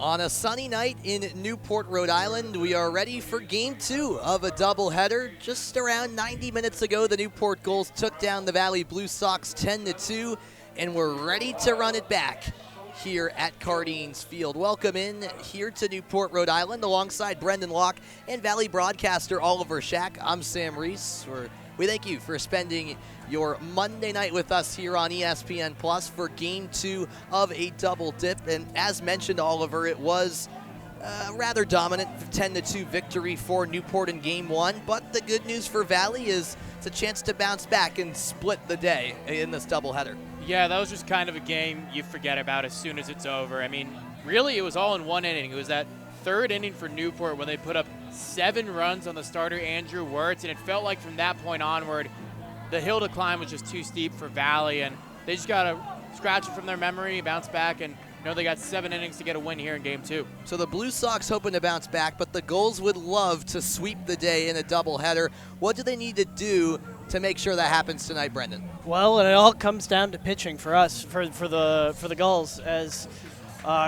On a sunny night in Newport, Rhode Island, we are ready for Game 2 of a doubleheader. Just around 90 minutes ago, the Newport Gulls took down the Valley Blue Sox 10-2, and we're ready to run it back here at Cardines Field. Welcome in here to Newport, Rhode Island, alongside Brendan Locke and Valley broadcaster Oliver Schack. I'm Sam Reese. We thank you for spending your Monday night with us here on ESPN Plus for Game 2 of a double dip. And as mentioned, Oliver, it was a rather dominant 10-2 victory for Newport in Game 1. But the good news for Valley is it's a chance to bounce back and split the day in this doubleheader. Yeah, that was just kind of a game you forget about as soon as it's over. I mean, really, it was all in one inning. It was that third inning for Newport when they put up 7 runs on the starter, Andrew Wirtz, and it felt like from that point onward, the hill to climb was just too steep for Valley, and they just got to scratch it from their memory, bounce back, and they got 7 innings to get a win here in Game 2. So the Blue Sox hoping to bounce back, but the Gulls would love to sweep the day in a doubleheader. What do they need to do to make sure that happens tonight, Brendan? Well, it all comes down to pitching for us, for the Gulls, as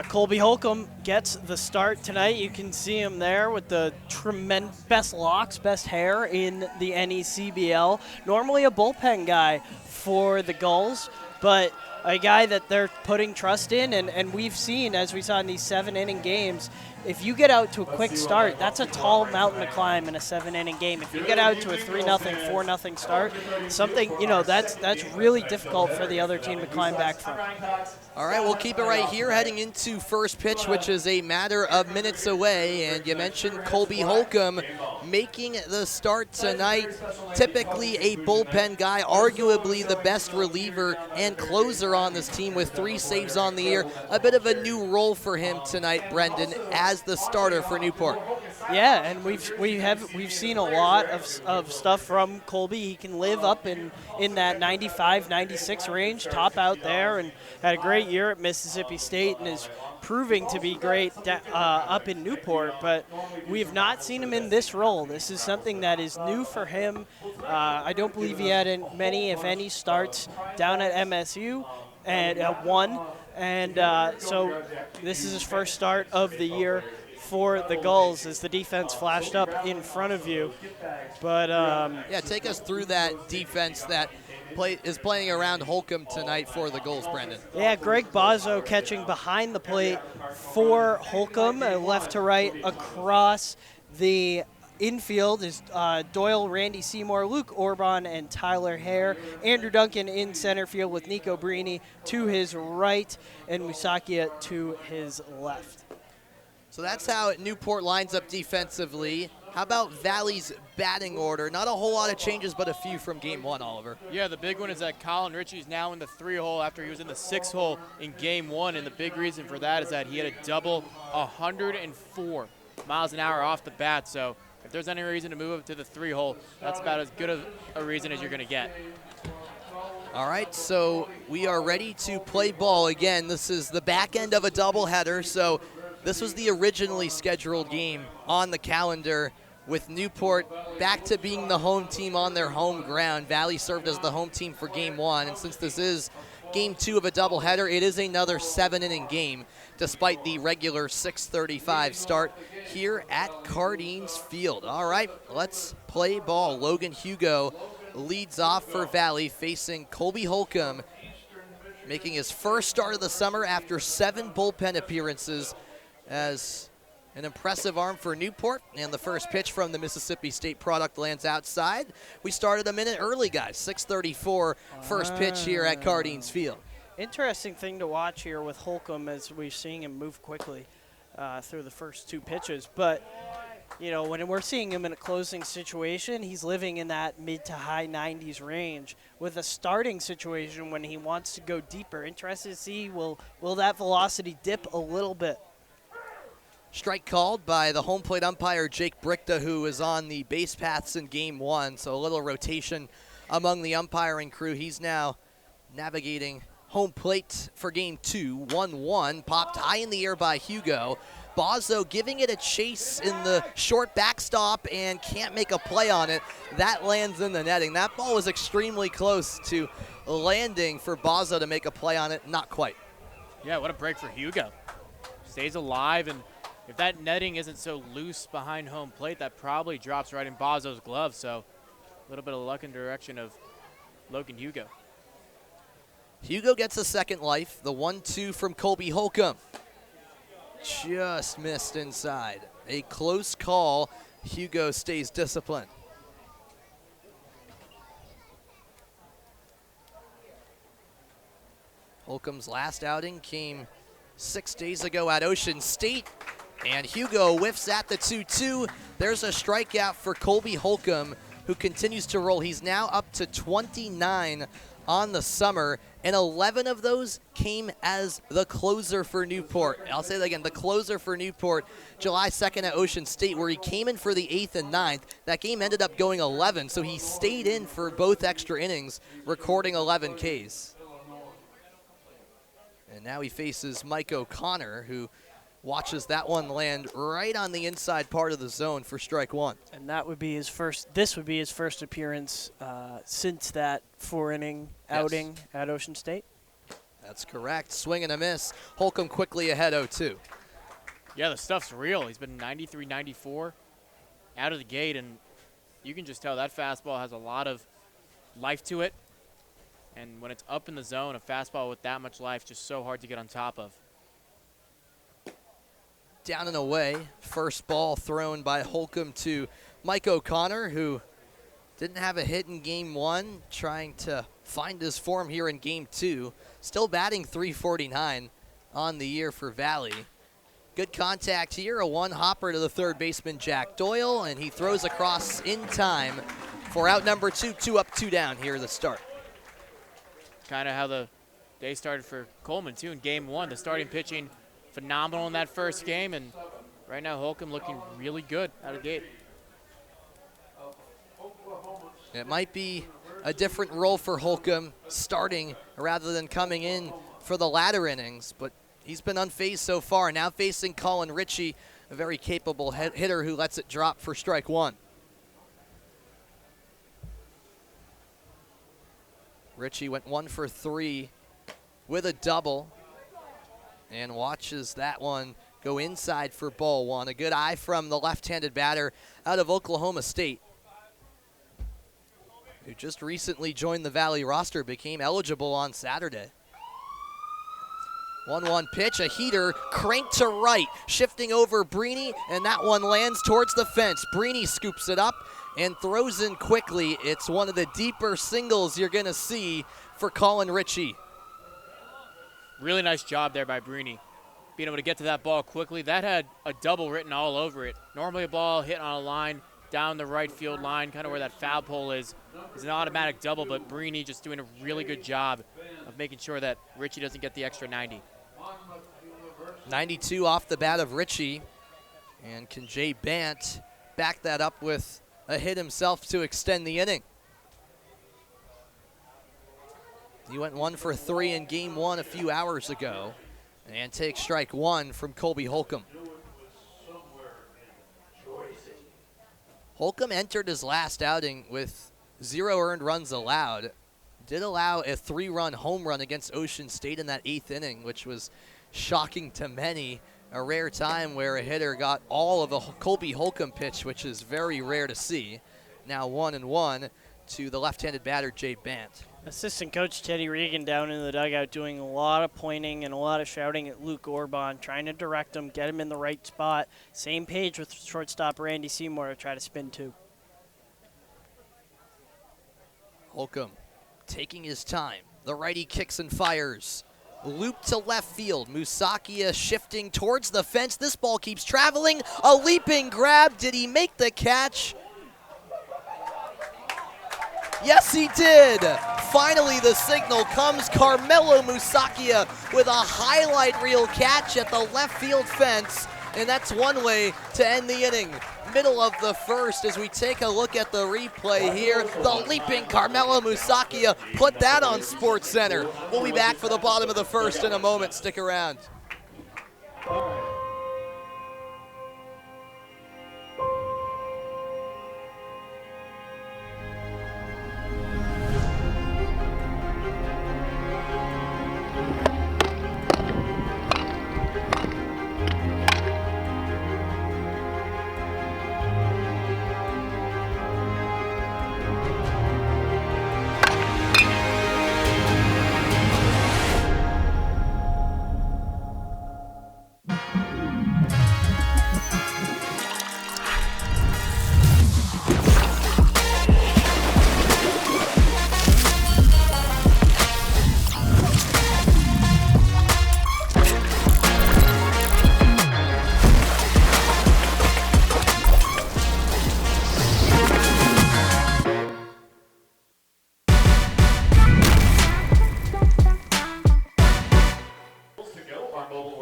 Colby Holcomb gets the start tonight. You can see him there with the tremendous best locks, best hair in the NECBL. Normally a bullpen guy for the Gulls, but a guy that they're putting trust in, and we've seen, as we saw in these 7-inning games, if you get out to a quick start, that's a tall mountain to climb in a 7-inning game. If you get out to a 3-0, 4-0 start, something, that's really difficult for the other team to climb back from. All right, we'll keep it right here, heading into first pitch, which is a matter of minutes away. And you mentioned Colby Holcomb making the start tonight. Typically a bullpen guy, arguably the best reliever and closer on this team with 3 saves on the year. A bit of a new role for him tonight, Brendan, as the starter for Newport. Yeah, and we've seen a lot of stuff from Colby. He can live up in that 95, 96 range, top out there, and had a great year at Mississippi State and is proving to be great up in Newport, but we have not seen him in this role. This is something that is new for him. I don't believe he had many, if any, starts down at MSU, and one. And so this is his first start of the year for the Gulls as the defense flashed up in front of you. But yeah, take us through that defense that is playing around Holcomb tonight for the Gulls, Brendan. Yeah, Greg Bozzo catching behind the plate for Holcomb, left to right across the infield is Doyle, Randy Seymour, Luke Orban, and Tyler Hare. Andrew Duncan in center field with Nico Brini to his right and Musakia to his left. So that's how Newport lines up defensively. How about Valley's batting order? Not a whole lot of changes, but a few from Game 1, Oliver. Yeah, the big one is that Colin Ritchie's now in the 3-hole after he was in the 6-hole in Game 1, and the big reason for that is that he had a double 104 miles an hour off the bat, so if there's any reason to move up to the 3-hole, that's about as good of a reason as you're going to get. All right, so we are ready to play ball. Again, this is the back end of a doubleheader, so this was the originally scheduled game on the calendar with Newport back to being the home team on their home ground. Valley served as the home team for Game 1, and since this is Game 2 of a doubleheader, it is another 7-inning game, despite the regular 6:35 start here at Cardines Field. All right, let's play ball. Logan Hugo leads off for Valley, facing Colby Holcomb, making his first start of the summer after 7 bullpen appearances, as an impressive arm for Newport, and the first pitch from the Mississippi State product lands outside. We started a minute early, guys. 6:34 first pitch here at Cardines Field. Interesting thing to watch here with Holcomb as we're seeing him move quickly through the first 2 pitches. But, when we're seeing him in a closing situation, he's living in that mid to high 90s range. With a starting situation when he wants to go deeper, interested to see will that velocity dip a little bit. Strike called by the home plate umpire, Jake Brichta, who is on the base paths in Game 1, so a little rotation among the umpiring crew. He's now navigating home plate for Game 2. 1-1, popped high in the air by Hugo. Bozzo giving it a chase in the short backstop and can't make a play on it. That lands in the netting. That ball was extremely close to landing for Bozzo to make a play on it. Not quite. Yeah, what a break for Hugo. stays alive, and if that netting isn't so loose behind home plate, that probably drops right in Bozzo's glove. So a little bit of luck in direction of Logan Hugo. Hugo gets a second life. The 1-2 from Colby Holcomb. Just missed inside. A close call. Hugo stays disciplined. Holcomb's last outing came 6 days ago at Ocean State, and Hugo whiffs at the 2-2. There's a strikeout for Colby Holcomb, who continues to roll. He's now up to 29 on the summer, and 11 of those came as the closer for Newport. I'll say that again, the closer for Newport, July 2nd at Ocean State, where he came in for the 8th and 9th. That game ended up going 11, so he stayed in for both extra innings, recording 11 Ks. And now he faces Mike O'Connor, who watches that one land right on the inside part of the zone for strike one. And that would be his first. This would be his first appearance since that 4-inning outing at Ocean State. That's correct. Swing and a miss. Holcomb quickly ahead 0-2. Yeah, the stuff's real. He's been 93, 94 out of the gate, and you can just tell that fastball has a lot of life to it. And when it's up in the zone, a fastball with that much life, just so hard to get on top of. Down and away. First ball thrown by Holcomb to Mike O'Connor, who didn't have a hit in game one, trying to find his form here in game two. Still batting .349 on the year for Valley. Good contact here, a one-hopper to the third baseman, Jack Doyle, and he throws across in time for out number two. 2 up, 2 down here at the start. Kind of how the day started for Coleman, too, in game one. The starting pitching phenomenal in that first game, and right now Holcomb looking really good out of the gate. It might be a different role for Holcomb starting rather than coming in for the latter innings, but he's been unfazed so far. Now facing Colin Ritchie, a very capable hitter who lets it drop for strike one. Ritchie went 1 for 3 with a double and watches that one go inside for ball one. A good eye from the left-handed batter out of Oklahoma State, who just recently joined the Valley roster, became eligible on Saturday. 1-1 pitch, a heater, cranked to right, shifting over Breeny, and that one lands towards the fence. Breeny scoops it up and throws in quickly. It's one of the deeper singles you're going to see for Colin Ritchie. Really nice job there by Breeny, being able to get to that ball quickly. That had a double written all over it. Normally a ball hit on a line down the right field line, kind of where that foul pole is an automatic double, but Breeny just doing a really good job of making sure that Ritchie doesn't get the extra 90. 92 off the bat of Ritchie, and can Jay Bant back that up with a hit himself to extend the inning? He went 1 for 3 in game one a few hours ago and takes strike one from Colby Holcomb. Holcomb entered his last outing with 0 earned runs allowed. Did allow a 3-run home run against Ocean State in that 8th inning, which was shocking to many. A rare time where a hitter got all of a Colby Holcomb pitch, which is very rare to see. Now 1-1 to the left-handed batter, Jay Bant. Assistant coach Teddy Regan down in the dugout doing a lot of pointing and a lot of shouting at Luke Orban, trying to direct him, get him in the right spot. Same page with shortstop Randy Seymour to try to spin two. Holcomb taking his time. The righty kicks and fires. Loop to left field. Musakia shifting towards the fence. This ball keeps traveling. A leaping grab. Did he make the catch? Yes, he did. Finally, the signal comes. Carmelo Musakia with a highlight reel catch at the left field fence, and that's one way to end the inning. Middle of the first as we take a look at the replay here. The leaping Carmelo Musakia put that on SportsCenter. We'll be back for the bottom of the first in a moment. Stick around.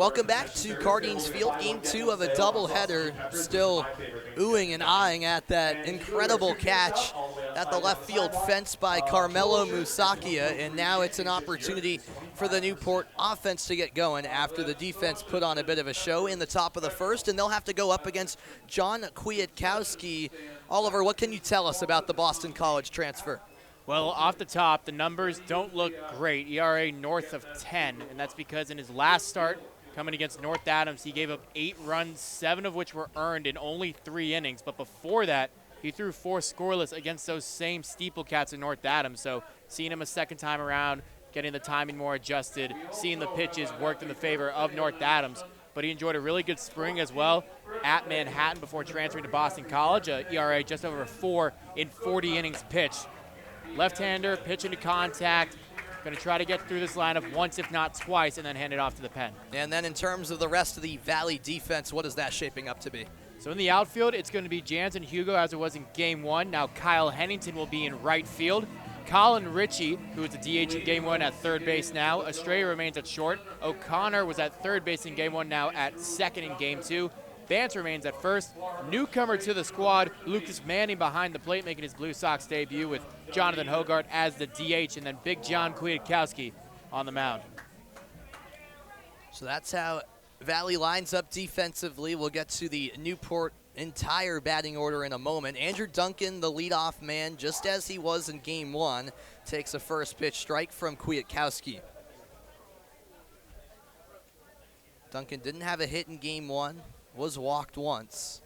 Welcome back to Cardines Field, game 2 of a doubleheader. Still oohing and eyeing at that incredible catch at the left field fence by Carmelo Musakia, and now it's an opportunity for the Newport offense to get going after the defense put on a bit of a show in the top of the first, and they'll have to go up against John Kwiatkowski. Oliver, what can you tell us about the Boston College transfer? Well, off the top, the numbers don't look great. ERA north of 10, and that's because in his last start coming against North Adams, he gave up 8 runs, 7 of which were earned in only 3 innings. But before that, he threw 4 scoreless against those same Steeple Cats in North Adams. So seeing him a second time around, getting the timing more adjusted, seeing the pitches worked in the favor of North Adams. But he enjoyed a really good spring as well at Manhattan before transferring to Boston College, a ERA just over 4 in 40 innings pitched. Left-hander, pitching to contact, going to try to get through this lineup once, if not twice, and then hand it off to the pen. And then in terms of the rest of the Valley defense, what is that shaping up to be? So in the outfield, it's going to be Jansen Hugo as it was in Game 1. Now Kyle Hennington will be in right field. Colin Ritchie, who is a DH in Game 1 at third base now. Estrella remains at short. O'Connor was at third base in Game 1, now at second in Game 2. Bance remains at first. Newcomer to the squad, Lucas Manning behind the plate, making his Blue Sox debut with Jonathan Hogarth as the DH, and then Big John Kwiatkowski on the mound. So that's how Valley lines up defensively. We'll get to the Newport entire batting order in a moment. Andrew Duncan, the leadoff man, just as he was in Game 1, takes a first pitch strike from Kwiatkowski. Duncan didn't have a hit in Game 1, was walked once.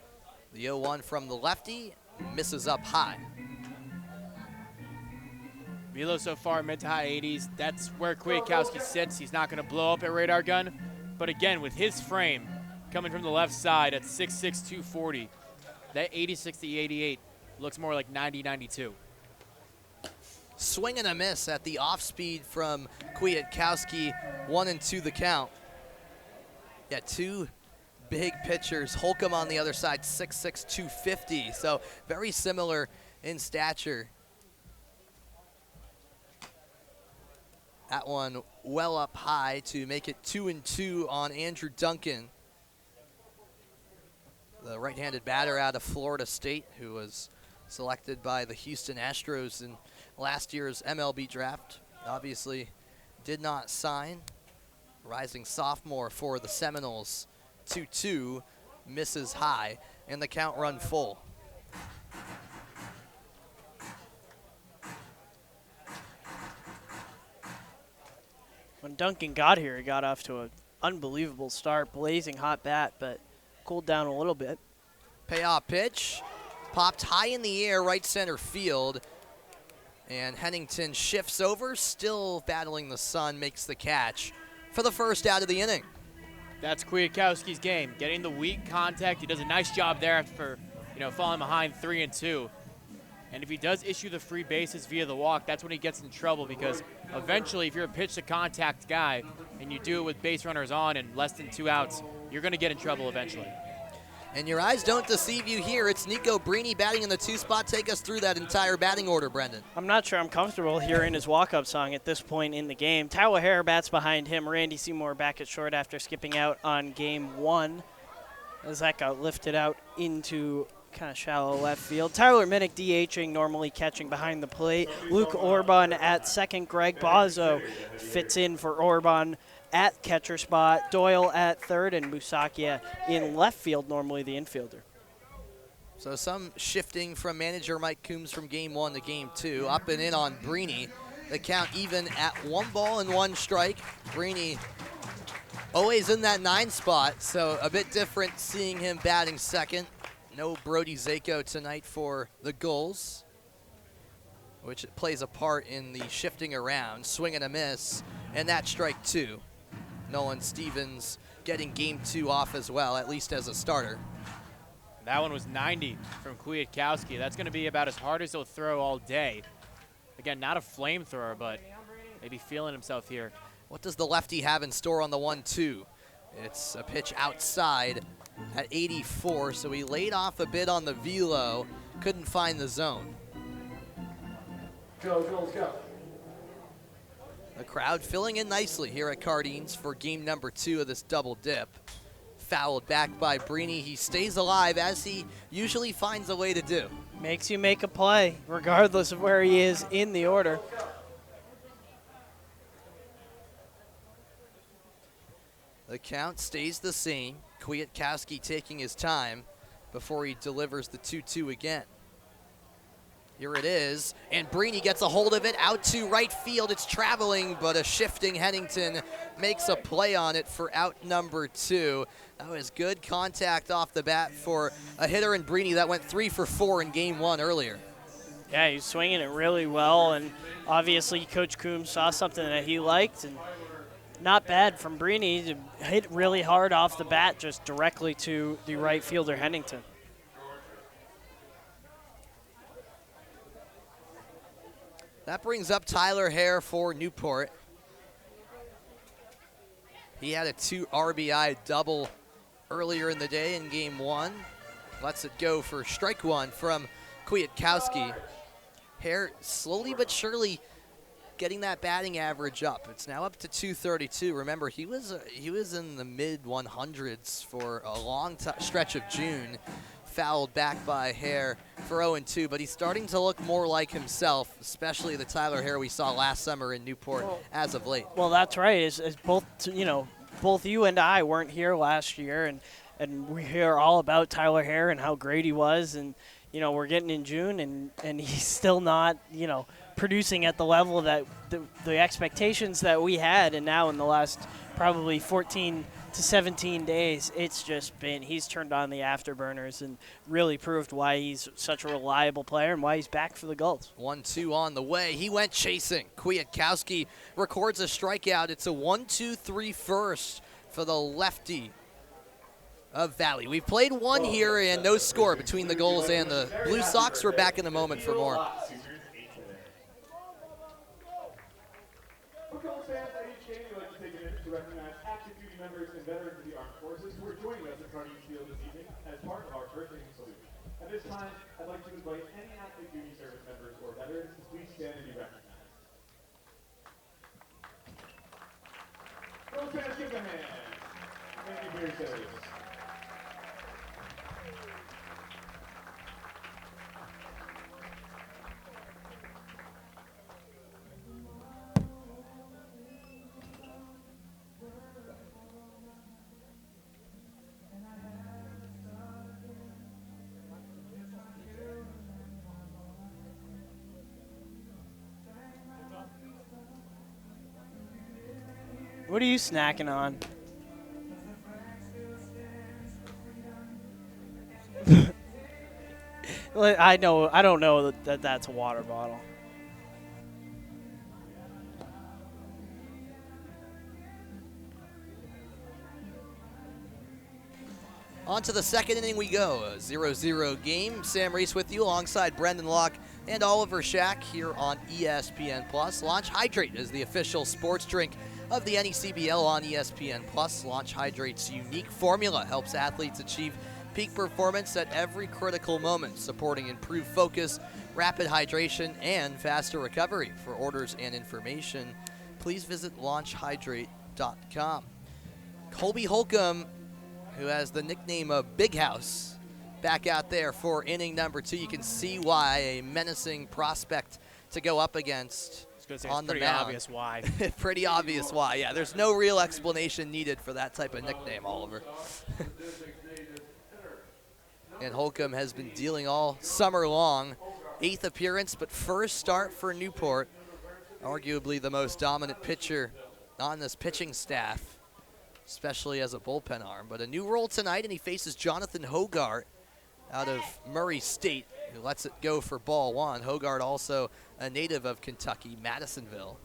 The 0-1 from the lefty misses up high. Velo so far mid to high 80s. That's where Kwiatkowski sits. He's not going to blow up at radar gun. But again, with his frame coming from the left side at 6'6", 240, that 86 to 88 looks more like 90, 92. Swing and a miss at the off speed from Kwiatkowski. 1-2 the count. Yeah, 2 big pitchers. Holcomb on the other side, 6'6", 250. So very similar in stature. That one well up high to make it 2-2 on Andrew Duncan, the right-handed batter out of Florida State, who was selected by the Houston Astros in last year's MLB draft. Obviously did not sign. Rising sophomore for the Seminoles. 2-2, misses high, and the count run full. When Duncan got here, he got off to an unbelievable start, blazing hot bat, but cooled down a little bit. Payoff pitch, popped high in the air, right center field, and Hennington shifts over, still battling the sun, makes the catch for the first out of the inning. That's Kwiatkowski's game, getting the weak contact. He does a nice job there after, falling behind 3-2. And if he does issue the free bases via the walk, that's when he gets in trouble, because eventually if you're a pitch to contact guy and you do it with base runners on and less than 2 outs, you're going to get in trouble eventually. And your eyes don't deceive you here. It's Nico Brini batting in the 2 spot. Take us through that entire batting order, Brendan. I'm not sure I'm comfortable hearing his walk-up song at this point in the game. Tyler Hare bats behind him. Randy Seymour back at short after skipping out on Game 1, as that got lifted out into kind of shallow left field. Tyler Minnick DHing, normally catching behind the plate. Luke Orban at second. Greg Bozzo fits in for Orban at catcher spot. Doyle at third, and Musakia in left field, normally the infielder. So some shifting from manager Mike Coombs from Game 1 to Game 2. Up and in on Brini. The count even at 1-1 strike. Brini always in that 9 spot, so a bit different seeing him batting second. No Brody Zako tonight for the Gulls, which plays a part in the shifting around. Swing and a miss, and that's strike 2. Nolan Stevens getting Game 2 off as well, at least as a starter. That one was 90 from Kwiatkowski. That's going to be about as hard as he'll throw all day. Again, not a flamethrower, but maybe feeling himself here. What does the lefty have in store on the 1-2? It's a pitch outside at 84, so he laid off a bit on the velo, couldn't find the zone. Go, Gulls, go. The crowd filling in nicely here at Cardines for game number 2 of this double dip. Fouled back by Brini. He stays alive as he usually finds a way to do. Makes you make a play, regardless of where he is in the order. The count stays the same. Kwiatkowski taking his time before he delivers the 2-2 again. Here it is, and Brini gets a hold of it out to right field. It's traveling, but a shifting Hennington makes a play on it for out number 2. That was good contact off the bat for a hitter in Brini that went 3 for 4 in game 1 earlier. Yeah, he's swinging it really well, and obviously Coach Coombs saw something that he liked, and not bad from Brini to hit really hard off the bat just directly to the right fielder Hennington. That brings up Tyler Hare for Newport. He had a 2 RBI double earlier in the day in game 1. Lets it go for strike 1 from Kwiatkowski. Hare slowly but surely getting that batting average up. It's now up to 232. Remember, he was in the mid 100s for a long stretch of June. Fouled back by Hare for 0-2, but he's starting to look more like himself, especially the Tyler Hare we saw last summer in Newport as of late. Well, that's right. As both you and I weren't here last year, and we hear all about Tyler Hare and how great he was, and we're getting in June, and he's still not producing at the level that the expectations that we had, and now in the last probably 14 to 17 days, it's just been, he's turned on the afterburners and really proved why he's such a reliable player and why he's back for the Gulls. 1-2 on the way. He went chasing. Kwiatkowski records a strikeout. It's a 1-2-3 first for the lefty of Valley. We've played one here and no score between the Gulls and the Blue Sox. We're back in a moment for more. For Gulls fans, at each game, we'd like to take a minute to recognize active duty members and veterans of the armed forces who are joining us at Cardines Field this evening as part of our birthday salute. At this time, I'd like to invite any active duty service members or veterans to please stand and be recognized. Gulls fans, give them a hand. Thank you for your service. What are you snacking on? I don't know that that's a water bottle. On to the second inning we go. A 0-0 game. Sam Reese with you alongside Brendan Locke and Oliver Shack here on ESPN Plus. Launch Hydrate is the official sports drink of the NECBL on ESPN Plus. Launch Hydrate's unique formula helps athletes achieve peak performance at every critical moment, supporting improved focus, rapid hydration, and faster recovery. For orders and information, please visit launchhydrate.com. Colby Holcomb, who has the nickname of Big House, back out there for inning number 2. You can see why a menacing prospect to go up against on the mound. Pretty obvious why. Pretty obvious why, yeah. There's no real explanation needed for that type of nickname, Oliver. And Holcomb has been dealing all summer long. 8th appearance, but first start for Newport. Arguably the most dominant pitcher on this pitching staff, especially as a bullpen arm. But a new role tonight, and he faces Jonathan Hogart out of Murray State, who lets it go for ball 1. Hogart also a native of Kentucky, Madisonville.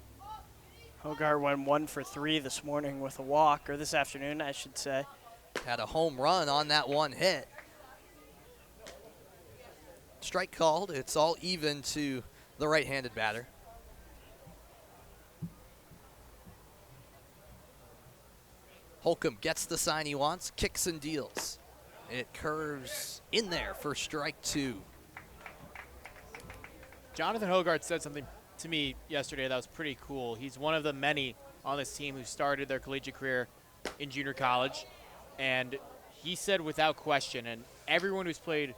Hogart went 1 for 3 this morning with a walk, or this afternoon, I should say. Had a home run on that one hit. Strike called. It's all even to the right-handed batter. Holcomb gets the sign he wants, kicks and deals. It curves in there for strike 2. Jonathan Hogart said something to me yesterday that was pretty cool. He's one of the many on this team who started their collegiate career in junior college, and he said without question, and everyone who's played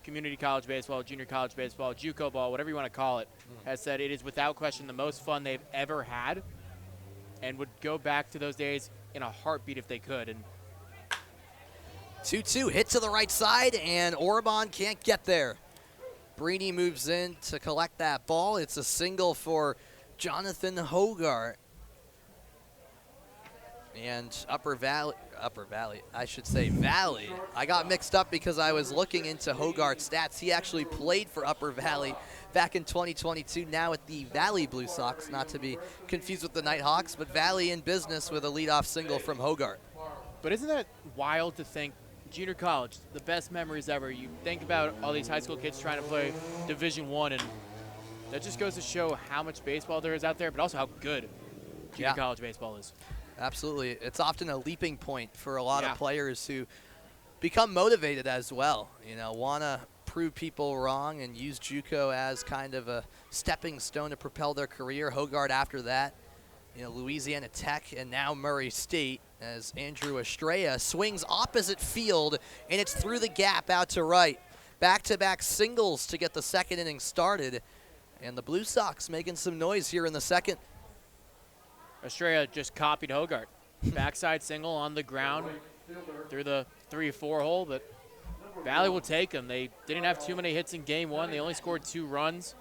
community college baseball, junior college baseball, JUCO ball, whatever you want to call it, has said it is without question the most fun they've ever had, and would go back to those days in a heartbeat if they could. And 2-2, hit to the right side, and Orban can't get there. Brini moves in to collect that ball. It's a single for Jonathan Hogarth. And Valley, Valley. I got mixed up because I was looking into Hogarth's stats. He actually played for Upper Valley back in 2022, now at the Valley Blue Sox, not to be confused with the Nighthawks, but Valley in business with a leadoff single from Hogarth. But isn't that wild to think? Junior college, the best memories ever. You think about all these high school kids trying to play Division I, and that just goes to show how much baseball there is out there, but also how good junior college baseball is. Absolutely. It's often a leaping point for a lot of players who become motivated as well. You know, want to prove people wrong and use JUCO as kind of a stepping stone to propel their career. Hogarth after that, you know, Louisiana Tech and now Murray State, as Andrew Estrella swings opposite field, and it's through the gap out to right. Back-to-back singles to get the second inning started, and the Blue Sox making some noise here in the second. Estrella just copied Hogarth. Backside single on the ground through the 3-4 hole, but Valley will take them. They didn't have too many hits in game one. They only scored 2 runs.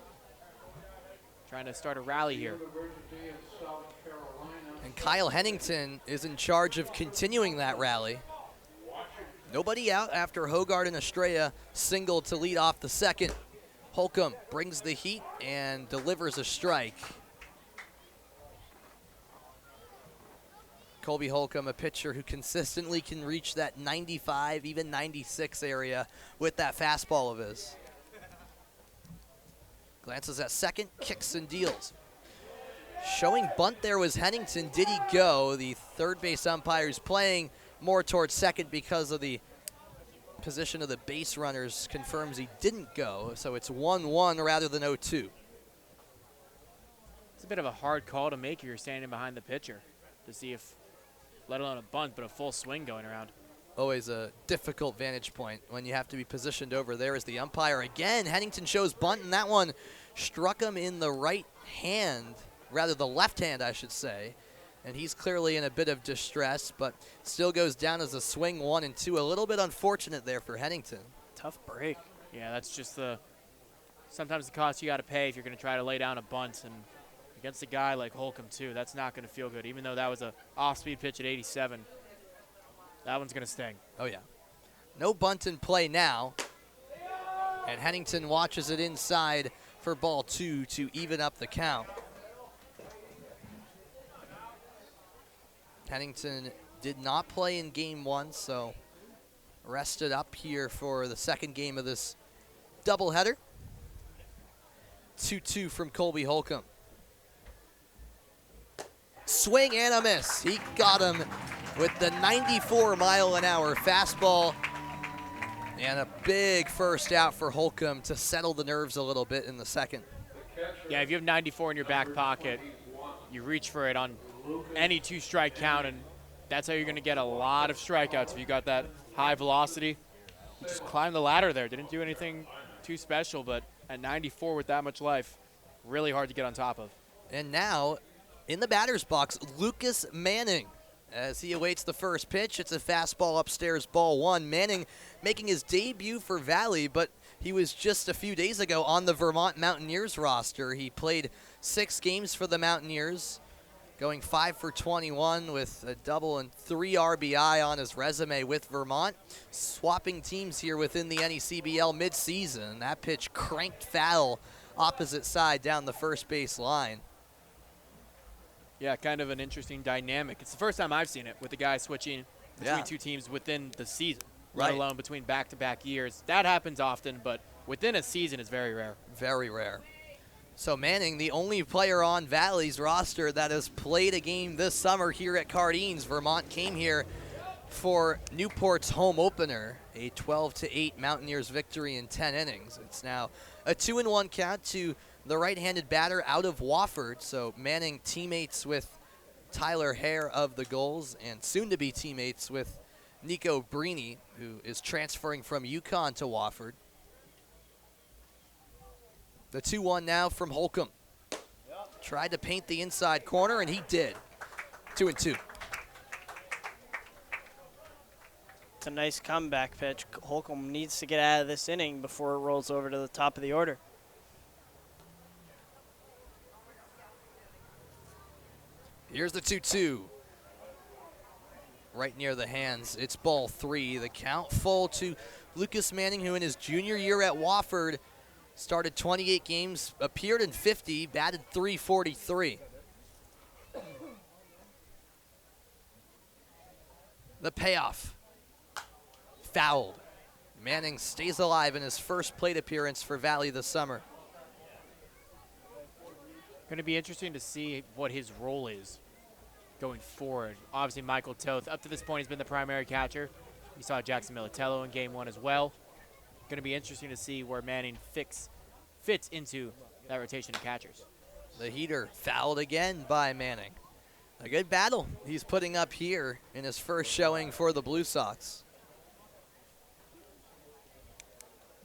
Trying to start a rally here. And Kyle Hennington is in charge of continuing that rally. Nobody out after Hogarth and Estrella singled to lead off the second. Holcomb brings the heat and delivers a strike. Colby Holcomb, a pitcher who consistently can reach that 95, even 96 area with that fastball of his. Glances at second, kicks and deals. Showing bunt there was Hennington. Did he go? The third base umpire is playing more towards second because of the position of the base runners confirms he didn't go. So it's 1-1 rather than 0-2. It's a bit of a hard call to make if you're standing behind the pitcher to see if, let alone a bunt, but a full swing going around. Always a difficult vantage point when you have to be positioned over there as the umpire. Again, Hennington shows bunt, and that one struck him in the right hand, rather the left hand, I should say. And he's clearly in a bit of distress, but still goes down as a swing 1-2. A little bit unfortunate there for Hennington. Tough break. Yeah, that's just sometimes the cost you got to pay if you're going to try to lay down a bunt. And against a guy like Holcomb, too, that's not going to feel good. Even though that was a off-speed pitch at 87, that one's going to sting. Oh, yeah. No bunt in play now. And Hennington watches it inside for ball 2 to even up the count. Hennington did not play in game 1, so rested up here for the second game of this doubleheader. 2-2 from Colby Holcomb. Swing and a miss. He got him with the 94-mile-an-hour fastball. And a big first out for Holcomb to settle the nerves a little bit in the second. Yeah, if you have 94 in your back pocket, you reach for it on any 2-strike count, and that's how you're going to get a lot of strikeouts if you got that high velocity. You just climbed the ladder there. Didn't do anything too special, but at 94 with that much life, really hard to get on top of. And now, in the batter's box, Lucas Manning. As he awaits the first pitch, it's a fastball upstairs, ball 1. Manning making his debut for Valley, but he was just a few days ago on the Vermont Mountaineers roster. He played 6 games for the Mountaineers, going 5 for 21 with a double and 3 RBI on his resume with Vermont. Swapping teams here within the NECBL midseason. That pitch cranked foul opposite side down the first base line. Yeah, kind of an interesting dynamic. It's the first time I've seen it with the guy switching between 2 teams within the season, let alone between back-to-back years. That happens often, but within a season is very rare. Very rare. So Manning, the only player on Valley's roster that has played a game this summer here at Cardines. Vermont came here for Newport's home opener, a 12-8 Mountaineers victory in 10 innings. It's now a 2-1 count to the right-handed batter out of Wofford. So Manning teammates with Tyler Hare of the Gulls and soon-to-be teammates with Nico Brini, who is transferring from UConn to Wofford. The 2-1 now from Holcomb. Tried to paint the inside corner, and he did. 2-2. It's a nice comeback pitch. Holcomb needs to get out of this inning before it rolls over to the top of the order. Here's the 2-2. Right near the hands. It's ball 3. The count full to Lucas Manning, who in his junior year at Wofford started 28 games, appeared in 50, batted .343. The payoff. Fouled. Manning stays alive in his first plate appearance for Valley this summer. Going to be interesting to see what his role is going forward. Obviously, Michael Toth, up to this point, has been the primary catcher. You saw Jackson Militello in game 1 as well. Going to be interesting to see where Manning fits into that rotation of catchers. The heater fouled again by Manning. A good battle he's putting up here in his first showing for the Blue Sox.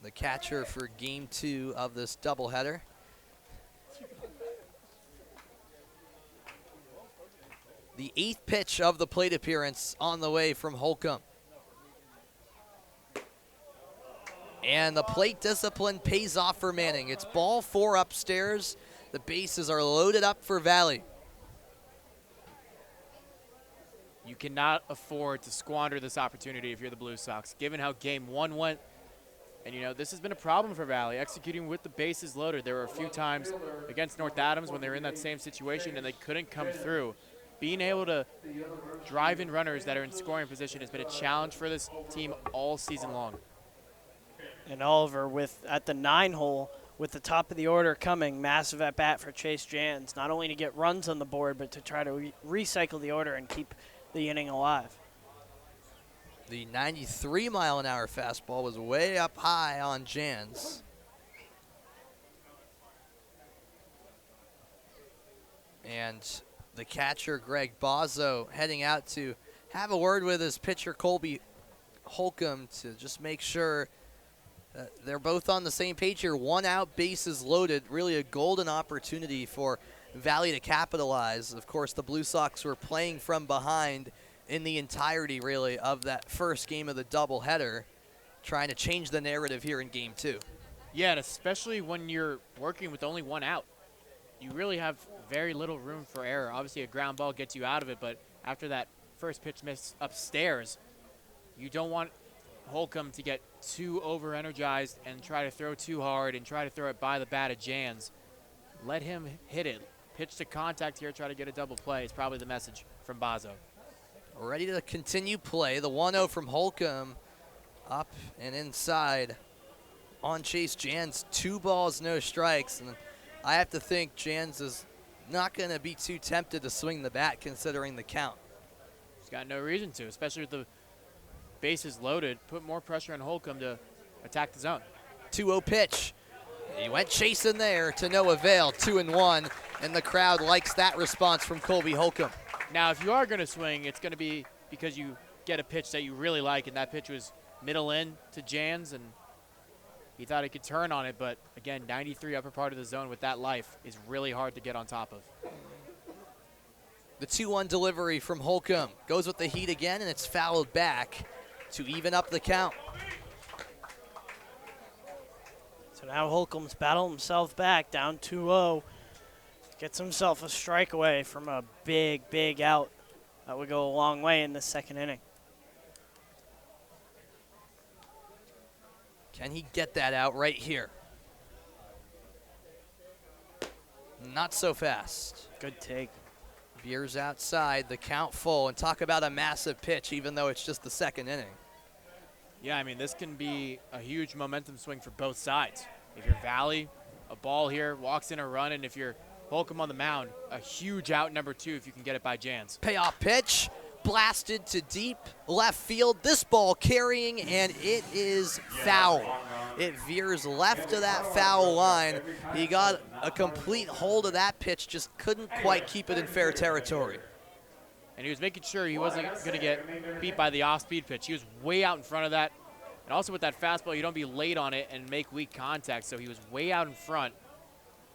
The catcher for game 2 of this doubleheader. The 8th pitch of the plate appearance on the way from Holcomb. And the plate discipline pays off for Manning. It's ball 4 upstairs. The bases are loaded up for Valley. You cannot afford to squander this opportunity if you're the Blue Sox, given how game 1 went. And, you know, this has been a problem for Valley, executing with the bases loaded. There were a few times against North Adams when they were in that same situation and they couldn't come through. Being able to drive in runners that are in scoring position has been a challenge for this team all season long. And Oliver at the 9 hole with the top of the order coming, massive at bat for Chase Jans, not only to get runs on the board, but to try to recycle the order and keep the inning alive. The 93-mile-an-hour fastball was way up high on Jans. And the catcher, Greg Bozzo, heading out to have a word with his pitcher, Colby Holcomb, to just make sure that they're both on the same page here. 1 out, bases loaded. Really a golden opportunity for Valley to capitalize. Of course, the Blue Sox were playing from behind in the entirety, really, of that first game of the doubleheader, trying to change the narrative here in game 2. Yeah, and especially when you're working with only 1 out. You really have very little room for error. Obviously, a ground ball gets you out of it, but after that first pitch miss upstairs, you don't want Holcomb to get too over-energized and try to throw too hard and try to throw it by the bat of Jans. Let him hit it. Pitch to contact here, try to get a double play is probably the message from Bozzo. Ready to continue play. The 1-0 from Holcomb up and inside on Chase Jans. 2 balls, no strikes. And I have to think Jans is not going to be too tempted to swing the bat considering the count. He's got no reason to, especially with the bases loaded. Put more pressure on Holcomb to attack the zone. 2-0 pitch. He went chasing there to no avail. 2-1, and the crowd likes that response from Colby Holcomb. Now, if you are going to swing, it's going to be because you get a pitch that you really like, and that pitch was middle in to Jans, and he thought he could turn on it, but again, 93 upper part of the zone with that life is really hard to get on top of. The 2-1 delivery from Holcomb goes with the heat again, and it's fouled back to even up the count. So now Holcomb's battled himself back, down 2-0. Gets himself a strike away from a big out. That would go a long way in the second inning. Can he get that out right here? Not so fast. Good take. Beers outside, the count full, and talk about a massive pitch even though it's just the second inning. Yeah, I mean, this can be a huge momentum swing for both sides. If you're Valley, a ball here, walks in a run, and if you're Holcomb on the mound, a huge out number 2 if you can get it by Jans. Payoff pitch, blasted to deep left field. This ball carrying, and it is foul. It veers left of that foul line. He got a complete hold of that pitch, just couldn't quite keep it in fair territory. And he was making sure he wasn't going to get beat by the off-speed pitch. He was way out in front of that. And also with that fastball, you don't be late on it and make weak contact. So he was way out in front,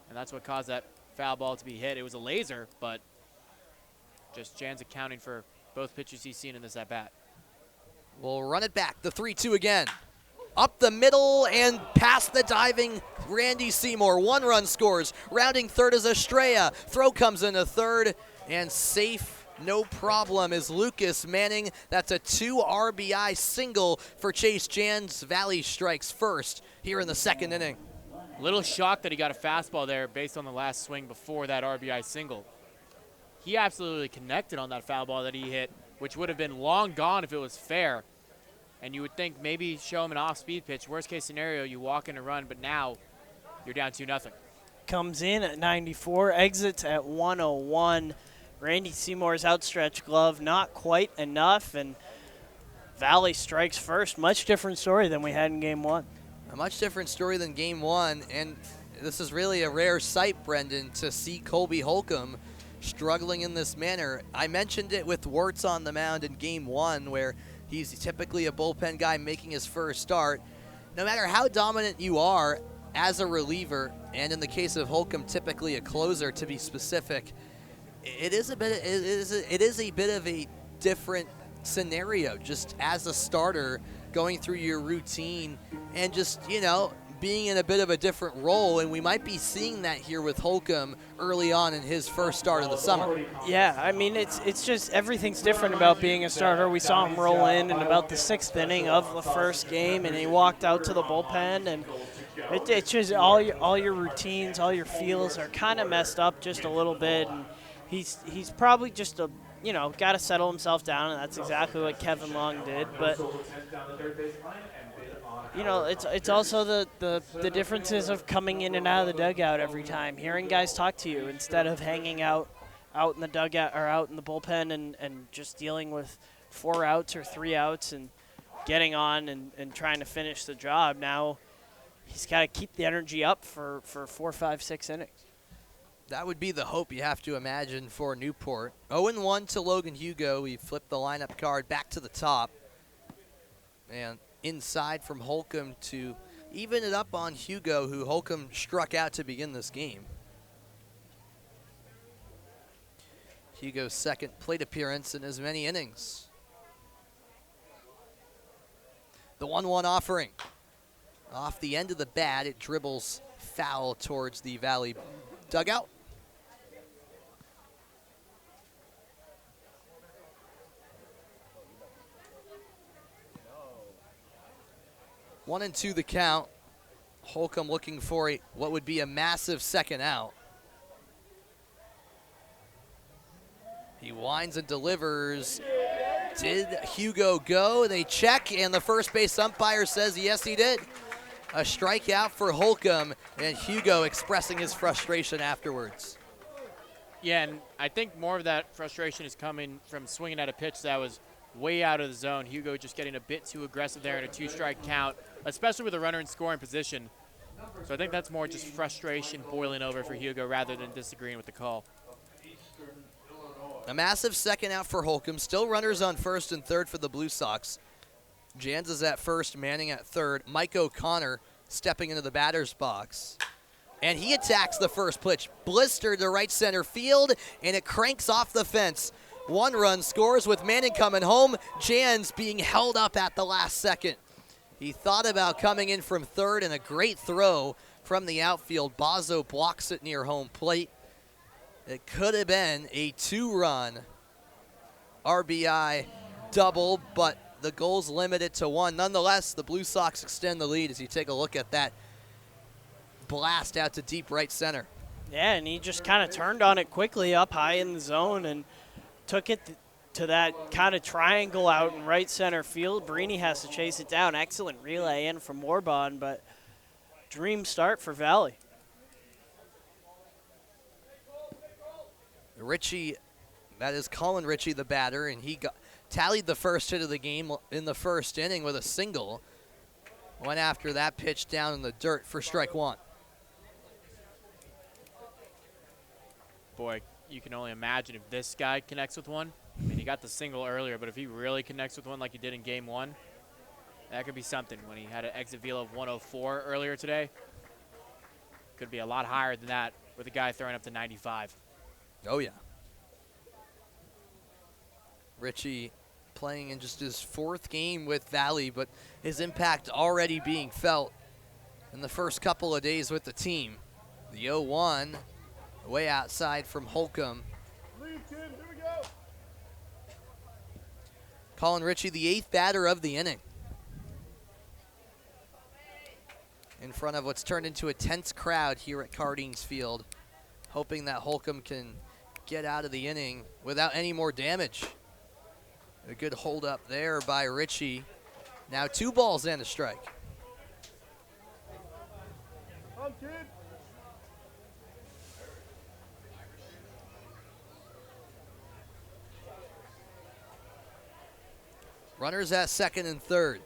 and that's what caused that foul ball to be hit. It was a laser, but just Jan's accounting for both pitches he's seen in this at-bat. We'll run it back. The 3-2 again. Up the middle and past the diving Randy Seymour. 1 run scores. Rounding third is Estrella. Throw comes into third, and safe. No problem is Lucas Manning. That's a 2 RBI single for Chase Jans. Valley strikes first here in the second inning. Little shocked that he got a fastball there based on the last swing before that RBI single. He absolutely connected on that foul ball that he hit, which would have been long gone if it was fair. And you would think maybe show him an off-speed pitch. Worst case scenario, you walk in a run, but now you're down 2-0. Comes in at 94, exits at 101. Randy Seymour's outstretched glove, not quite enough, and Valley strikes first. Much different story than we had in Game 1. A much different story than Game 1, and this is really a rare sight, Brendan, to see Colby Holcomb struggling in this manner. I mentioned it with Wirtz on the mound in Game 1, where he's typically a bullpen guy making his first start. No matter how dominant you are as a reliever, and in the case of Holcomb, typically a closer to be specific, it is a bit of a different scenario just as a starter going through your routine and just, being in a bit of a different role, and we might be seeing that here with Holcomb early on in his first start of the summer. Yeah, I mean, it's just everything's different about being a starter. We saw him roll in about the 6th inning of the first game, and he walked out to the bullpen, and it's just all your routines, all your feels are kind of messed up just a little bit, and he's probably just got to settle himself down, and that's exactly what Kevin Long did, but it's also the differences of coming in and out of the dugout every time, hearing guys talk to you instead of hanging out in the dugout or out in the bullpen and just dealing with 4 outs or 3 outs and getting on and trying to finish the job. Now he's got to keep the energy up for 4, 5, 6 innings. That would be the hope you have to imagine for Newport. 0-1 to Logan Hugo. We flipped the lineup card back to the top. And inside from Holcomb to even it up on Hugo, who Holcomb struck out to begin this game. Hugo's second plate appearance in as many innings. The 1-1 offering. Off the end of the bat, it dribbles foul towards the Valley dugout. One and 2 the count. Holcomb looking for what would be a massive second out. He winds and delivers. Did Hugo go? They check, and the first base umpire says yes, he did. A strikeout for Holcomb, and Hugo expressing his frustration afterwards. Yeah, and I think more of that frustration is coming from swinging at a pitch that was way out of the zone. Hugo just getting a bit too aggressive there in a 2-strike count, especially with a runner in scoring position. So I think that's more just frustration boiling over for Hugo rather than disagreeing with the call. A massive second out for Holcomb. Still runners on first and third for the Blue Sox. Jans is at first, Manning at third. Mike O'Connor stepping into the batter's box. And he attacks the first pitch. Blistered to right center field, and it cranks off the fence. 1 run scores with Manning coming home. Jans being held up at the last second. He thought about coming in from third, and a great throw from the outfield. Bozzo blocks it near home plate. It could have been a 2-run RBI double, but the goals limited to 1. Nonetheless, the Blue Sox extend the lead as you take a look at that blast out to deep right center. Yeah, and he just kind of turned on it quickly up high in the zone and took it to that kind of triangle out in right center field. Brini has to chase it down. Excellent relay in from Warbon, but dream start for Valley. Ritchie, that is Colin Ritchie, the batter, and he tallied the first hit of the game in the first inning with a single. Went after that pitch down in the dirt for strike one. Boy, you can only imagine if this guy connects with one. I mean, he got the single earlier, but if he really connects with one like he did in game one, that could be something. When he had an exit velo of 104 earlier today, could be a lot higher than that with a guy throwing up to 95. Oh, yeah. Richie playing in just his 4th game with Valley, but his impact already being felt in the first couple of days with the team. The 0-1 way outside from Holcomb. Calling Richie the 8th batter of the inning. In front of what's turned into a tense crowd here at Cardines Field, hoping that Holcomb can get out of the inning without any more damage. A good hold up there by Richie. Now 2 balls and a strike. Runners at second and third.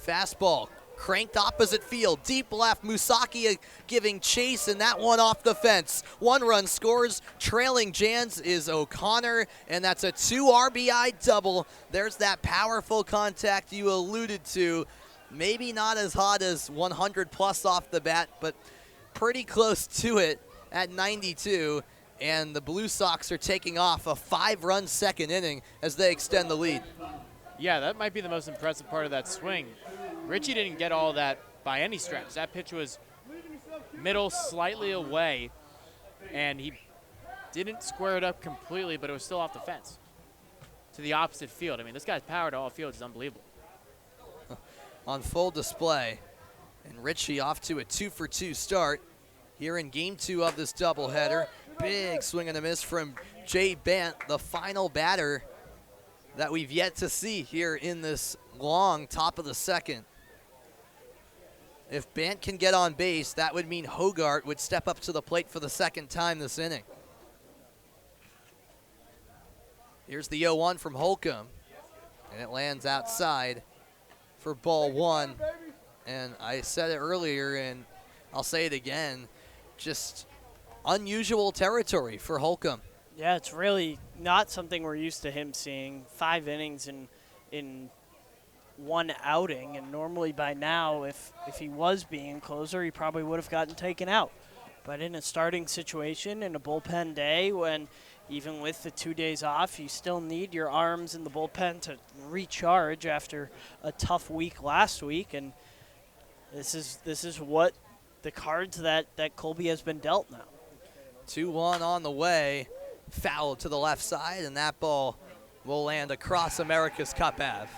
Fastball cranked opposite field, deep left. Musaki giving chase, and that one off the fence. 1 run scores. Trailing Jans is O'Connor, and that's a 2 RBI double. There's that powerful contact you alluded to. Maybe not as hot as 100 plus off the bat, but pretty close to it at 92. And the Blue Sox are taking off a 5-run second inning as they extend the lead. Yeah, that might be the most impressive part of that swing. Richie didn't get all that by any stretch. That pitch was middle, slightly away, and he didn't square it up completely, but it was still off the fence to the opposite field. I mean, this guy's power to all fields is unbelievable. On full display, and Richie off to a 2-for-2 start here in game 2 of this doubleheader. Big swing and a miss from Jay Bant, the final batter that we've yet to see here in this long top of the second. If Bant can get on base, that would mean Hogart would step up to the plate for the 2nd time this inning. Here's the 0-1 from Holcomb, and it lands outside for ball 1. And I said it earlier, and I'll say it again, just unusual territory for Holcomb. Yeah, it's really not something we're used to him seeing. 5 innings in one outing, and normally by now, if he was being closer, he probably would have gotten taken out. But in a starting situation, in a bullpen day, when even with the 2 days off, you still need your arms in the bullpen to recharge after a tough week last week, and this is what the cards that Colby has been dealt now. 2-1 on the way. Foul to the left side, and that ball will land across America's Cup Ave.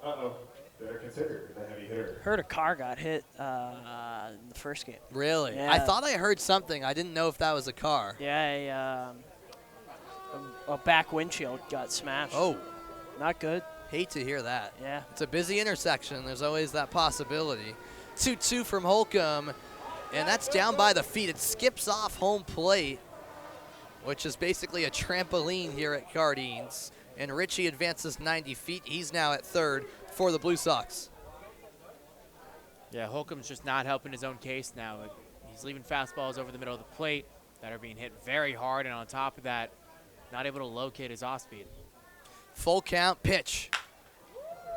Uh-oh. They're considered a heavy hitter. Heard a car got hit in the first game. Really? Yeah. I thought I heard something. I didn't know if that was a car. Yeah, a back windshield got smashed. Oh, Not good. hate to hear that. Yeah. It's a busy intersection. There's always that possibility. 2-2 from Holcomb, and that's down by the feet. It skips off home plate, which is basically a trampoline here at Cardines. And Richie advances 90 feet. He's now at third for the Blue Sox. Yeah, Holcomb's just not helping his own case now. He's leaving fastballs over the middle of the plate that are being hit very hard, and on top of that, not able to locate his off-speed. Full count pitch.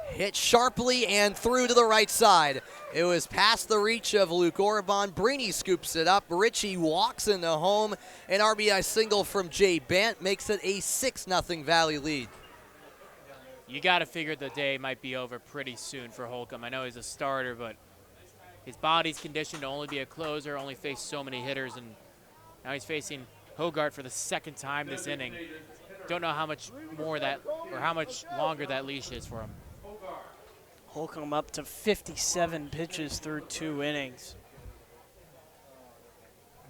Hit sharply and through to the right side. It was past the reach of Luke Orban. Brini scoops it up. Richie walks into home. An RBI single from Jay Bant makes it a 6-0 Valley lead. You got to figure the day might be over pretty soon for Holcomb. I know he's a starter, but his body's conditioned to only be a closer, only face so many hitters, and now he's facing Hogart for the 2nd time this inning. Don't know how much more that, or how much longer that leash is for him. Holcomb up to 57 pitches through 2 innings.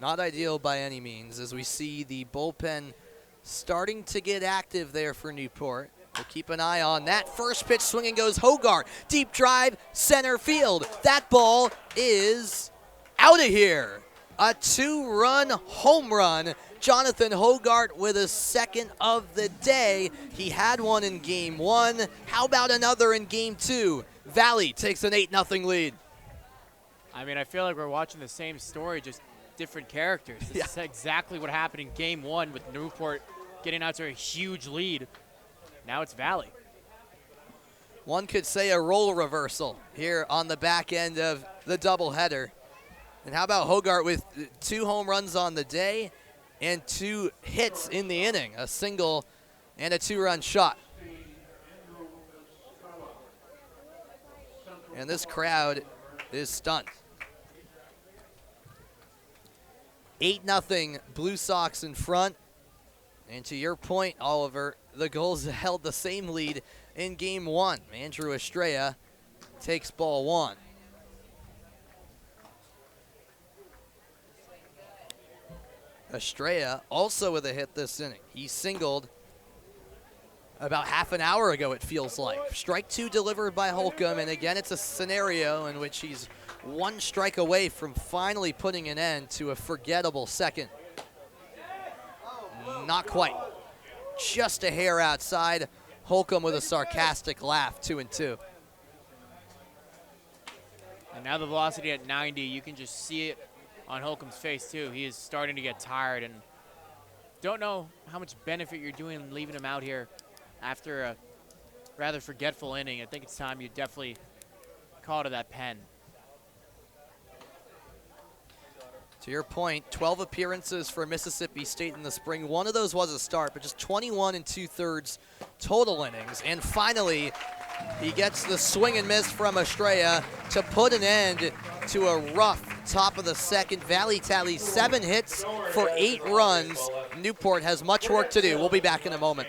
Not ideal by any means, as we see the bullpen starting to get active there for Newport. We'll keep an eye on that. First pitch swinging goes Hogart. Deep drive, center field. That ball is out of here. A 2-run home run. Jonathan Hogart with a 2nd of the day. He had one in game 1. How about another in game 2? Valley takes an 8-0 lead. I mean, I feel like we're watching the same story, just different characters. This is exactly what happened in game 1 with Newport getting out to a huge lead. Now it's Valley. One could say a role reversal here on the back end of the doubleheader. And how about Hogarth with 2 home runs on the day and 2 hits in the inning, a single and a 2-run shot. And this crowd is stunned. 8-0 Blue Sox in front. And to your point, Oliver, the Gulls held the same lead in game 1. Andrew Estrella takes ball 1. Estrella also with a hit this inning. He singled about half an hour ago, it feels like. Strike 2 delivered by Holcomb, and again, it's a scenario in which he's 1 strike away from finally putting an end to a forgettable second. Not quite. Just a hair outside. Holcomb with a sarcastic laugh, 2-2. And now the velocity at 90, you can just see it on Holcomb's face too. He is starting to get tired, and don't know how much benefit you're doing leaving him out here after a rather forgetful inning. I think it's time you definitely call to that pen. To your point, 12 appearances for Mississippi State in the spring. One of those was a start, but just 21 2/3 total innings. And finally, he gets the swing and miss from Estrella to put an end to a rough top of the second. Valley tallies 7 hits for 8 runs. Newport has much work to do. We'll be back in a moment.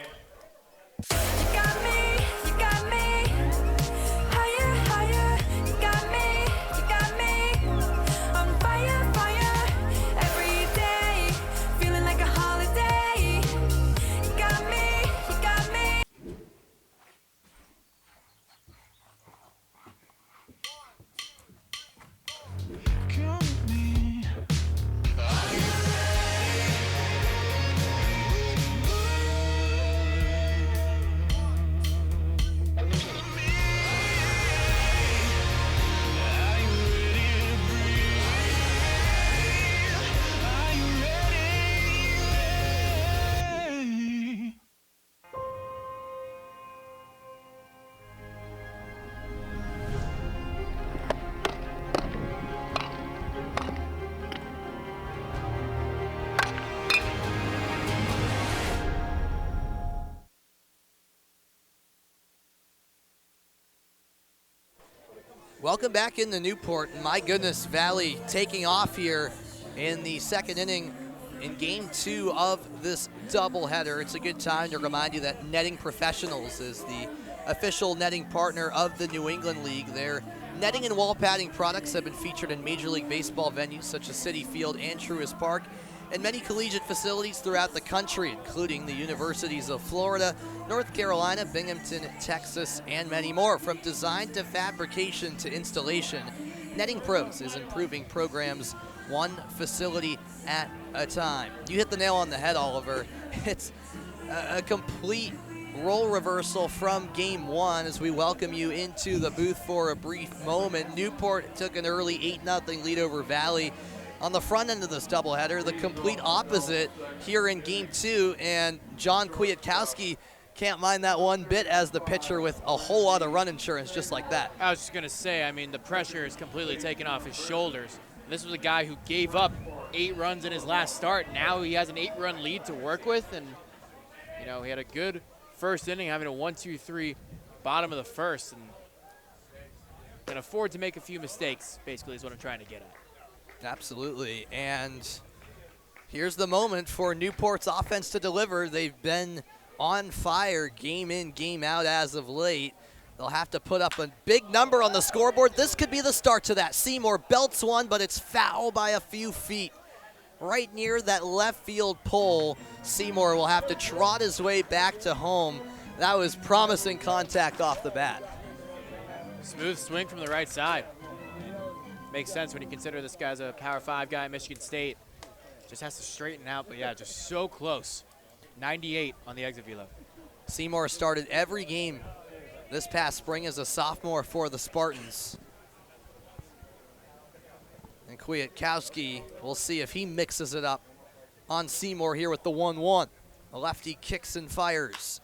Welcome back into Newport. My goodness, Valley taking off here in the second inning in game 2 of this doubleheader. It's a good time to remind you that Netting Professionals is the official netting partner of the New England League. Their netting and wall padding products have been featured in Major League Baseball venues such as Citi Field and Truist Park, and many collegiate facilities throughout the country, including the universities of Florida, North Carolina, Binghamton, Texas, and many more. From design to fabrication to installation, Netting Pros is improving programs one facility at a time. You hit the nail on the head, Oliver. It's a complete role reversal from game 1 as we welcome you into the booth for a brief moment. Newport took an early 8-0 lead over Valley on the front end of this doubleheader. The complete opposite here in game 2, and John Kwiatkowski can't mind that one bit as the pitcher with a whole lot of run insurance just like that. I was just going to say, I mean, the pressure is completely taken off his shoulders. This was a guy who gave up 8 runs in his last start. Now he has an 8-run lead to work with, and, you know, he had a good first inning, having a 1-2-3 bottom of the first, and can afford to make a few mistakes, basically, is what I'm trying to get at. Absolutely, and here's the moment for Newport's offense to deliver. They've been on fire game in, game out as of late. They'll have to put up a big number on the scoreboard. This could be the start to that. Seymour belts one, but it's foul by a few feet. Right near that left field pole, Seymour will have to trot his way back to home. That was promising contact off the bat. Smooth swing from the right side. Makes sense when you consider this guy's a Power 5 guy at Michigan State. Just has to straighten out, but yeah, just so close. 98 on the exit velo. Seymour started every game this past spring as a sophomore for the Spartans. And Kwiatkowski, we'll see if he mixes it up on Seymour here with the 1-1. A lefty kicks and fires.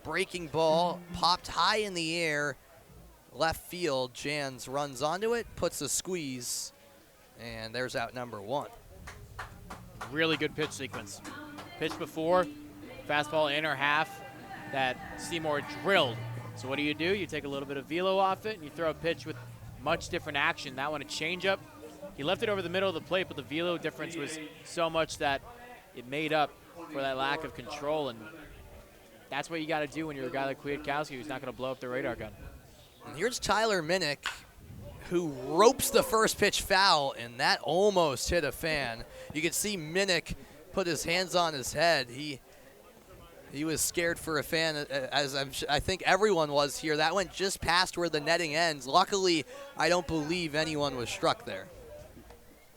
Breaking ball, popped high in the air. Left field, Jans runs onto it, puts a squeeze, and there's out number 1. Really good pitch sequence. Pitch before, fastball inner half that Seymour drilled. So what do? You take a little bit of velo off it, and you throw a pitch with much different action. That one a changeup. He left it over the middle of the plate, but the velo difference was so much that it made up for that lack of control, and that's what you got to do when you're a guy like Kwiatkowski who's not going to blow up the radar gun. And here's Tyler Minnick, who ropes the first pitch foul, and that almost hit a fan. You could see Minnick put his hands on his head. He was scared for a fan, as I think everyone was here. That went just past where the netting ends. Luckily, I don't believe anyone was struck there.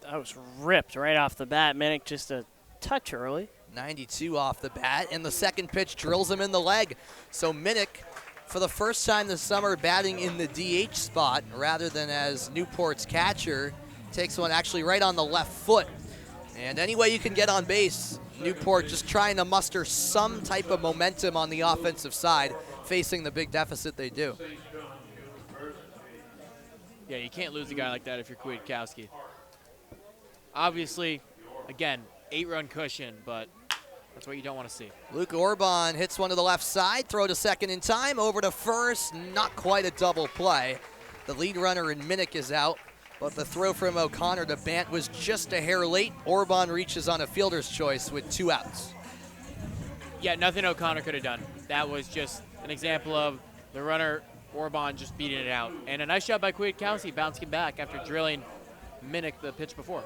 That was ripped right off the bat. Minnick just a touch early. 92 off the bat, and the second pitch drills him in the leg. So Minnick, for the first time this summer, batting in the DH spot rather than as Newport's catcher, takes one actually right on the left foot. And any way you can get on base, Newport just trying to muster some type of momentum on the offensive side, facing the big deficit they do. Yeah, you can't lose a guy like that if you're Kwiatkowski. Obviously, again, 8-run cushion, but that's what you don't want to see. Luke Orban hits one to the left side, throw to second in time, over to first, not quite a double play. The lead runner in Minnick is out, but the throw from O'Connor to Bant was just a hair late. Orban reaches on a fielder's choice with 2 outs. Yeah, nothing O'Connor could have done. That was just an example of the runner, Orban, just beating it out. And a nice job by Kwiatkowski bouncing back after drilling Minnick the pitch before.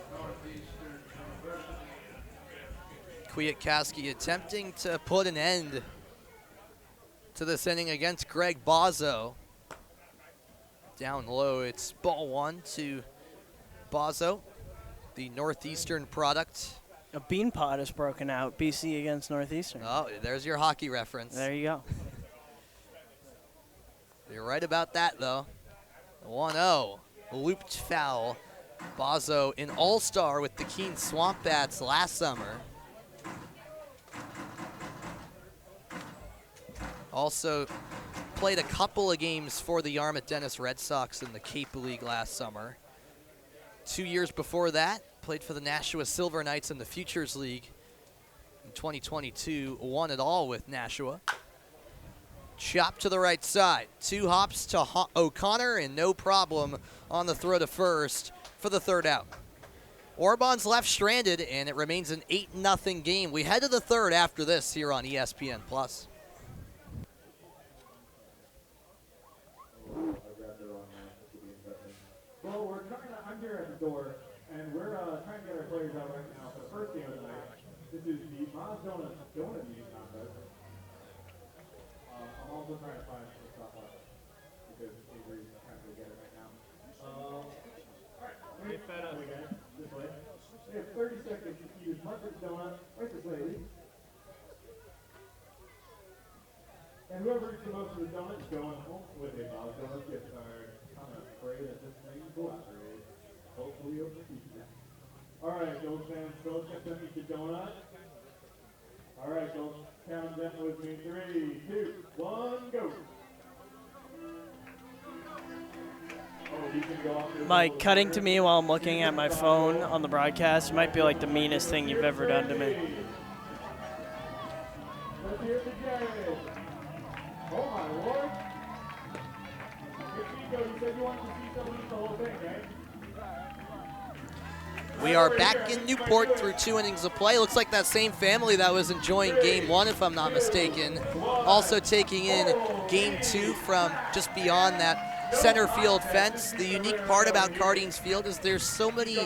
Kwiatkowski attempting to put an end to this inning against Greg Bozzo. Down low, it's ball 1 to Bozzo, the Northeastern product. A bean pod is broken out. BC against Northeastern. Oh, there's your hockey reference. There you go. You're right about that, though. 1-0, looped foul. Bozzo, an all-star with the Keene Swamp Bats last summer. Also played a couple of games for the Yarmouth Dennis Red Sox in the Cape League last summer. 2 years before that, played for the Nashua Silver Knights in the Futures League. In 2022, won it all with Nashua. Chop to the right side. 2 hops to O'Connor, and no problem on the throw to first for the 3rd out. Orban's left stranded, and it remains an 8-0 game. We head to the 3rd after this here on ESPN+. Well, I'm here at the door, and we're trying to get our players out right now for the first game of the night. This is the Moz Donut Eating Contest. I'm also trying to find some stuff up because Avery's trying to get it right now. All right, let me get that up again. This way. We have 30 seconds to eat as much as donut. Right this lady. And whoever eats the most of the donuts is going home with a Moz Donut gift card. I'm afraid that this thing will operate. Hopefully you'll keep it. All right, Gulls fans, don't get them eat the donut. All right, Gulls, count them with me. 3, 2, 1, go. Oh, he's gonna go off to Mike, cutting to me while I'm looking at my phone on the broadcast might be like the meanest thing you've ever done to me. Let's hear it for Jared. Oh my Lord. You said you wanted to see someone eat the whole thing, right? We are back in Newport through 2 innings of play. Looks like that same family that was enjoying Game 1, if I'm not mistaken, also taking in Game 2 from just beyond that center field fence. The unique part about Cardines Field is there's so many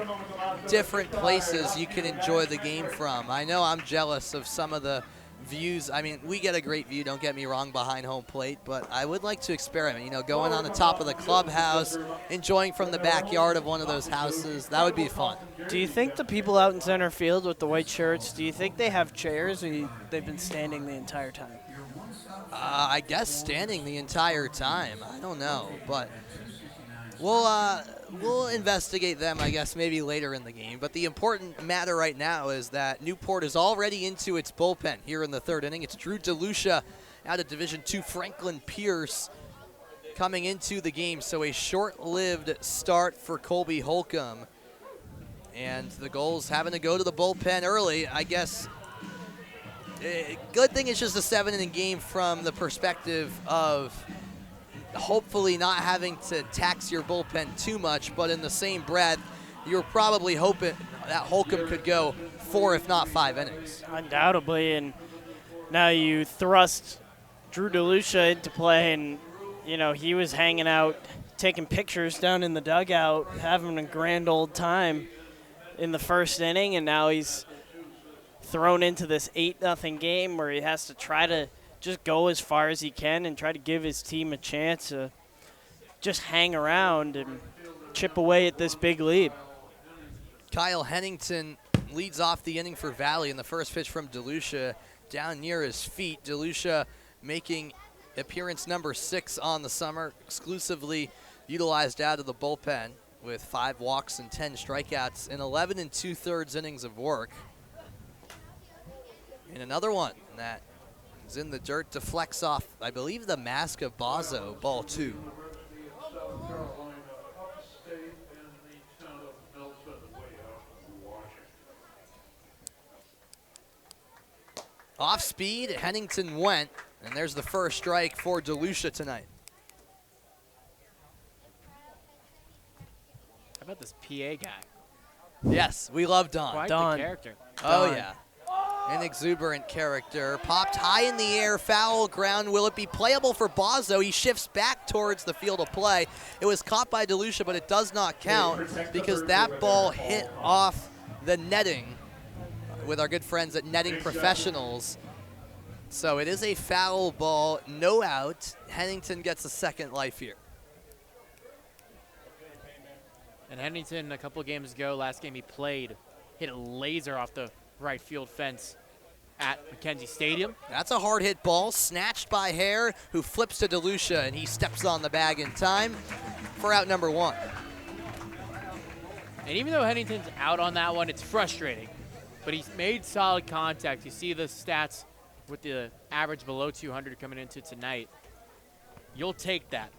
different places you can enjoy the game from. I know I'm jealous of some of the views. I mean, we get a great view, don't get me wrong, behind home plate, but I would like to experiment, you know, going on the top of the clubhouse, enjoying from the backyard of one of those houses. That would be fun. Do you think the people out in center field with the white shirts, do you think they have chairs, or they've been standing the entire time? I guess standing the entire time. I don't know, but we'll investigate them, I guess, maybe later in the game. But the important matter right now is that Newport is already into its bullpen here in the third inning. It's Drew DeLucia out of Division II, Franklin Pierce coming into the game. So a short-lived start for Colby Holcomb. And the Gulls having to go to the bullpen early, I guess. Good thing it's just a 7-inning game from the perspective of hopefully not having to tax your bullpen too much, but in the same breath, you're probably hoping that Holcomb could go 4, if not 5 innings. Undoubtedly, and now you thrust Drew DeLucia into play, and he was hanging out, taking pictures down in the dugout, having a grand old time in the first inning, and now he's thrown into this 8-0 game where he has to try to just go as far as he can and try to give his team a chance to just hang around and chip away at this big lead. Kyle Hennington leads off the inning for Valley, and the first pitch from DeLucia down near his feet. DeLucia making appearance number 6 on the summer, exclusively utilized out of the bullpen with 5 walks and 10 strikeouts in 11 2/3 innings of work. And another one that is in the dirt, deflects off, I believe, the mask of Bozzo, ball 2. Off speed, Hennington went, and there's the first strike for DeLucia tonight. How about this PA guy? Yes, we love Don. Quite Don. the character. Oh, Don. yeah. An exuberant character. Popped high in the air, foul ground. Will it be playable for Bozzo? He shifts back towards the field of play. It was caught by DeLucia, but it does not count because that ball hit off the netting with our good friends at Netting Professionals. So it is a foul ball, no out. Hennington gets a second life here. And Hennington, a couple of games ago, last game he played, hit a laser off the right field fence at McKenzie Stadium. That's a hard hit ball, snatched by Hare, who flips to DeLucia, and he steps on the bag in time for out number 1. And even though Hennington's out on that one, it's frustrating. But he's made solid contact. You see the stats with the average below 200 coming into tonight. You'll take that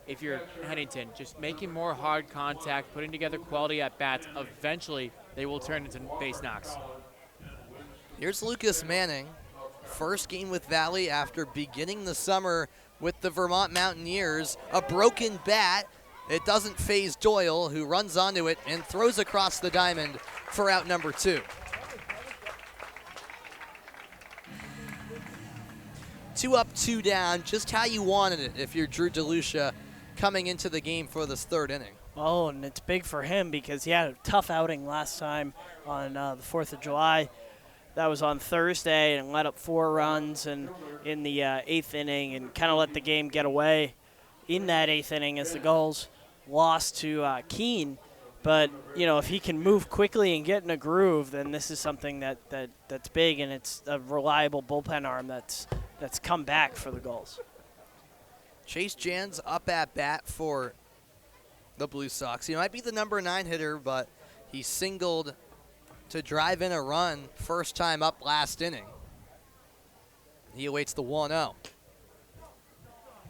if you're Hennington. Just making more hard contact, putting together quality at-bats. Eventually, they will turn into base knocks. Here's Lucas Manning, first game with Valley after beginning the summer with the Vermont Mountaineers. A broken bat. It doesn't phase Doyle, who runs onto it and throws across the diamond for out number 2. 2 up, 2 down, just how you wanted it if you're Drew DeLucia coming into the game for this third inning. Oh, and it's big for him because he had a tough outing last time on the 4th of July. That was on Thursday and let up 4 runs and in the 8th inning and kind of let the game get away in that 8th inning as the Gulls lost to Keene. But, if he can move quickly and get in a groove, then this is something that's big, and it's a reliable bullpen arm that's come back for the Gulls. Chase Jans up at bat for the Blue Sox. He might be the number 9 hitter, but he singled to drive in a run first time up last inning. He awaits the 1-0.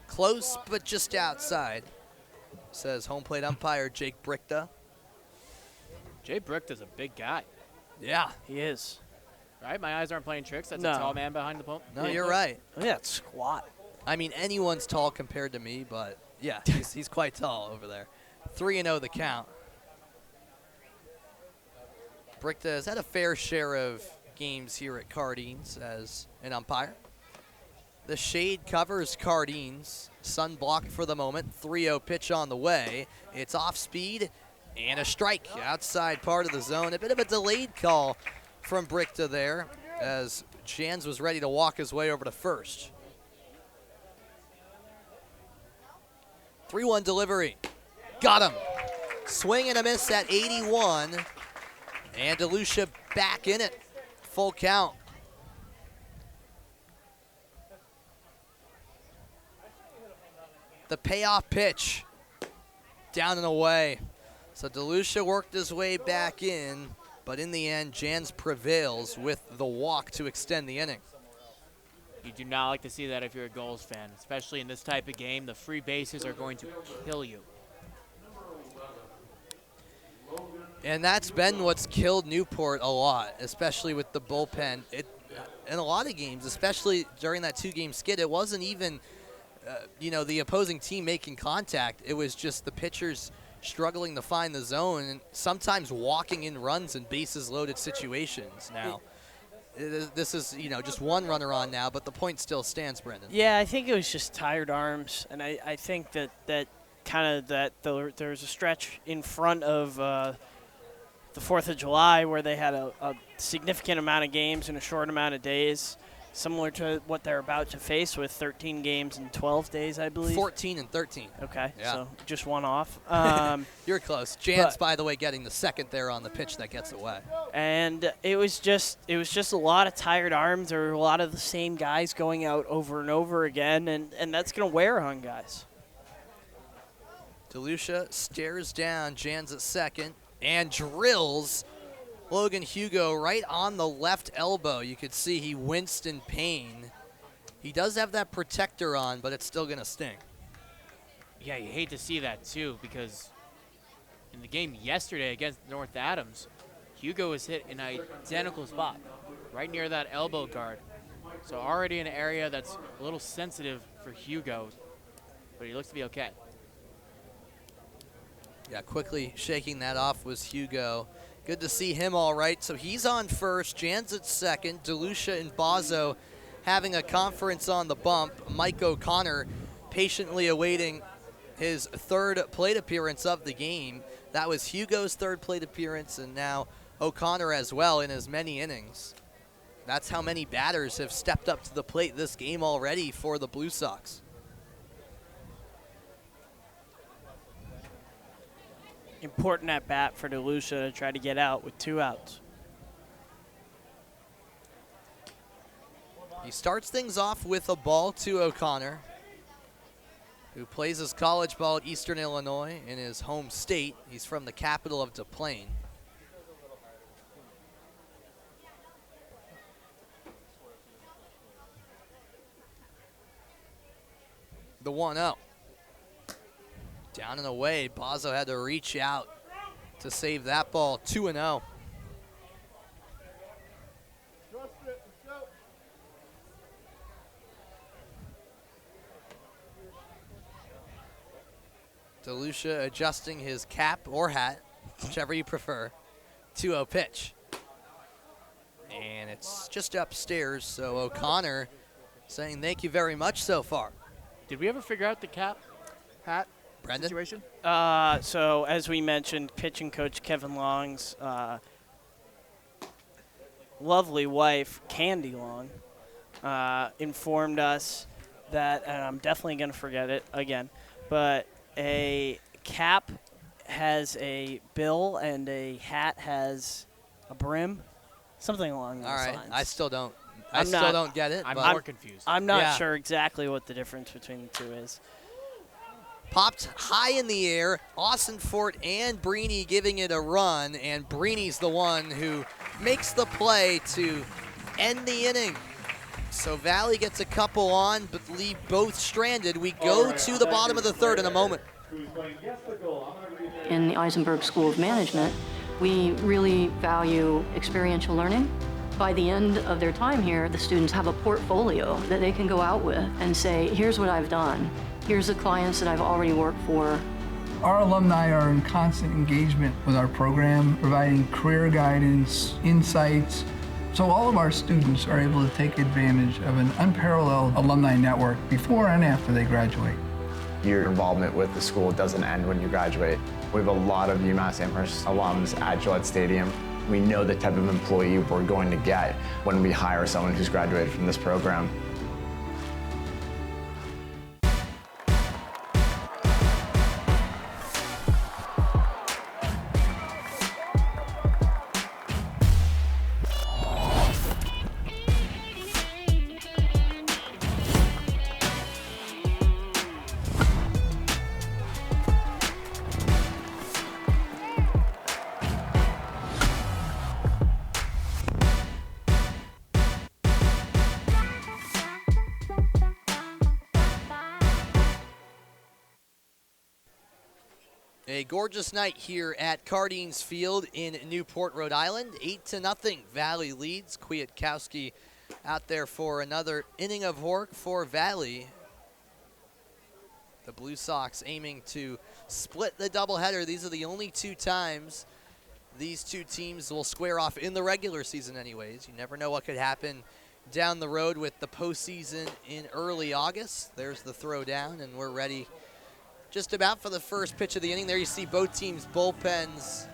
Close, but just outside, says home plate umpire Jake Brichta. Jay Brichta's a big guy, Yeah. He is. right? My eyes aren't playing tricks. That's No. a tall man behind the pole. No, you're right. Look at that squat. I mean, anyone's tall compared to me, but yeah, he's quite tall over there. 3-0 the count. Brichta has had a fair share of games here at Cardines as an umpire. The shade covers Cardines. Sun blocked for the moment. 3-0 pitch on the way. It's off speed and a strike outside part of the zone. A bit of a delayed call from Brichta there as Jans was ready to walk his way over to first. 3-1 delivery. Got him. Swing and a miss at 81. And DeLucia back in it. Full count. the payoff pitch. Down and away. So DeLucia worked his way back in, but in the end, Jans prevails with the walk to extend the inning. You do not like to see that if you're a Gulls fan, especially in this type of game. The free bases are going to kill you. And that's been what's killed Newport a lot, especially with the bullpen. In a lot of games, especially during that 2-game skid, it wasn't even, the opposing team making contact. It was just the pitchers struggling to find the zone and sometimes walking in runs in bases loaded situations now. This is, just one runner on now, but the point still stands, Brendan. Yeah, I think it was just tired arms, and I think that there was a stretch in front of the 4th of July where they had a significant amount of games in a short amount of days, similar to what they're about to face with 13 games in 12 days, I believe. 14 and 13. Okay, yeah. So just one off. You're close. Jans, by the way, getting the second there on the pitch that gets away. And it was just a lot of tired arms. There were a lot of the same guys going out over and over again, and that's going to wear on guys. DeLucia stares down Jans at second and drills Logan Hugo right on the left elbow. You could see he winced in pain. He does have that protector on, but it's still going to sting. Yeah, you hate to see that too, because in the game yesterday against North Adams, Hugo was hit in an identical spot, right near that elbow guard. So already an area that's a little sensitive for Hugo, but he looks to be okay. Yeah, quickly shaking that off was Hugo. Good to see him all right. So he's on first, Jans at second, DeLucia and Bozzo having a conference on the bump. Mike O'Connor patiently awaiting his third plate appearance of the game. That was Hugo's third plate appearance, and now O'Connor as well in as many innings. That's how many batters have stepped up to the plate this game already for the Blue Sox. Important at bat for DeLucia to try to get out with 2 outs. He starts things off with a ball to O'Connor, who plays his college ball at Eastern Illinois in his home state. He's from the capital of Des Plaines. The 1-0. Down and away, Bozzo had to reach out to save that ball. 2-0. DeLucia adjusting his cap or hat, whichever you prefer. 2-0 pitch. And it's just upstairs, so O'Connor saying thank you very much so far. Did we ever figure out the hat Brendan? situation? So as we mentioned, pitching coach Kevin Long's lovely wife, Candy Long, informed us that, and I'm definitely going to forget it again, but a cap has a bill and a hat has a brim, something along those lines. All right, I still don't get it. I'm but more confused. I'm not Yeah. sure exactly what the difference between the two is. Popped high in the air, Austin Fort and Breeny giving it a run, and Breeny's the one who makes the play to end the inning. So Valley gets a couple on, but leave both stranded. We go to the bottom of the third in a moment. In the Eisenberg School of Management, we really value experiential learning. By the end of their time here, the students have a portfolio that they can go out with and say, here's what I've done. Here's the clients that I've already worked for. Our alumni are in constant engagement with our program, providing career guidance, insights. So all of our students are able to take advantage of an unparalleled alumni network before and after they graduate. Your involvement with the school doesn't end when you graduate. We have a lot of UMass Amherst alums at Gillette Stadium. We know the type of employee we're going to get when we hire someone who's graduated from this program. A gorgeous night here at Cardines Field in Newport, Rhode Island. 8-0, Valley leads. Kwiatkowski out there for another inning of work for Valley. The Blue Sox aiming to split the doubleheader. These are the only 2 times these 2 teams will square off in the regular season anyways. You never know what could happen down the road with the postseason in early August. There's the throw down, and we're ready just about for the first pitch of the inning. There you see both teams' bullpens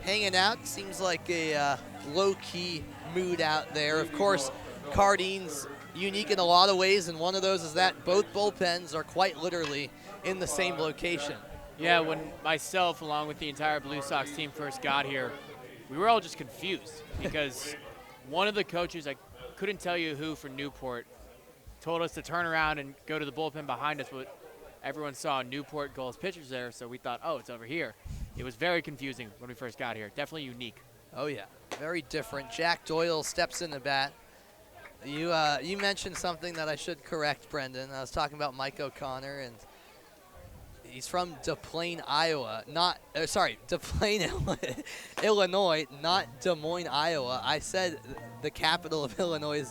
hanging out. Seems like a low-key mood out there. Of course, Cardines unique in a lot of ways, and one of those is that both bullpens are quite literally in the same location. Yeah, when myself, along with the entire Blue Sox team, first got here, we were all just confused because one of the coaches, I couldn't tell you who for Newport, told us to turn around and go to the bullpen behind us, but everyone saw Newport Gulls pitchers there, so we thought, oh, it's over here. It was very confusing when we first got here. Definitely unique. Oh, yeah. Very different. Jack Doyle steps in the bat. You mentioned something that I should correct, Brendan. I was talking about Mike O'Connor, and he's from Des Plaines, Iowa. Des Plaines, Illinois, not Des Moines, Iowa. I said the capital of Illinois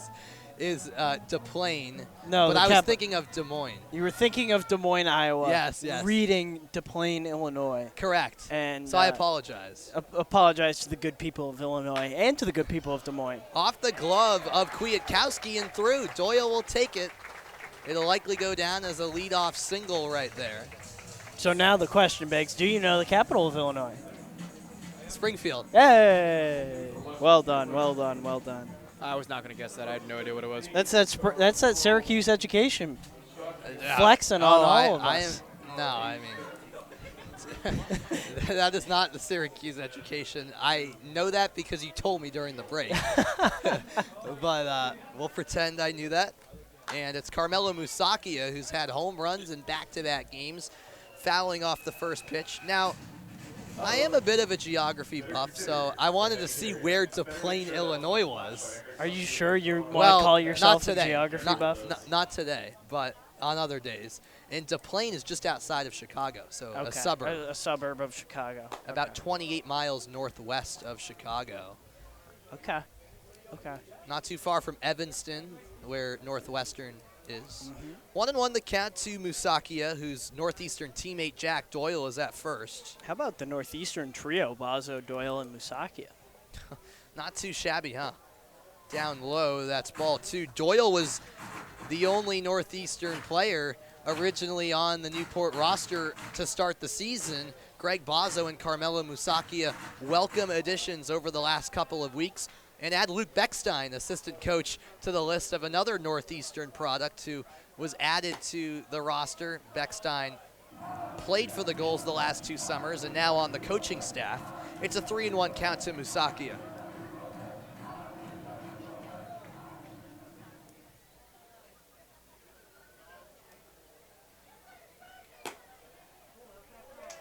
is Des Plaines, No, but I was thinking of Des Moines. You were thinking of Des Moines, Iowa. Yes. Reading Des Plaines, Illinois. Correct. And so I apologize. Apologize to the good people of Illinois and to the good people of Des Moines. Off the glove of Kwiatkowski and through. Doyle will take it. It'll likely go down as a leadoff single right there. So now the question begs, do you know the capital of Illinois? Springfield. Hey! Well done, well done, well done. I was not going to guess that. I had no idea what it was. That's that Syracuse education. Flexing on all of us. That is not the Syracuse education. I know that because you told me during the break. But we'll pretend I knew that. And it's Carmelo Musakia, who's had home runs in back-to-back games, fouling off the first pitch. Now, I am a bit of a geography buff, so I wanted to see where Des Plaines, Illinois was. Are you sure you want to call yourself a geography buff? Not today, but on other days. And Des Plaines is just outside of Chicago, so a suburb. A suburb of Chicago. About 28 miles northwest of Chicago. Okay. Not too far from Evanston, where Northwestern is. 1-1 the count to Musakia, whose Northeastern teammate Jack Doyle is at first. How about the Northeastern trio, Bazo, Doyle, and Musakia? Not too shabby, huh? Down low, that's ball 2. Doyle was the only Northeastern player originally on the Newport roster to start the season. Greg Bazo and Carmelo Musakia, welcome additions over the last couple of weeks. And add Luke Beckstein, assistant coach, to the list of another Northeastern product who was added to the roster. Beckstein played for the Gulls the last 2 summers and now on the coaching staff. It's a 3-1 count to Musakia.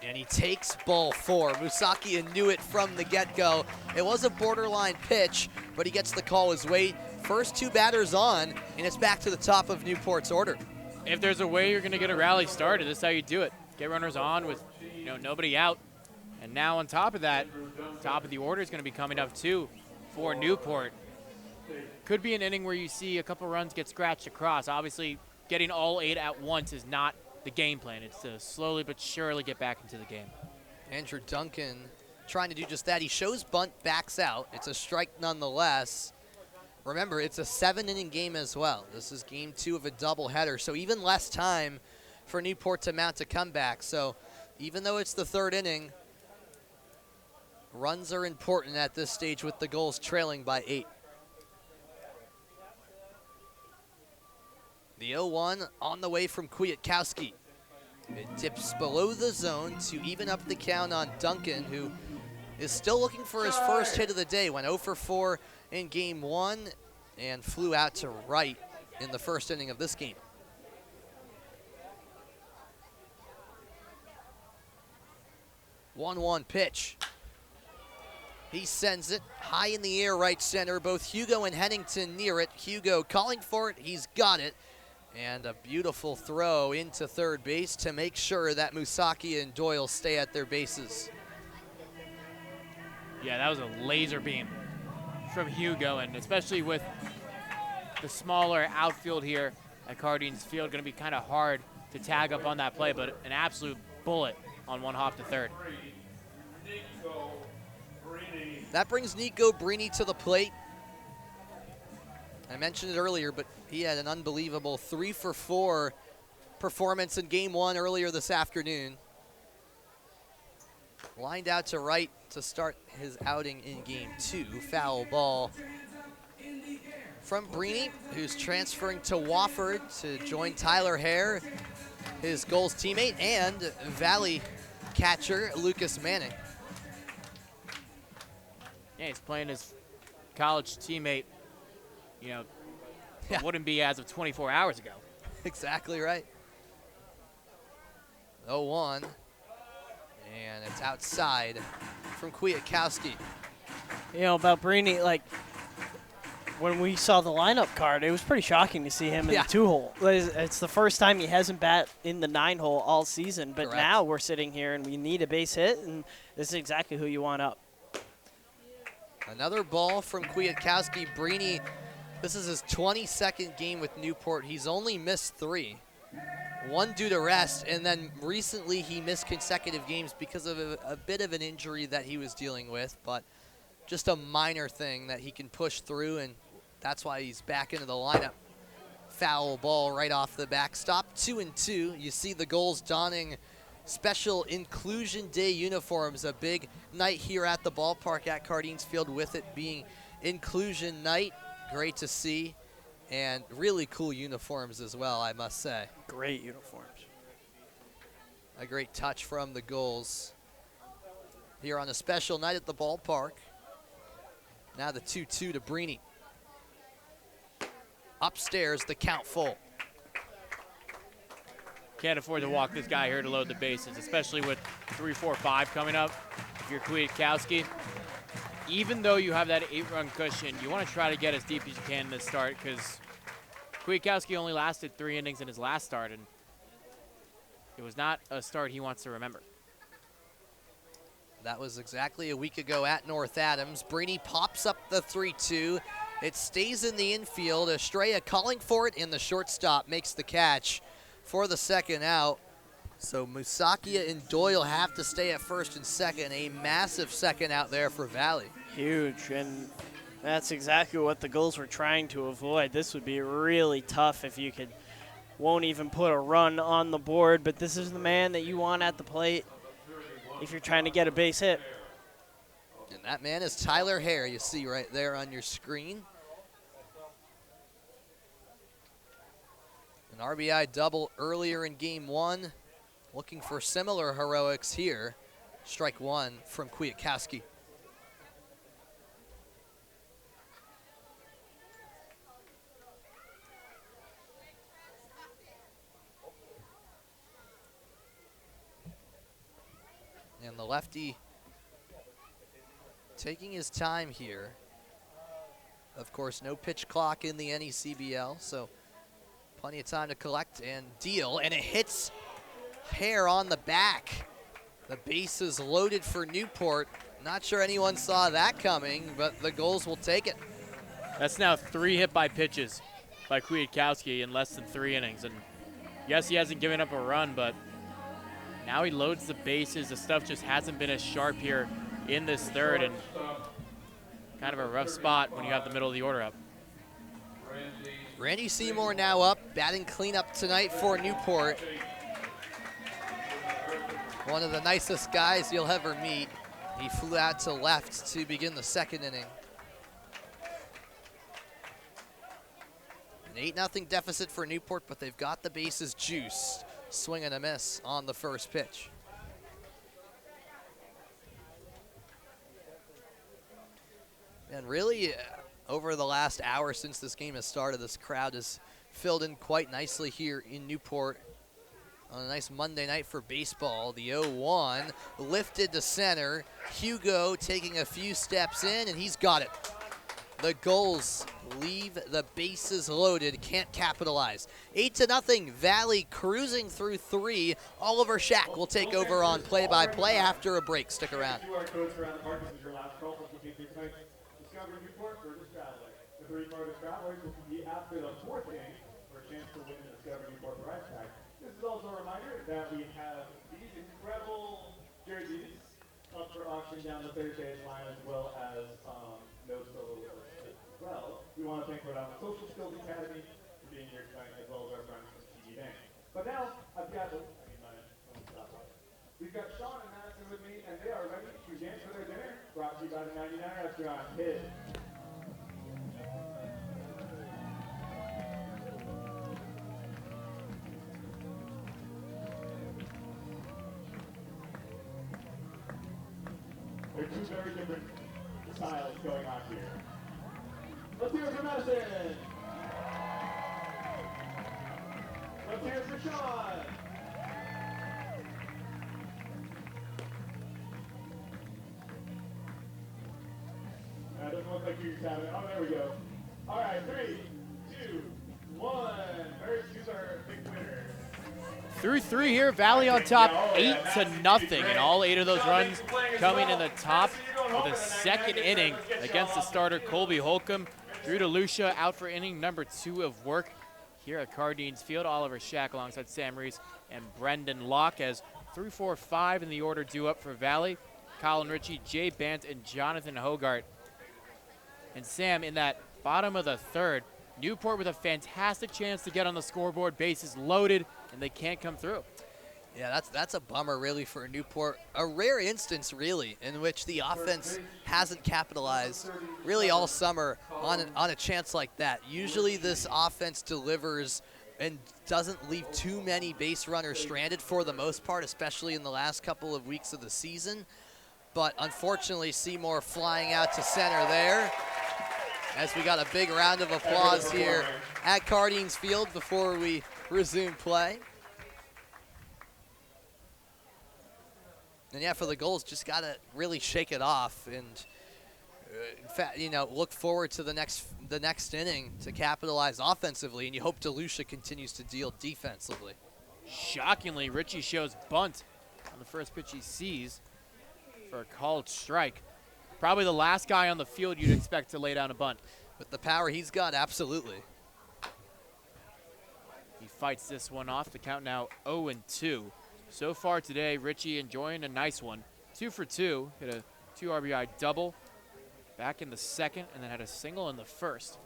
And he takes ball 4. Musakia knew it from the get-go. It was a borderline pitch, but he gets the call his way. First 2 batters on, and it's back to the top of Newport's order. If there's a way you're going to get a rally started, this is how you do it. Get runners on with nobody out. And now on top of that, top of the order is going to be coming up too for Newport. Could be an inning where you see a couple runs get scratched across. Obviously, getting all 8 at once is not the game plan. It's to slowly but surely get back into the game. Andrew Duncan trying to do just that. He shows bunt, backs out. It's a strike nonetheless. Remember, it's a 7-inning game as well. This is game 2 of a doubleheader, so even less time for Newport to mount a comeback. So even though it's the 3rd inning, runs are important at this stage with the Gulls trailing by 8. The 0-1 on the way from Kwiatkowski. It dips below the zone to even up the count on Duncan, who is still looking for his first hit of the day. Went 0 for 4 in game 1 and flew out to right in the first inning of this game. One pitch. He sends it high in the air right center. Both Hugo and Hennington near it. Hugo calling for it. He's got it. And a beautiful throw into third base to make sure that Musaki and Doyle stay at their bases. Yeah, that was a laser beam from Hugo, and especially with the smaller outfield here at Cardines Field, going to be kind of hard to tag up on that play, but an absolute bullet on one hop to third. That brings Nico Brini to the plate. I mentioned it earlier, but he had an unbelievable 3-for-4 performance in game one earlier this afternoon. Lined out to right to start his outing in game two. Foul ball from Brini, who's transferring to Wofford to join Tyler Hare, his Gulls teammate, and Valley catcher Lucas Manning. Yeah, he's playing his college teammate, you know, Yeah. wouldn't be as of 24 hours ago. Exactly right. 0-1. And it's outside from Kwiatkowski. You know, about Brini, like, when we saw the lineup card, it was pretty shocking to see him in Yeah. the 2-hole. It's the first time he hasn't bat in the 9-hole all season, but Correct. now we're sitting here and we need a base hit, and this is exactly who you want up. Another ball from Kwiatkowski. Brini, this is his 22nd game with Newport. He's only missed 3. 1 due to rest, and then recently he missed consecutive games because of a bit of an injury that he was dealing with, but just a minor thing that he can push through, and that's why he's back into the lineup. Foul ball right off the backstop. 2-2. You see the Gulls donning special Inclusion Day uniforms. A big night here at the ballpark at Cardines Field with it being Inclusion Night. Great to see. And really cool uniforms as well, I must say. Great uniforms. A great touch from the Gulls here on a special night at the ballpark. Now the 2-2 to Brini. Upstairs, the count full. Can't afford to walk this guy here to load the bases, especially with 3-4-5 coming up. If you're Kwiatkowski, even though you have that 8-run cushion, you want to try to get as deep as you can in this start, because Kwiatkowski only lasted 3 innings in his last start, and it was not a start he wants to remember. That was exactly a week ago at North Adams. Brini pops up the 3-2. It stays in the infield. Estrella calling for it, and the shortstop makes the catch for the second out. So Musakia and Doyle have to stay at first and second. A massive second out there for Valley. Huge, and that's exactly what the Gulls were trying to avoid. This would be really tough if you won't even put a run on the board, but this is the man that you want at the plate if you're trying to get a base hit. And that man is Tyler Hare, you see right there on your screen. An RBI double earlier in game one. Looking for similar heroics here. Strike one from Kwiatkowski. And the lefty taking his time here. Of course, no pitch clock in the NECBL, so plenty of time to collect and deal. And it hits Hare on the back. The base is loaded for Newport. Not sure anyone saw that coming, but the Gulls will take it. That's now 3 hit by pitches by Kwiatkowski in less than 3 innings. And yes, he hasn't given up a run, but now he loads the bases. The stuff just hasn't been as sharp here in this third, and kind of a rough spot when you have the middle of the order up. Randy Seymour now up, batting cleanup tonight for Newport. One of the nicest guys you'll ever meet. He flew out to left to begin the second inning. An 8-0 deficit for Newport, but they've got the bases juiced. Swing and a miss on the first pitch. And really, over the last hour since this game has started, this crowd has filled in quite nicely here in Newport on a nice Monday night for baseball. The 0-1 lifted to center. Hugo taking a few steps in, and he's got it. The Gulls leave the bases loaded, can't capitalize. 8-0, Valley cruising through 3. Oliver Shack will take over on play-by-play after a break. Stick around. QR codes around the park. This is your last call for completing tonight's Discovery Newport Furthest Traveler. The 3 furthest travelers will compete after the 4th inning for a chance to win the Discovery Newport prize pack. This is also a reminder that we have these incredible jerseys up for auction down the Thursday line, as well as no solo as well. We want to thank Rhode Island Social Skills Academy for being here tonight, as well as our friends from TD Bank. But now I've got we've got Sean and Madison with me, and they are ready to dance for their dinner. Brought to you by the 99 Restaurant. Hit. There are 2 very different styles going on here. Let's hear it for Madison. Let's hear it for Sean. That doesn't look like you're having it. Oh, there we go. All right, 3, 2, 1. First, who's our big winner? Through 3 here, Valley on top, 8-0, and all 8 of those runs coming in the top of the 2nd inning against the starter Colby Holcomb. Drew DeLucia out for inning number 2 of work here at Cardines Field. Oliver Shack alongside Sam Reese and Brendan Locke as 3, 4, 5 in the order due up for Valley. Colin Ritchie, Jay Bant, and Jonathan Hogart. And Sam, in that bottom of the 3rd, Newport with a fantastic chance to get on the scoreboard, bases loaded, and they can't come through. Yeah, that's a bummer really for Newport. A rare instance really in which the offense hasn't capitalized really all summer on a chance like that. Usually this offense delivers and doesn't leave too many base runners stranded for the most part, especially in the last couple of weeks of the season. But unfortunately, Seymour flying out to center there, as we got a big round of applause here at Cardines Field before we resume play. And yeah, for the Gulls, just got to really shake it off and, in fact, look forward to the next inning to capitalize offensively, and you hope DeLucia continues to deal defensively. Shockingly, Ritchie shows bunt on the first pitch he sees for a called strike. Probably the last guy on the field you'd expect to lay down a bunt. With the power he's got, absolutely. He fights this one off. The count now 0-2. So far today, Ritchie enjoying a nice one. 2 for 2, hit a 2 RBI double back in the 2nd, and then had a single in the 1st.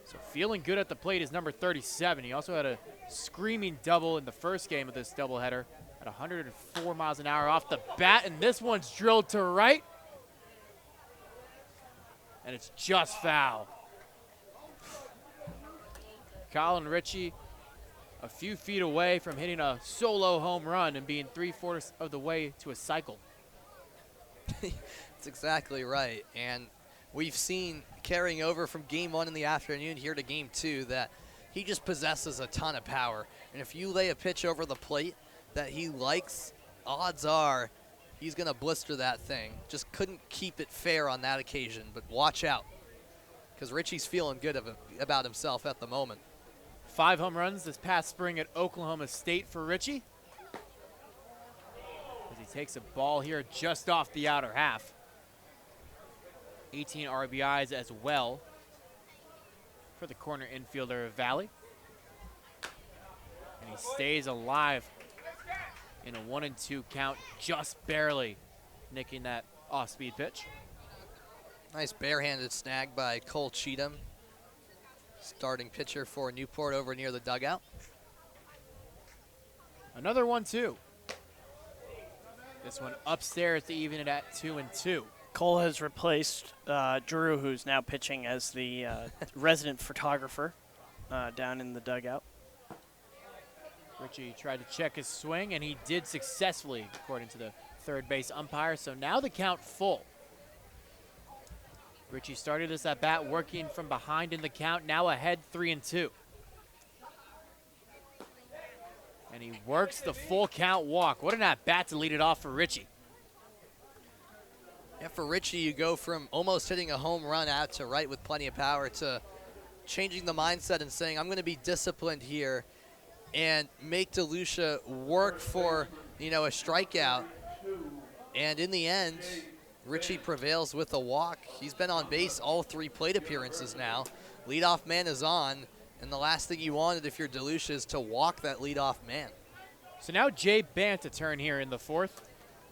So feeling good at the plate is number 37. He also had a screaming double in the first game of this doubleheader at 104 miles an hour off the bat, and this one's drilled to right. And it's just foul. Colin Ritchie a few feet away from hitting a solo home run and being 3/4 of the way to a cycle. That's exactly right. And we've seen carrying over from game 1 in the afternoon here to game 2 that he just possesses a ton of power. And if you lay a pitch over the plate that he likes, odds are he's going to blister that thing. Just couldn't keep it fair on that occasion, but watch out, because Ritchie's feeling good about himself at the moment. 5 home runs this past spring at Oklahoma State for Ritchie, as he takes a ball here just off the outer half. 18 RBIs as well for the corner infielder of Valley. And he stays alive in a 1-2 count, just barely nicking that off-speed pitch. Nice barehanded snag by Cole Cheatham, starting pitcher for Newport over near the dugout. Another 1-2. This one upstairs to even it at 2-2. Cole has replaced Drew, who's now pitching as the resident photographer down in the dugout. Ritchie tried to check his swing, and he did successfully, according to the third base umpire. So now the count full. Ritchie started this at bat working from behind in the count, now ahead 3-2. And he works the full count walk. What an at bat to lead it off for Ritchie. Yeah, for Richie, you go from almost hitting a home run out to right with plenty of power to changing the mindset and saying, I'm going to be disciplined here and make DeLucia work for, a strikeout. And in the end, Richie prevails with a walk. He's been on base all 3 plate appearances now. Leadoff man is on, and the last thing you wanted if you're DeLucia is to walk that leadoff man. So now Jay Bant to turn here in the 4th.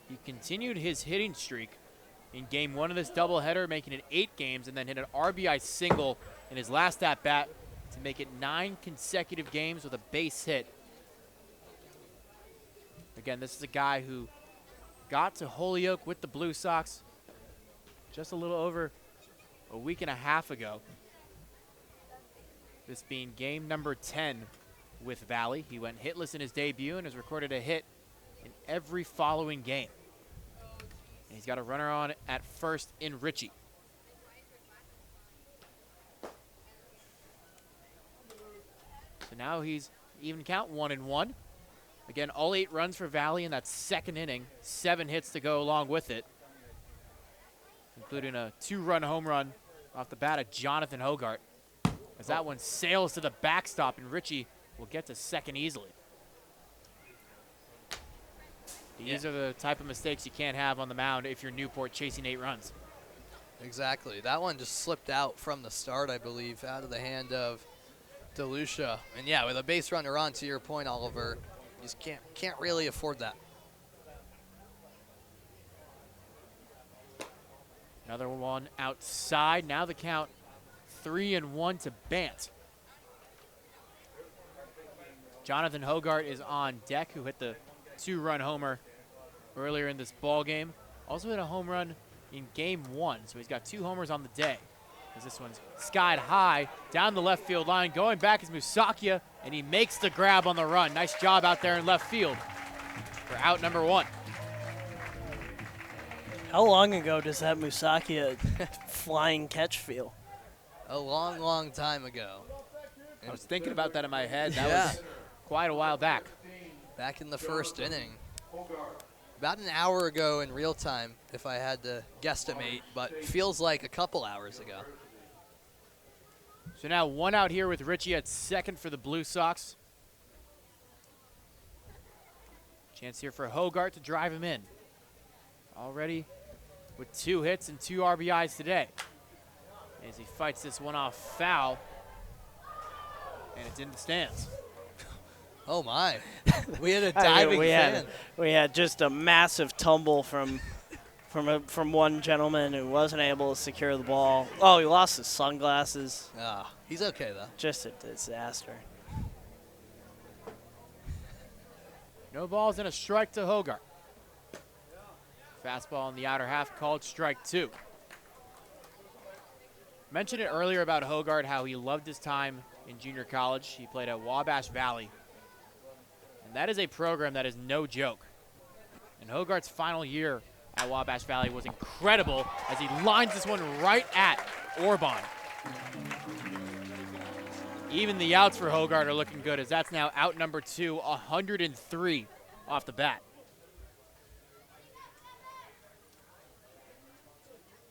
He continued his hitting streak in game 1 of this doubleheader, making it 8 games, and then hit an RBI single in his last at-bat to make it 9 consecutive games with a base hit. Again, this is a guy who got to Holyoke with the Blue Sox just a little over a week and a half ago. This being game number 10 with Valley. He went hitless in his debut and has recorded a hit in every following game. And he's got a runner on at first in Richie. So now he's even count 1-1. Again, all 8 runs for Valley in that 2nd inning. 7 hits to go along with it, including a 2-run home run off the bat of Jonathan Hogart. As that one sails to the backstop, and Richie will get to second easily. These are the type of mistakes you can't have on the mound if you're Newport chasing 8 runs. Exactly. That one just slipped out from the start, I believe, out of the hand of DeLucia. And yeah, with a base runner on, to your point, Oliver, you just can't really afford that. Another one outside. Now the count 3-1 to Bant. Jonathan Hogart is on deck, who hit the 2-run homer earlier in this ball game. Also hit a home run in game 1, so he's got 2 homers on the day. As this one's skied high down the left field line. Going back is Musakia, and he makes the grab on the run. Nice job out there in left field for out number 1. How long ago does that Musakia flying catch feel? A long, long time ago. I was thinking about that in my head. That was quite a while back. Back in the 1st inning. About an hour ago in real time, if I had to guesstimate, but feels like a couple hours ago. So now 1 out here with Richie at second for the Blue Sox. Chance here for Hogart to drive him in. Already with 2 hits and 2 RBIs today. As he fights this one off foul. And it's in the stands. Oh my. We had a diving fan. We had just a massive tumble from one gentleman who wasn't able to secure the ball. Oh, he lost his sunglasses. Ah, he's okay though. Just a disaster. No balls and a strike to Hogart. Fastball in the outer half called strike 2. Mentioned it earlier about Hogart, how he loved his time in junior college. He played at Wabash Valley. And that is a program that is no joke. And Hogart's final year at Wabash Valley was incredible as he lines this one right at Orban. Even the outs for Hogart are looking good, as that's now out number 2, 103 off the bat.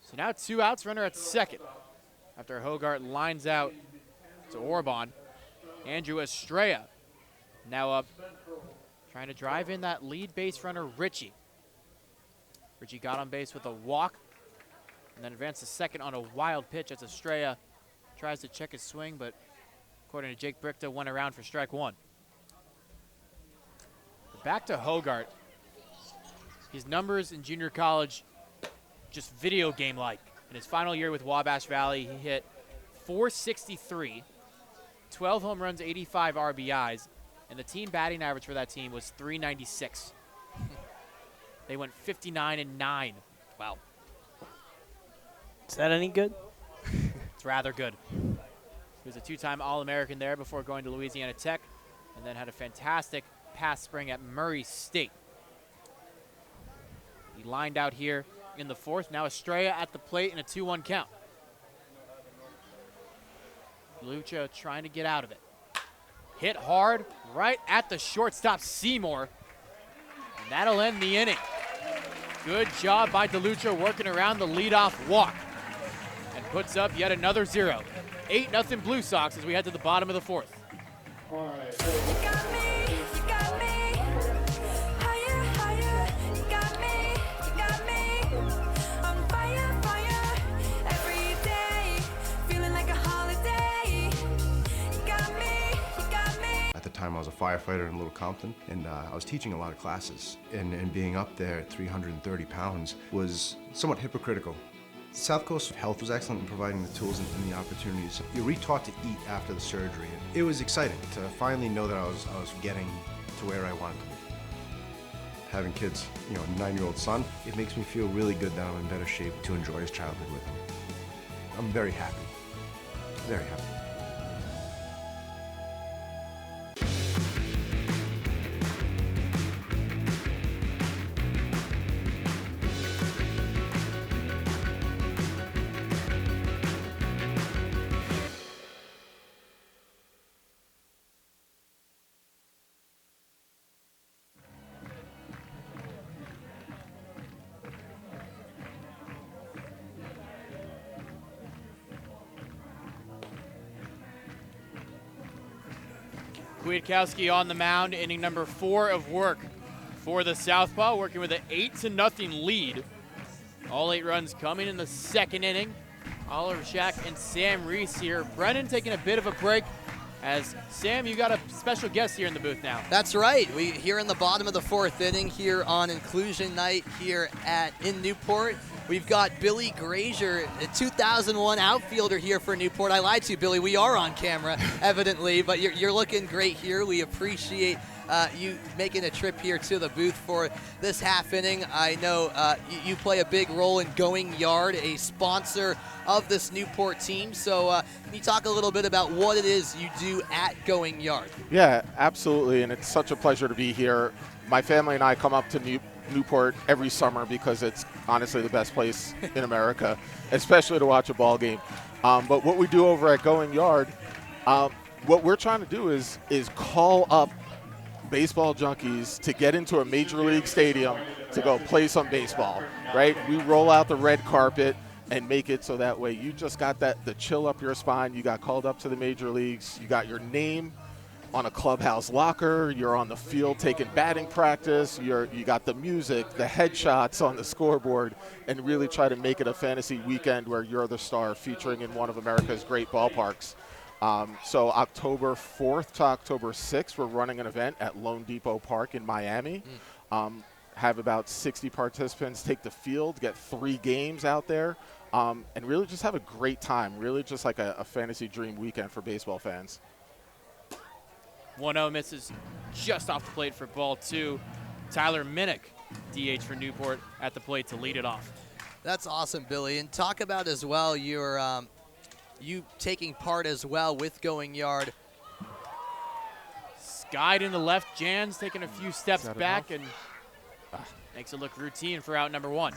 So now 2 outs, runner at second. After Hogart lines out to Orban, Andrew Estrella now up, trying to drive in that lead base runner, Richie. Richie got on base with a walk, and then advanced to second on a wild pitch as Estrella tries to check his swing, but according to Jake Brichta, went around for strike 1. But back to Hogart. His numbers in junior college, just video game-like. In his final year with Wabash Valley, he hit .463, 12 home runs, 85 RBIs, and the team batting average for that team was .396. They went 59-9. Wow. Is that any good? It's rather good. He was a 2-time All-American there before going to Louisiana Tech, and then had a fantastic past spring at Murray State. He lined out here in the 4th. Now Estrella at the plate in a 2-1 count. Lucha trying to get out of it. Hit hard right at the shortstop, Seymour. And that'll end the inning. Good job by DeLucia working around the leadoff walk. And puts up yet another 0. 8-0 Blue Sox as we head to the bottom of the 4th. All right. At the time, I was a firefighter in Little Compton, and I was teaching a lot of classes. And being up there at 330 pounds was somewhat hypocritical. South Coast Health was excellent in providing the tools and the opportunities. You're retaught to eat after the surgery. It was exciting to finally know that I was getting to where I wanted to be. Having kids, a 9-year-old son, it makes me feel really good that I'm in better shape to enjoy his childhood with him. I'm very happy. Very happy. Kwiatkowski on the mound, inning number 4 of work for the Southpaw, working with an 8-0 lead. All 8 runs coming in the 2nd inning. Oliver Shack and Sam Reese here. Brennan taking a bit of a break as, Sam, you got a special guest here in the booth now. That's right. We here in the bottom of the 4th inning here on Inclusion Night here in Newport. We've got Billy Grazier, a 2001 outfielder here for Newport. I lied to you, Billy. We are on camera, evidently, but you're looking great here. We appreciate you making a trip here to the booth for this half inning. I know you play a big role in Going Yard, a sponsor of this Newport team. So can you talk a little bit about what it is you do at Going Yard? Yeah, absolutely, and it's such a pleasure to be here. My family and I come up to Newport every summer because it's honestly the best place in America, especially to watch a ball game. But what we do over at Going Yard, what we're trying to do is call up baseball junkies to get into a major league stadium to go play some baseball, right? We roll out the red carpet and make it so that way you just got the chill up your spine. You got called up to the major leagues. You got your name on a clubhouse locker. You're on the field taking batting practice. You got the music, the headshots on the scoreboard, and really try to make it a fantasy weekend where you're the star featuring in one of America's great ballparks. So October 4th to October 6th, we're running an event at Lone Depot Park in Miami. Have about 60 participants take the field, get 3 games out there, and really just have a great time. Really just like a fantasy dream weekend for baseball fans. 1-0 misses just off the plate for ball 2. Tyler Minnick, DH for Newport, at the plate to lead it off. That's awesome, Billy. And talk about as well your you taking part as well with Going Yard. Skied in the left, Jans taking a few steps back and makes it look routine for out number 1.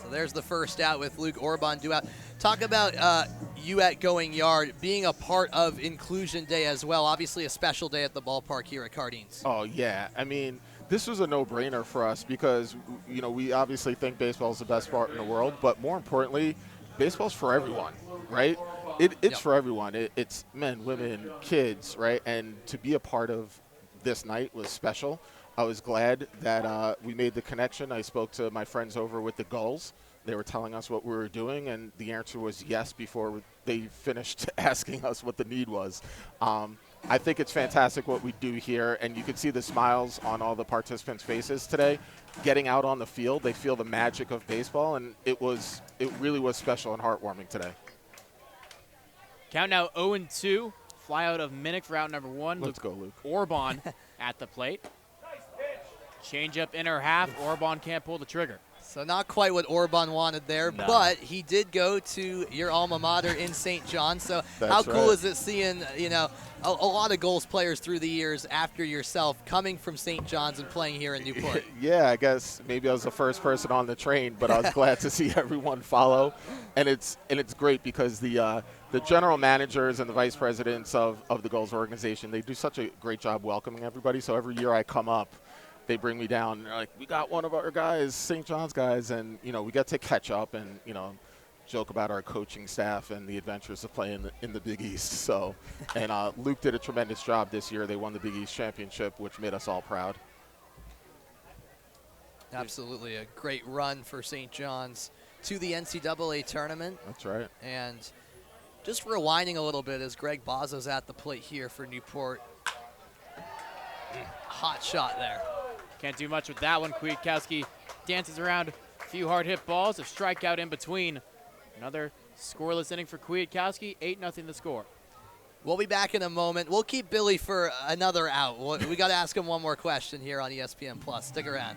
So there's the first out with Luke Orban due out. Talk about you at Going Yard being a part of Inclusion Day as well. Obviously a special day at the ballpark here at Cardines. Oh, yeah. I mean, this was a no-brainer for us because, we obviously think baseball is the best sport in the world, but more importantly, baseball's for everyone, right? It's for everyone. It's men, women, kids, right? And to be a part of this night was special. I was glad that we made the connection. I spoke to my friends over with the Gulls. They were telling us what we were doing, and the answer was yes before they finished asking us what the need was. I think it's fantastic what we do here, and you can see the smiles on all the participants' faces today. Getting out on the field, they feel the magic of baseball, and it really was special and heartwarming today. Count now 0-2. Fly out of Minnick for out number 1. Let's go, Luke. Orban at the plate. Change up inner half. Orban can't pull the trigger. So not quite what Orban wanted there, but he did go to your alma mater in St. John. So how cool is it seeing, a lot of Gulls players through the years after yourself coming from St. John's and playing here in Newport? Yeah, I guess maybe I was the first person on the train, but I was glad to see everyone follow. And it's great because the general managers and the vice presidents of the Gulls organization, they do such a great job welcoming everybody. So every year I come up, they bring me down and they're like, we got one of our guys, St. John's guys, and we got to catch up and joke about our coaching staff and the adventures of playing in the Big East. So, and Luke did a tremendous job this year. They won the Big East championship, which made us all proud. Absolutely, a great run for St. John's to the NCAA tournament. That's right. And just rewinding a little bit as Greg Bozzo's at the plate here for Newport. Hot shot there. Can't do much with that one. Kwiatkowski dances around a few hard hit balls, a strikeout in between. Another scoreless inning for Kwiatkowski, 8-0 the score. We'll be back in a moment. We'll keep Billy for another out. We got to ask him one more question here on ESPN Plus. Stick around.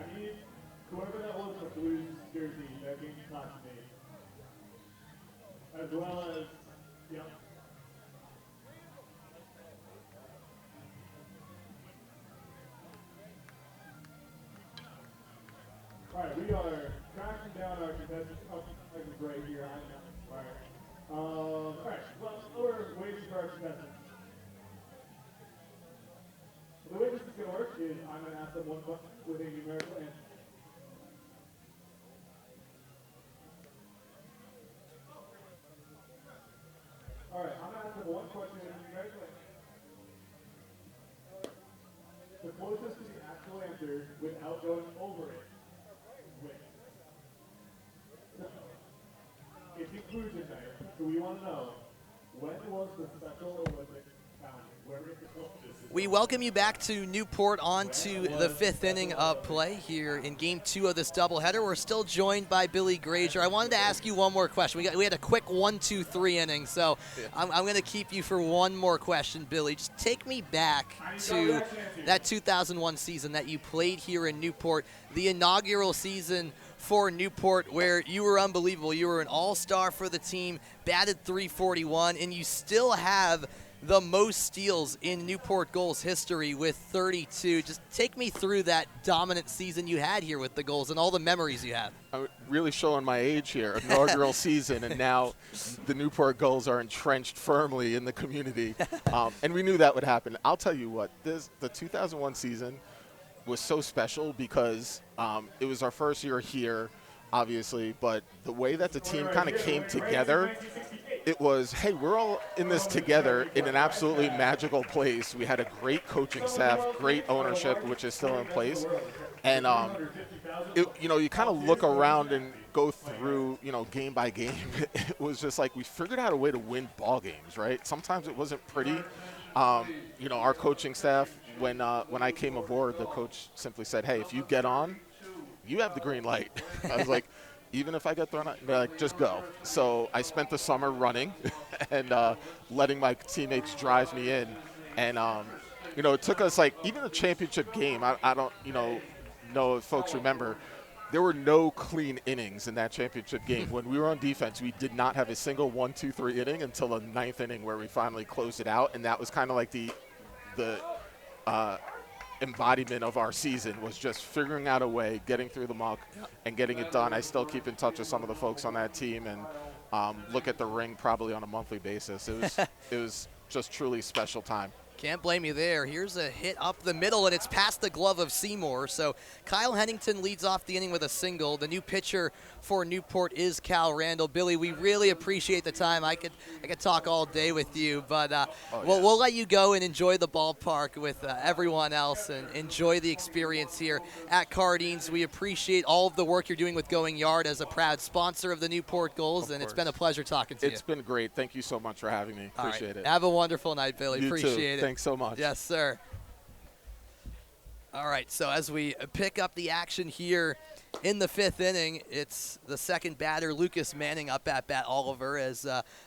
I need whoever that was the Blues jersey that game talked to me, as well as, yep. All right, we are tracking down our contestants. Oh, I was right here. I know. All right, well, we're waiting for our contestants. The way this is going to work is I'm going to ask them one question with a numerical answer. All right, I'm going to ask them one question with a numerical answer. The closest to the actual answer without going over it wins. So, it's inclusion night, so we want to know, when was the Special Olympics founded? Where is the closest? We welcome you back to Newport on to the 5th inning of play here in Game 2 of this doubleheader. We're still joined by Billy Grazier. I wanted to ask you one more question. We had a quick 1-2-3 inning, so I'm going to keep you for one more question, Billy. Just take me back to that 2001 season that you played here in Newport, the inaugural season for Newport, where you were unbelievable. You were an all-star for the team, batted .341, and you still have the most steals in Newport Gulls history with 32. Just take me through that dominant season you had here with the Gulls and all the memories you have. I'm really showing my age here. Inaugural season, and now the Newport Gulls are entrenched firmly in the community. And we knew that would happen. I'll tell you what, the 2001 season was so special because it was our first year here, obviously, but the way that the team kind of came together, it was, hey, we're all in this together in an absolutely magical place. We had a great coaching staff, great ownership, which is still in place. And, you kind of look around and go through, game by game. It was just like we figured out a way to win ball games, right? Sometimes it wasn't pretty. Our coaching staff, when I came aboard, the coach simply said, hey, if you get on, you have the green light. I was like, even if I get thrown out, they're like, just go. So I spent the summer running and letting my teammates drive me in. And, it took us even the championship game. I don't, know if folks remember, there were no clean innings in that championship game. When we were on defense, we did not have a single 1-2-3 inning until the 9th inning where we finally closed it out. And that was kind of like the embodiment of our season, was just figuring out a way, getting through the muck, and getting it done. I still keep in touch with some of the folks on that team and look at the ring probably on a monthly basis. It was just truly special time. Can't blame you there. Here's a hit up the middle, and it's past the glove of Seymour. So Kyle Hennington leads off the inning with a single. The new pitcher for Newport is Cal Randall. Billy, we really appreciate the time. I could talk all day with you, but we'll let you go and enjoy the ballpark with everyone else and enjoy the experience here at Cardines. We appreciate all of the work you're doing with Going Yard as a proud sponsor of the Newport Gulls, and it's been a pleasure talking to you. It's been great. Thank you so much for having me. Appreciate it. Have a wonderful night, Billy. You Appreciate it. Thanks so much. Yes, sir. All right, so as we pick up the action here in the 5th inning, it's the second batter, Lucas Manning, up at bat. Oliver, as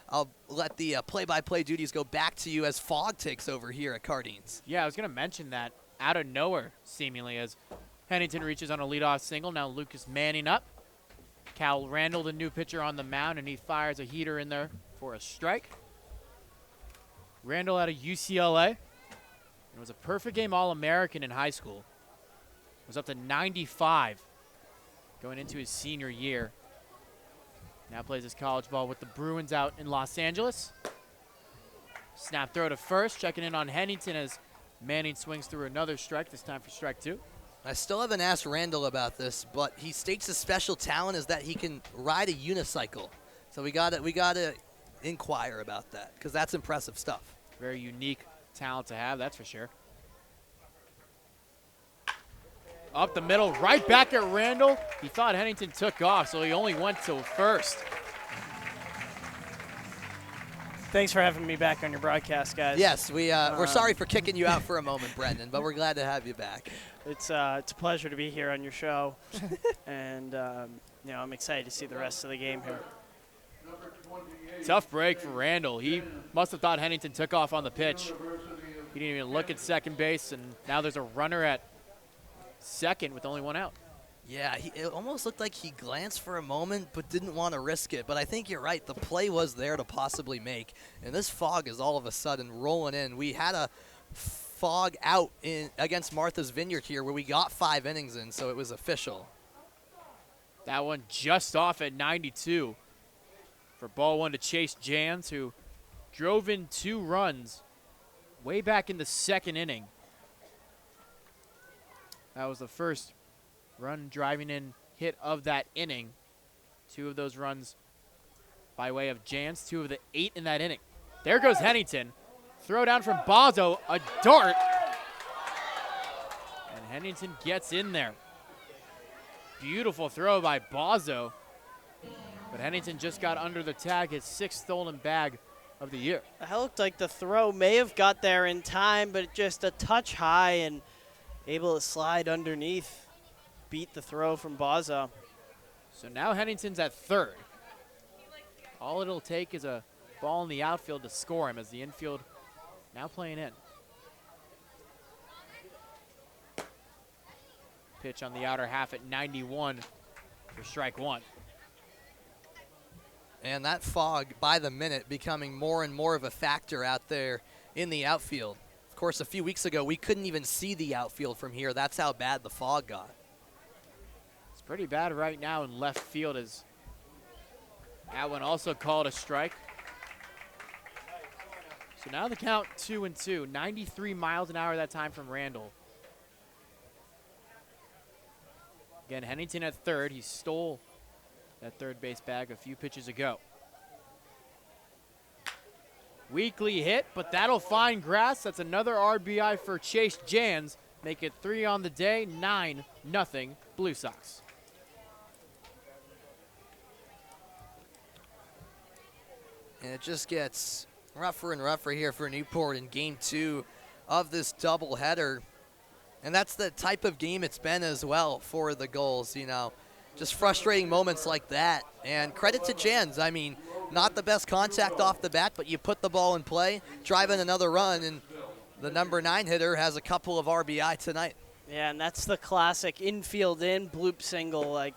I'll let the play-by-play duties go back to you as Fogg takes over here at Cardines. Yeah, I was going to mention that out of nowhere, seemingly, as Hennington reaches on a leadoff single. Now Lucas Manning up. Cal Randall, the new pitcher, on the mound, and he fires a heater in there for a strike. Randall out of UCLA. It was a perfect game All-American in high school. was up to 95 going into his senior year. Now plays his college ball with the Bruins out in Los Angeles. Snap throw to first, checking in on Hennington as Manning swings through another strike, this time for strike 2. I still haven't asked Randall about this, but he states his special talent is that he can ride a unicycle. So we gotta inquire about that, because that's impressive stuff. Very unique talent to have, that's for sure. Up the middle, right back at Randall. He thought Hennington took off, so he only went to first. Thanks for having me back on your broadcast, guys. Yes, we're sorry for kicking you out for a moment, Brendan, but we're glad to have you back. It's a pleasure to be here on your show, and I'm excited to see the rest of the game here. Tough break for Randall. He must have thought Hennington took off on the pitch. He didn't even look at second base, and now there's a runner at second with only one out. Yeah, it almost looked like he glanced for a moment but didn't want to risk it. But I think you're right. The play was there to possibly make. And this fog is all of a sudden rolling in. We had a fog out against Martha's Vineyard here where we got 5 innings in, so it was official. That one just off at 92 for ball 1 to Chase Jans, who drove in 2 runs way back in the second inning. That was the first run driving in hit of that inning. 2 of those runs by way of Jans, 2 of the 8 in that inning. There goes Hennington. Throw down from Bozzo, a dart. And Hennington gets in there. Beautiful throw by Bozzo. But Hennington just got under the tag, his 6th stolen bag of the year. That looked like the throw may have got there in time, but just a touch high and able to slide underneath. Beat the throw from Bozzo. So now Hennington's at third. All it'll take is a ball in the outfield to score him, as the infield now playing in. Pitch on the outer half at 91 for strike 1. And that fog by the minute becoming more and more of a factor out there in the outfield. Of course, a few weeks ago, we couldn't even see the outfield from here. That's how bad the fog got. It's pretty bad right now in left field, as that one also called a strike. So now the count 2-2, 93 miles an hour that time from Randall. Again, Hennington at third. He stole that third base bag a few pitches ago. Weakly hit, but that'll find grass. That's another RBI for Chase Jans. Make it 3 on the day, 9-0 Blue Sox. And it just gets rougher and rougher here for Newport in game 2 of this doubleheader. And that's the type of game it's been as well for the Gulls, you know. Just frustrating moments like that. And credit to Jans. I mean, not the best contact off the bat, but you put the ball in play, drive in another run, and the number 9 hitter has a couple of RBI tonight. Yeah, and that's the classic infield in bloop single. Like,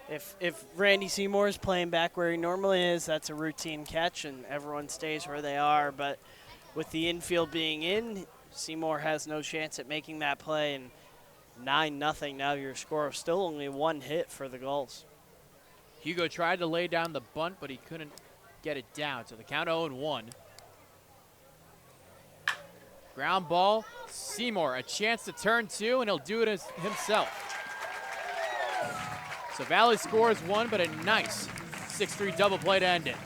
if Randy Seymour is playing back where he normally is, that's a routine catch, and everyone stays where they are. But with the infield being in, Seymour has no chance at making that play, and 9-0 now your score of still only 1 hit for the Gulls. Hugo tried to lay down the bunt, but he couldn't get it down. So the count 0-1. Ground ball, Seymour, a chance to turn 2, and he'll do it himself. So Valley scores 1, but a nice 6-3 double play to end it.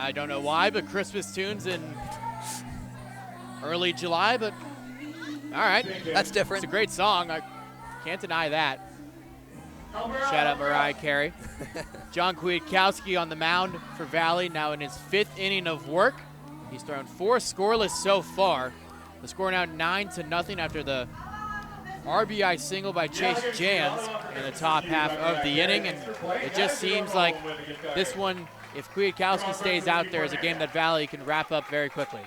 I don't know why, but Christmas tunes in early July, but all right. That's different. It's a great song. I can't deny that. Shout out Mariah Carey. John Kwiatkowski on the mound for Valley, now in his 5th inning of work. He's thrown 4 scoreless so far. The score now 9-0 after the RBI single by Chase Jans in the top half of the inning, and it just seems like this one, if Kwiatkowski stays out there, is a game that Valley can wrap up very quickly.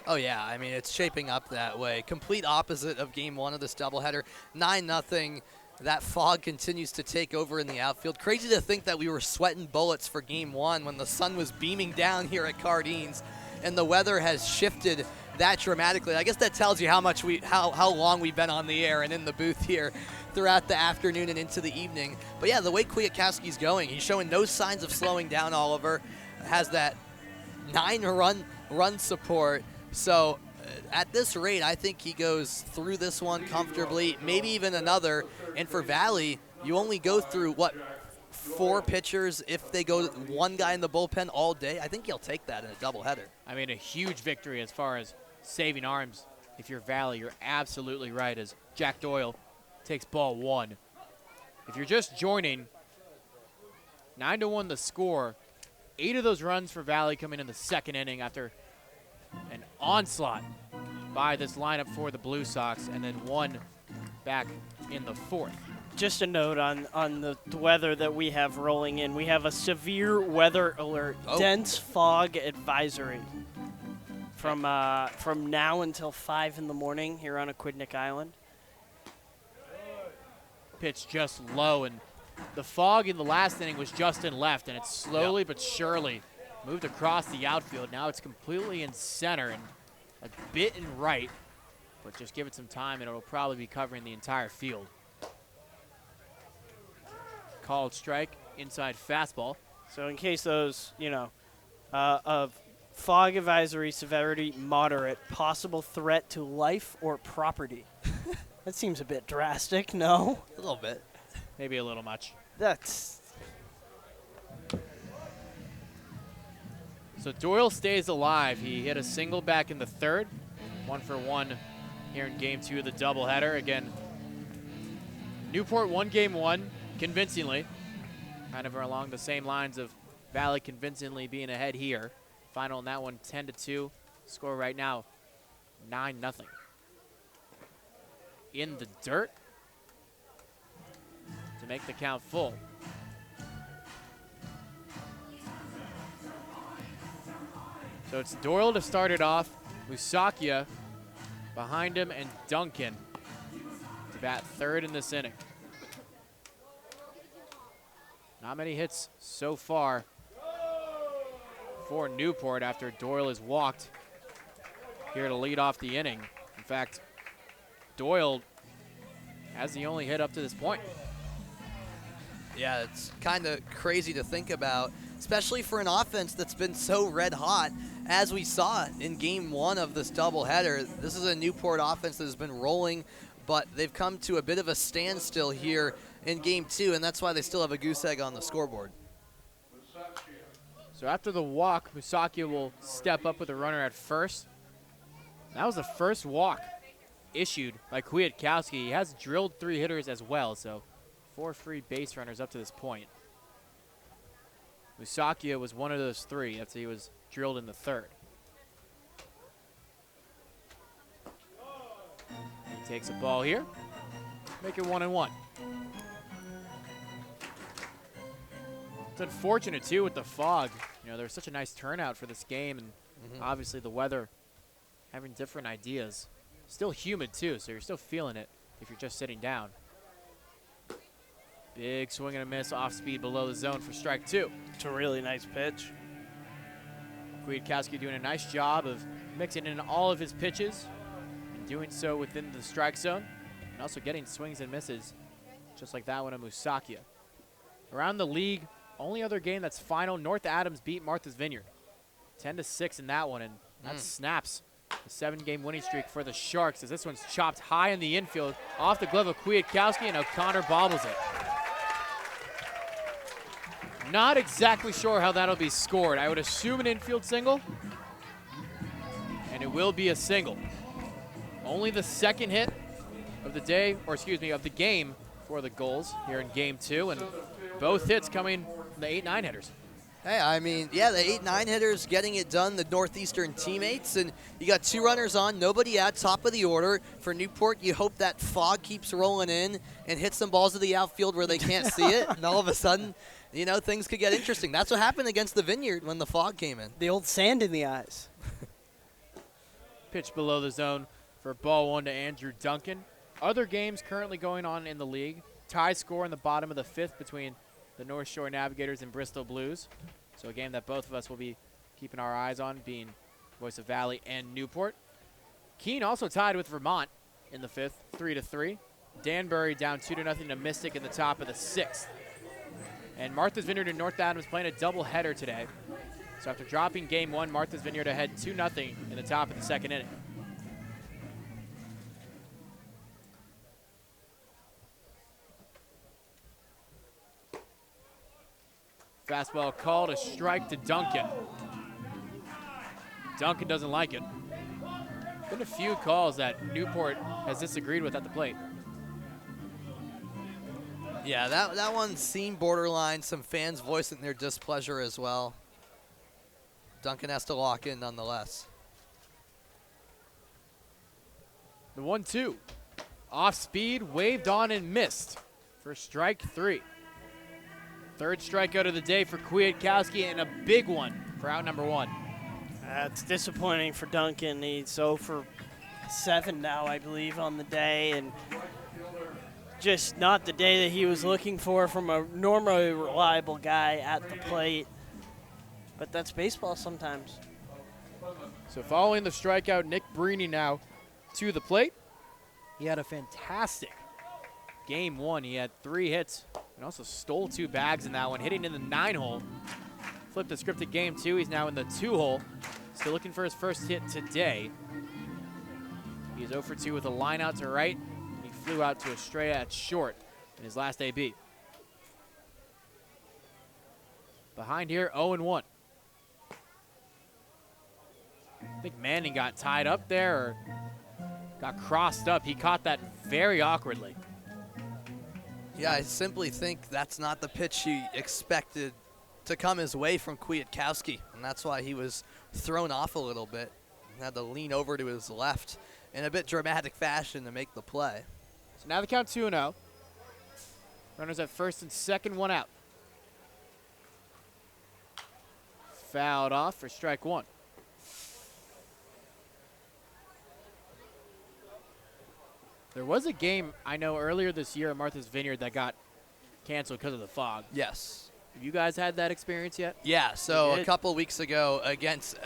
Oh, yeah. I mean, it's shaping up that way. Complete opposite of game 1 of this doubleheader. 9-0. That fog continues to take over in the outfield. Crazy to think that we were sweating bullets for game 1 when the sun was beaming down here at Cardines, and the weather has shifted that dramatically. I guess that tells you how long we've been on the air and in the booth here throughout the afternoon and into the evening. But yeah, the way Kwiatkowski's going, he's showing no signs of slowing down. Oliver has that 9-run support. So at this rate, I think he goes through this one comfortably, maybe even another. And for Valley, you only go through, 4 pitchers if they go 1 guy in the bullpen all day? I think he'll take that in a doubleheader. I mean, a huge victory as far as saving arms. If you're Valley, you're absolutely right, as Jack Doyle takes ball 1. If you're just joining, 9-1 the score. 8 of those runs for Valley coming in the 2nd inning after an onslaught by this lineup for the Blue Sox, and then 1 back in the 4th. Just a note on the weather that we have rolling in. We have a severe weather alert, dense fog advisory from now until 5 in the morning here on Aquidneck Island. Pitch just low, and the fog in the last inning was just in left, and it's slowly but surely moved across the outfield. Now it's completely in center and a bit in right, but just give it some time and it'll probably be covering the entire field. Called strike, inside fastball. So in case those, of fog advisory severity moderate, possible threat to life or property. That seems a bit drastic, no? A little bit. Maybe a little much. That's... So Doyle stays alive. He hit a single back in the 3rd. 1 for 1 here in game 2 of the doubleheader. Again, Newport won game 1 convincingly. Kind of along the same lines of Valley convincingly being ahead here. Final in that one, 10-2. Score right now, 9-0. In the dirt to make the count full. So it's Doyle to start it off. Musakia behind him, and Duncan to bat 3rd in this inning. Not many hits so far for Newport after Doyle is walked here to lead off the inning. In fact, Doyle has the only hit up to this point. Yeah, it's kind of crazy to think about, especially for an offense that's been so red hot, as we saw in game 1 of this doubleheader. This is a Newport offense that has been rolling, but they've come to a bit of a standstill here in game 2, and that's why they still have a goose egg on the scoreboard. So after the walk, Musakia will step up with a runner at first. That was the first walk issued by Kwiatkowski. He has drilled 3 hitters as well, so 4 free base runners up to this point. Musakia was one of those 3 after he was drilled in the 3rd. He takes a ball here. Make it 1-1. It's unfortunate, too, with the fog. There's such a nice turnout for this game, and obviously the weather having different ideas. Still humid, too, so you're still feeling it if you're just sitting down. Big swing and a miss, off speed below the zone for strike 2. It's a really nice pitch. Kwiatkowski doing a nice job of mixing in all of his pitches and doing so within the strike zone, and also getting swings and misses just like that one of Musakia. Around the league, only other game that's final, North Adams beat Martha's Vineyard 10-6 in that one, and that snaps the 7-game winning streak for the Sharks, as this one's chopped high in the infield off the glove of Kwiatkowski, and O'Connor bobbles it. Not exactly sure how that'll be scored. I would assume an infield single, and it will be a single. Only the second hit of the day, or excuse me, of the game for the Gulls here in game 2, and both hits coming from the 8-9 hitters. Hey, I mean, yeah, the 8-9 hitters getting it done, the Northeastern teammates, and you got 2 runners on, nobody out, top of the order. For Newport, you hope that fog keeps rolling in and hits some balls to the outfield where they can't see it, and all of a sudden, you know, things could get interesting. That's what happened against the Vineyard when the fog came in. The old sand in the eyes. Pitch below the zone for ball 1 to Andrew Duncan. Other games currently going on in the league. Tie score in the bottom of the 5th between the North Shore Navigators and Bristol Blues. So a game that both of us will be keeping our eyes on, being Voice of Valley and Newport. Keene also tied with Vermont in the 5th, 3-3. Danbury down 2-0 to Mystic in the top of the 6th. And Martha's Vineyard and North Adams playing a doubleheader today. So after dropping game 1, Martha's Vineyard ahead 2-0 in the top of the 2nd inning. Fastball called, a strike to Duncan. Duncan doesn't like it. Been a few calls that Newport has disagreed with at the plate. Yeah, that one seemed borderline. Some fans voicing their displeasure as well. Duncan has to lock in nonetheless. The 1-2. Off speed, waved on and missed for strike 3. Third strikeout of the day for Kwiatkowski, and a big one for out number 1. It's disappointing for Duncan. He's 0 for 7 now, I believe, on the day, and just not the day that he was looking for from a normally reliable guy at the plate. But that's baseball sometimes. So following the strikeout, Nick Brini now to the plate. He had a fantastic game 1. He had 3 hits and also stole 2 bags in that one, hitting in the 9-hole. Flipped the script at game 2. He's now in the 2-hole. Still looking for his first hit today. He's 0 for 2 with a line out to right. He flew out to a stray at short in his last AB. Behind here, 0-1. I think Manning got tied up there or got crossed up. He caught that very awkwardly. Yeah, I simply think that's not the pitch he expected to come his way from Kwiatkowski, and that's why he was thrown off a little bit. He had to lean over to his left in a bit dramatic fashion to make the play. So now the count 2-0. Runners at first and second, 1 out. Fouled off for strike 1. There was a game I know earlier this year at Martha's Vineyard that got canceled because of the fog. Yes. Have you guys had that experience yet? Yeah, so a couple weeks ago against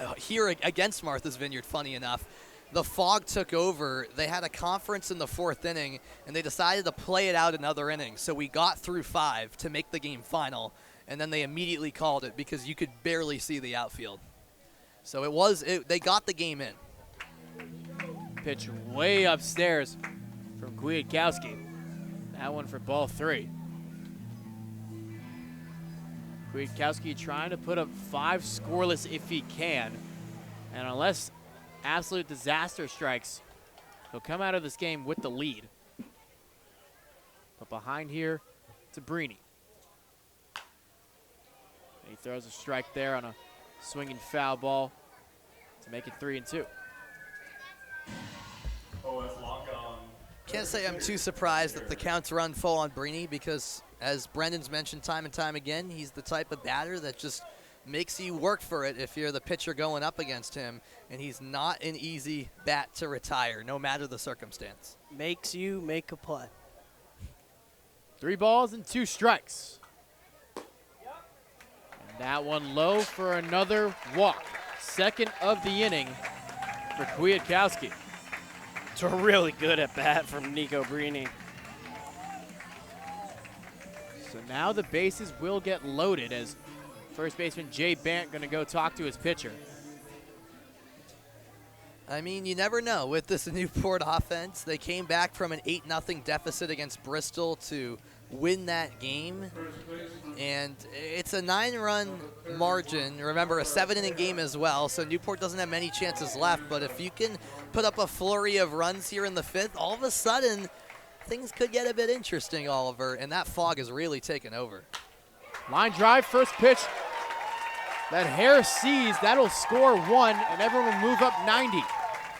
Martha's Vineyard, funny enough, the fog took over. They had a conference in the 4th inning, and they decided to play it out another inning. So we got through 5 to make the game final, and then they immediately called it because you could barely see the outfield. So they got the game in. Pitch way upstairs from Kwiatkowski. That one for ball 3. Kwiatkowski trying to put up 5 scoreless if he can. And unless absolute disaster strikes, he'll come out of this game with the lead. But behind here to Brini. And he throws a strike there on a swinging foul ball to make it 3-2. Can't say I'm too surprised that the counts run full on Brini because, as Brendan's mentioned time and time again, he's the type of batter that just makes you work for it if you're the pitcher going up against him, and he's not an easy bat to retire, no matter the circumstance. Makes you make a play. 3 balls and 2 strikes. And that one low for another walk. Second of the inning for Kwiatkowski. It's a really good at bat from Nico Brini. So now the bases will get loaded as first baseman Jay Bant going to go talk to his pitcher. I mean, you never know with this Newport offense. They came back from an 8-0 deficit against Bristol to win that game. And it's a 9-run margin. Remember, a 7-inning game as well, so Newport doesn't have many chances left. But if you can put up a flurry of runs here in the 5th, all of a sudden, things could get a bit interesting, Oliver, and that fog is really taken over. Line drive, first pitch. That Hare sees, that'll score 1, and everyone will move up 90.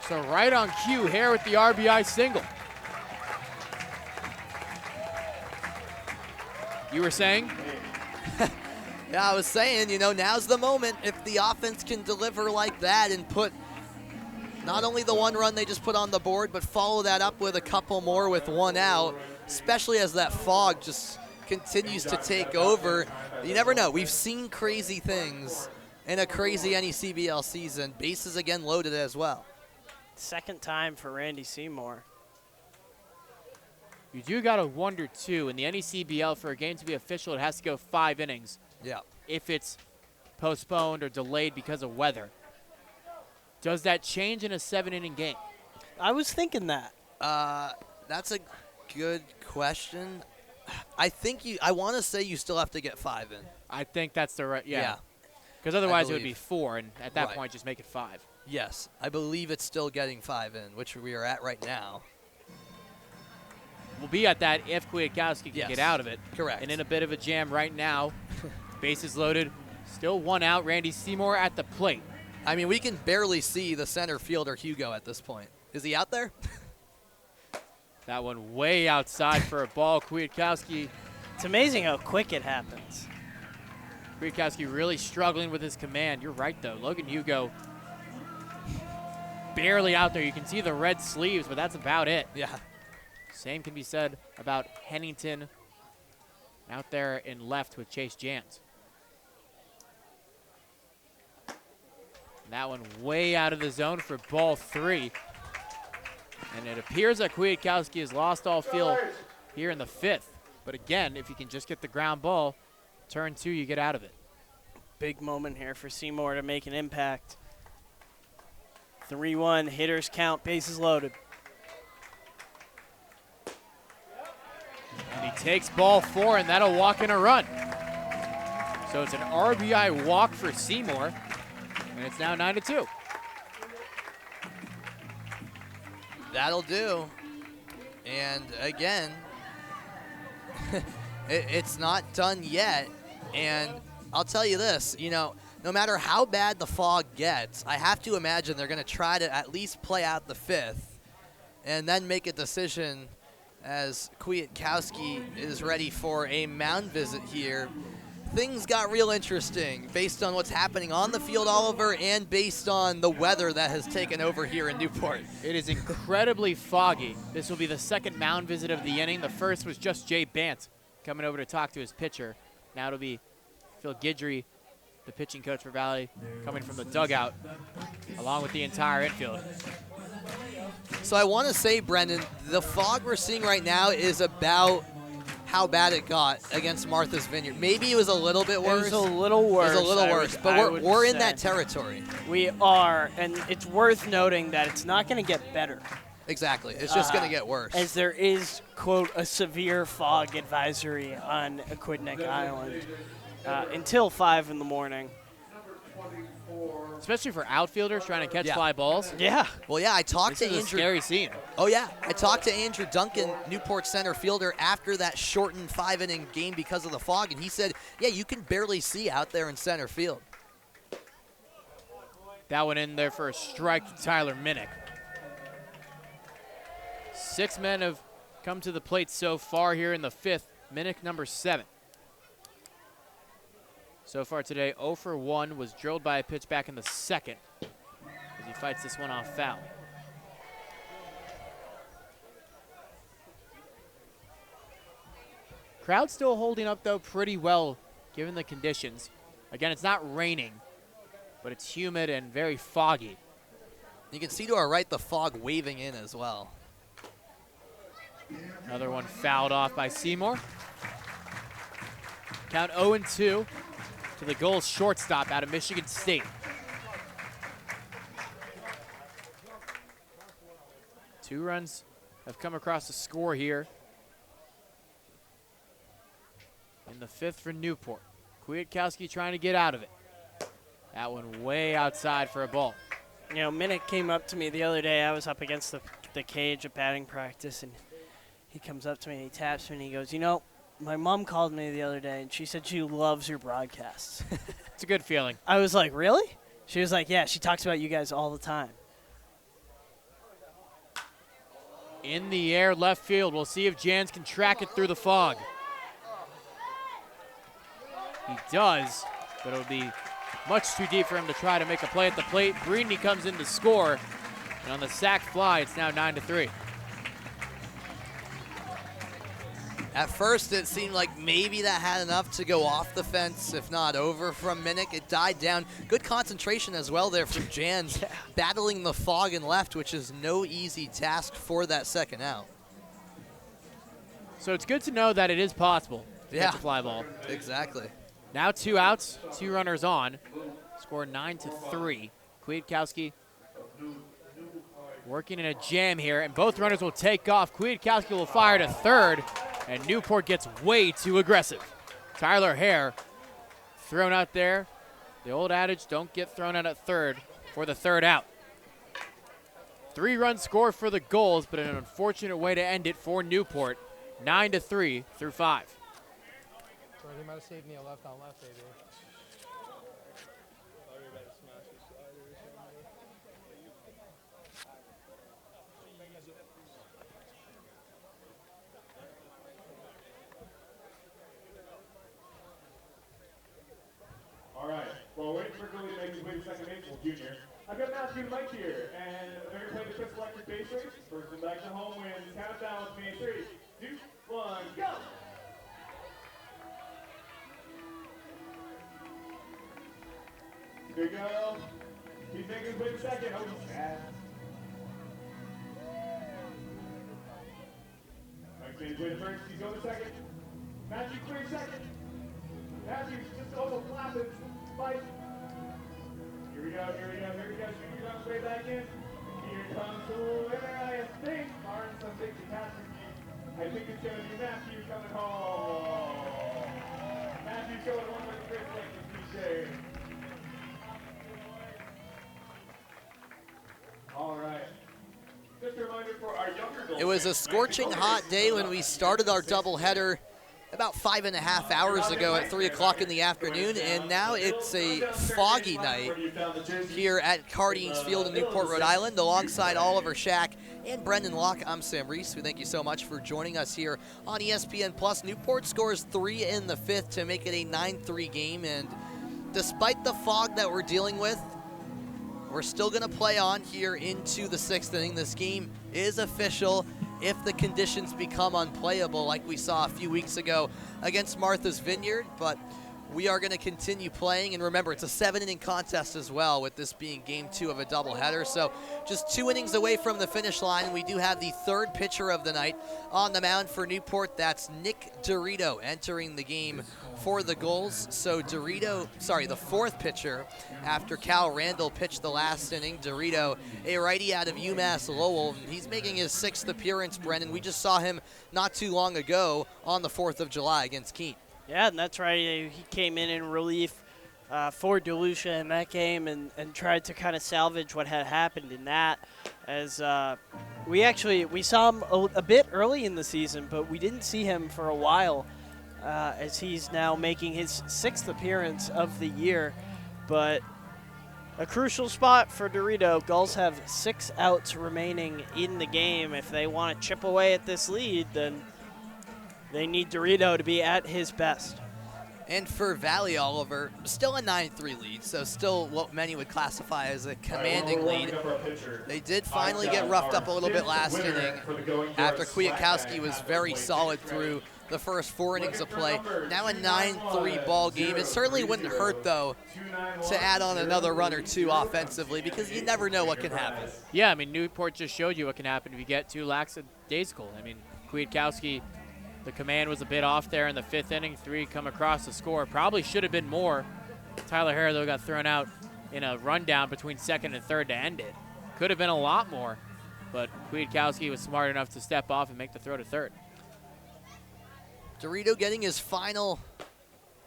So right on cue, Hare with the RBI single. You were saying? Yeah, I was saying, you know, now's the moment. If the offense can deliver like that and put not only the 1 run they just put on the board, but follow that up with a couple more with 1 out, especially as that fog just continues to take over. You never know. We've seen crazy things in a crazy NECBL season. Bases again loaded as well. Second time for Randy Seymour. You do got to wonder, too, in the NECBL, for a game to be official, it has to go 5 innings. Yeah. If it's postponed or delayed because of weather. Does that change in a 7-inning game? I was thinking that. That's a good question. I want to say you still have to get 5 in. I think that's the right, Yeah. Because otherwise it would be 4, and at that Right. point just make it 5. Yes, I believe it's still getting 5 in, which we are at right now. We'll be at that if Kwiatkowski can Yes. get out of it. Correct. And in a bit of a jam right now. Bases loaded. Still 1 out. Randy Seymour at the plate. I mean, we can barely see the center fielder, Hugo, at this point. Is he out there? That one way outside for a ball. Kwiatkowski. It's amazing how quick it happens. Kwiatkowski really struggling with his command. You're right, though. Logan Hugo barely out there. You can see the red sleeves, but that's about it. Yeah. Same can be said about Hennington out there in left with Chase Jans. That one way out of the zone for ball 3. And it appears that Kwiatkowski has lost all feel here in the 5th. But again, if you can just get the ground ball, turn 2, you get out of it. Big moment here for Seymour to make an impact. 3-1, hitters count, bases loaded. And he takes ball 4, and that'll walk in a run. So it's an RBI walk for Seymour, and it's now 9-2. That'll do. And again, it's not done yet. And I'll tell you this, you know, no matter how bad the fog gets, I have to imagine they're going to try to at least play out the 5th and then make a decision as Kwiatkowski is ready for a mound visit here. Things got real interesting based on what's happening on the field, Oliver, and based on the weather that has taken over here in Newport. It is incredibly foggy. This will be the second mound visit of the inning. The first was just Jay Bant coming over to talk to his pitcher. Now it'll be Phil Guidry, the pitching coach for Valley, coming from the dugout, along with the entire infield. So I want to say, Brendan, the fog we're seeing right now is about how bad it got against Martha's Vineyard. Maybe it was a little bit worse. It was a little worse. It was a little worse, but we're in that territory. We are, and it's worth noting that it's not going to get better. Exactly. It's just going to get worse. As there is, quote, a severe fog advisory on Aquidneck Island until 5 in the morning. Especially for outfielders trying to catch fly balls. Yeah. Well, yeah, I talked This to is a Andrew. scary scene. Oh, yeah. I talked to Andrew Duncan, Newport center fielder, after that shortened 5-inning game because of the fog, and he said, yeah, you can barely see out there in center field. That one in there for a strike to Tyler Minnick. 6 men have come to the plate so far here in the 5th. Minnick number 7. So far today, 0 for 1 was drilled by a pitch back in the 2nd as he fights this one off foul. Crowd still holding up, though, pretty well given the conditions. Again, it's not raining, but it's humid and very foggy. You can see to our right the fog waving in as well. Another one fouled off by Seymour. Count 0-2 to the Gulls shortstop out of Michigan State. 2 runs have come across the score here in the 5th for Newport. Kwiatkowski trying to get out of it. That one way outside for a ball. You know, Minnick came up to me the other day. I was up against the cage at batting practice, and he comes up to me and he taps me and he goes, you know, my mom called me the other day and she said she loves your broadcasts. It's a good feeling. I was like, really? She was like, yeah, she talks about you guys all the time. In the air, left field. We'll see if Jans can track it through the fog. He does, but it'll be much too deep for him to try to make a play at the plate. Breedney comes in to score, and on the sac fly, it's now 9-3. At first, it seemed like maybe that had enough to go off the fence, if not over from Minnick. It died down. Good concentration as well there from Jans, battling the fog and left, which is no easy task for that second out. So it's good to know that it is possible to catch a fly ball. Exactly. Now 2 outs, 2 runners on. Score 9-3. Kwiatkowski working in a jam here, and both runners will take off. Kwiatkowski will fire to third, and Newport gets way too aggressive. Tyler Hare thrown out there. The old adage, don't get thrown out at third for the third out. 3-run score for the Gulls, but an unfortunate way to end it for Newport. 9-3 through 5. He might have saved me a left on left, baby. All right. Well, waiting for Gully to make his way to second base, junior. I've got Matthew and Mike here, and they're going to play the Chris Electric base race. First one back to home wins. Countdown with me. 3, 2, 1, go! Here we go. He's making his way to second. Oh, he's bad. Mike's making his way to first. He's going to second. Matthew clears second. Matthew's just almost flapping. Fight. Here we go, here we go, here we go. Junior comes way back in. Here comes the winner, I think. Barring some big catastrophe. I think it's going to be Matthew coming home. Matthew's going home with the Chris Electric cliche. All right. Just a reminder for our younger Gulls. It was a scorching hot day when we started our doubleheader about 5.5 hours ago at 3 o'clock in the afternoon, and now it's a foggy night here at Cardines Field in Newport, Rhode Island. Alongside Oliver Shack and Brendan Locke, I'm Sam Reese. We thank you so much for joining us here on ESPN Plus. Newport scores 3 in the 5th to make it a 9-3 game, and despite the fog that we're dealing with, we're still going to play on here into the 6th inning. This game is official if the conditions become unplayable like we saw a few weeks ago against Martha's Vineyard, but we are going to continue playing. And remember, it's a 7-inning contest as well, with this being game 2 of a doubleheader. So just 2 innings away from the finish line. We do have the 3rd pitcher of the night on the mound for Newport. That's Nick Dorito entering the game for the Gulls. So Dorito, the 4th pitcher after Cal Randall pitched the last inning. Dorito, a righty out of UMass Lowell. He's making his 6th appearance, Brendan. We just saw him not too long ago on the 4th of July against Keene. Yeah, and that's right. He came in relief for DeLucia in that game and tried to kind of salvage what had happened in that. As we saw him a bit early in the season, but we didn't see him for a while, as he's now making his 6th appearance of the year. But a crucial spot for Dorito. Gulls have 6 outs remaining in the game. If they want to chip away at this lead, then they need Dorito to be at his best. And for Valley, Oliver, still a 9-3 lead, so still what many would classify as a commanding lead. They did finally get roughed up a little bit last inning after Kwiatkowski was very solid through the first 4 innings of play. Now a 9-3 ball game. It certainly wouldn't hurt, though, to add on another run or 2 offensively, because you never know what can happen. Yeah, I mean, Newport just showed you what can happen if you get too lackadaisical. I mean, Kwiatkowski, the command was a bit off there in the 5th inning. 3 come across the score. Probably should have been more. Tyler Hare, though, got thrown out in a rundown between 2nd and 3rd to end it. Could have been a lot more. but Kwiatkowski was smart enough to step off and make the throw to third. Dorito getting his final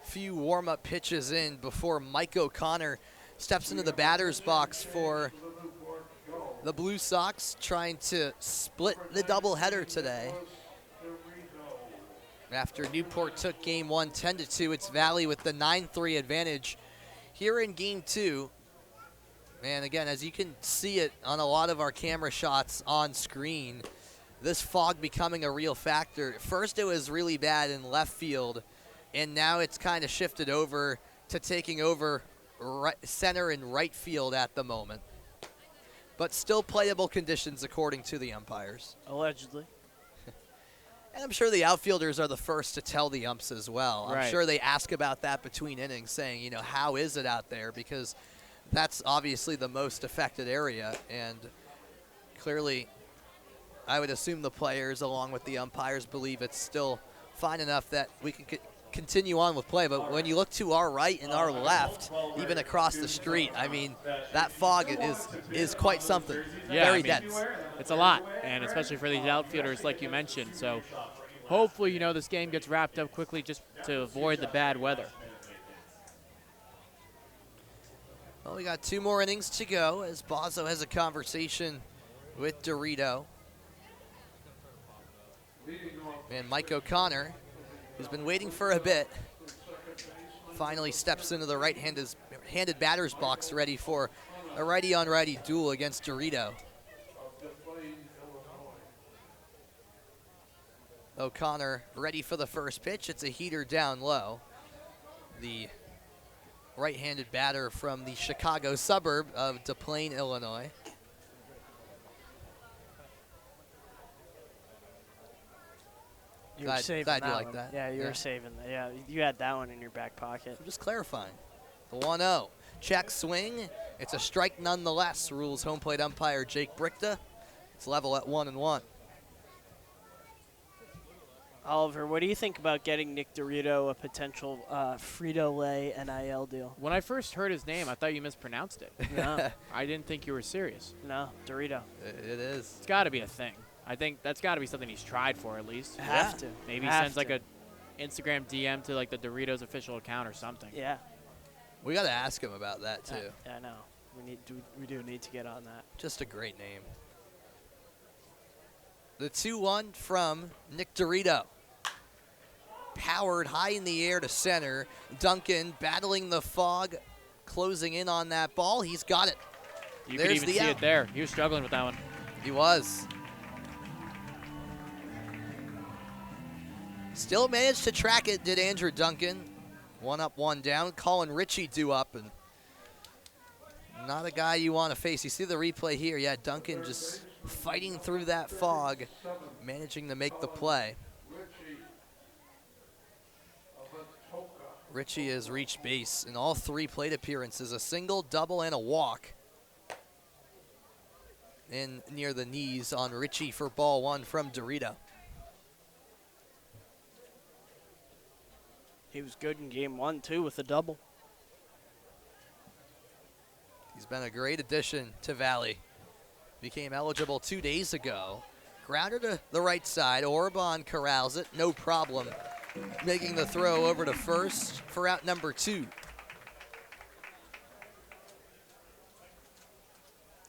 few warm-up pitches in before Mike O'Connor steps into the batter's box for the Blue Sox, trying to split the doubleheader today. After Newport took game one 10-2, it's Valley with the 9-3 advantage here in game two. And again, as you can see it on a lot of our camera shots on screen, this fog becoming a real factor. First it was really bad in left field, and now it's kind of shifted over to taking over center and right field at the moment. But still playable conditions according to the umpires. Allegedly. And I'm sure the outfielders are the first to tell the umps as well. Right. I'm sure they ask about that between innings, saying, you know, how is it out there? Because that's obviously the most affected area. And clearly, I would assume the players, along with the umpires, believe it's still fine enough that we can continue on with play. But when you look to our right and our left, even across the street, I mean, that fog is quite something. Yeah, Very dense. It's a lot, and especially for these outfielders like you mentioned. So hopefully, you know, this game gets wrapped up quickly just to avoid the bad weather. Well, we got 2 more innings to go as Bozzo has a conversation with Dorito. And Mike O'Connor, who's been waiting for a bit, finally steps into the right-handed batter's box, ready for a righty-on-righty duel against Dorito. O'Connor ready for the first pitch. It's a heater down low. The right-handed batter from the Chicago suburb of Des Plaines, Illinois. You were saving glad that you like one. that. Yeah, you were saving that. Yeah, you had that one in your back pocket. I'm just clarifying. The 1-0. Check swing. It's a strike nonetheless, rules home plate umpire Jake Brichta. It's level at 1-1. Oliver, what do you think about getting Nick Dorito a potential Frito-Lay NIL deal? When I first heard his name, I thought you mispronounced it. No. I didn't think you were serious. No, Dorito. It is. It's got to be a thing. I think that's got to be something he's tried for at least. Have to. Maybe he sends like a Instagram DM to like the Doritos official account or something. Yeah. We got to ask him about that too. Yeah, I know. We do need to get on that. Just a great name. The 2-1 from Nick Dorito. Powered high in the air to center. Duncan battling the fog, closing in on that ball. He's got it. You There's could even the see out. it there. He was struggling with that one. He was. Still managed to track it, did Andrew Duncan. 1 up, 1 down. Colin Ritchie due up, and not a guy you want to face. You see the replay here. Yeah, Duncan just fighting through that fog, managing to make the play. Ritchie has reached base in all 3 plate appearances, a single, double, and a walk. In near the knees on Ritchie for ball 1 from Dorito. He was good in game 1, too, with a double. He's been a great addition to Valley. Became eligible 2 days ago. Grounder to the right side. Orban corrals it, no problem. Making the throw over to first for out number 2.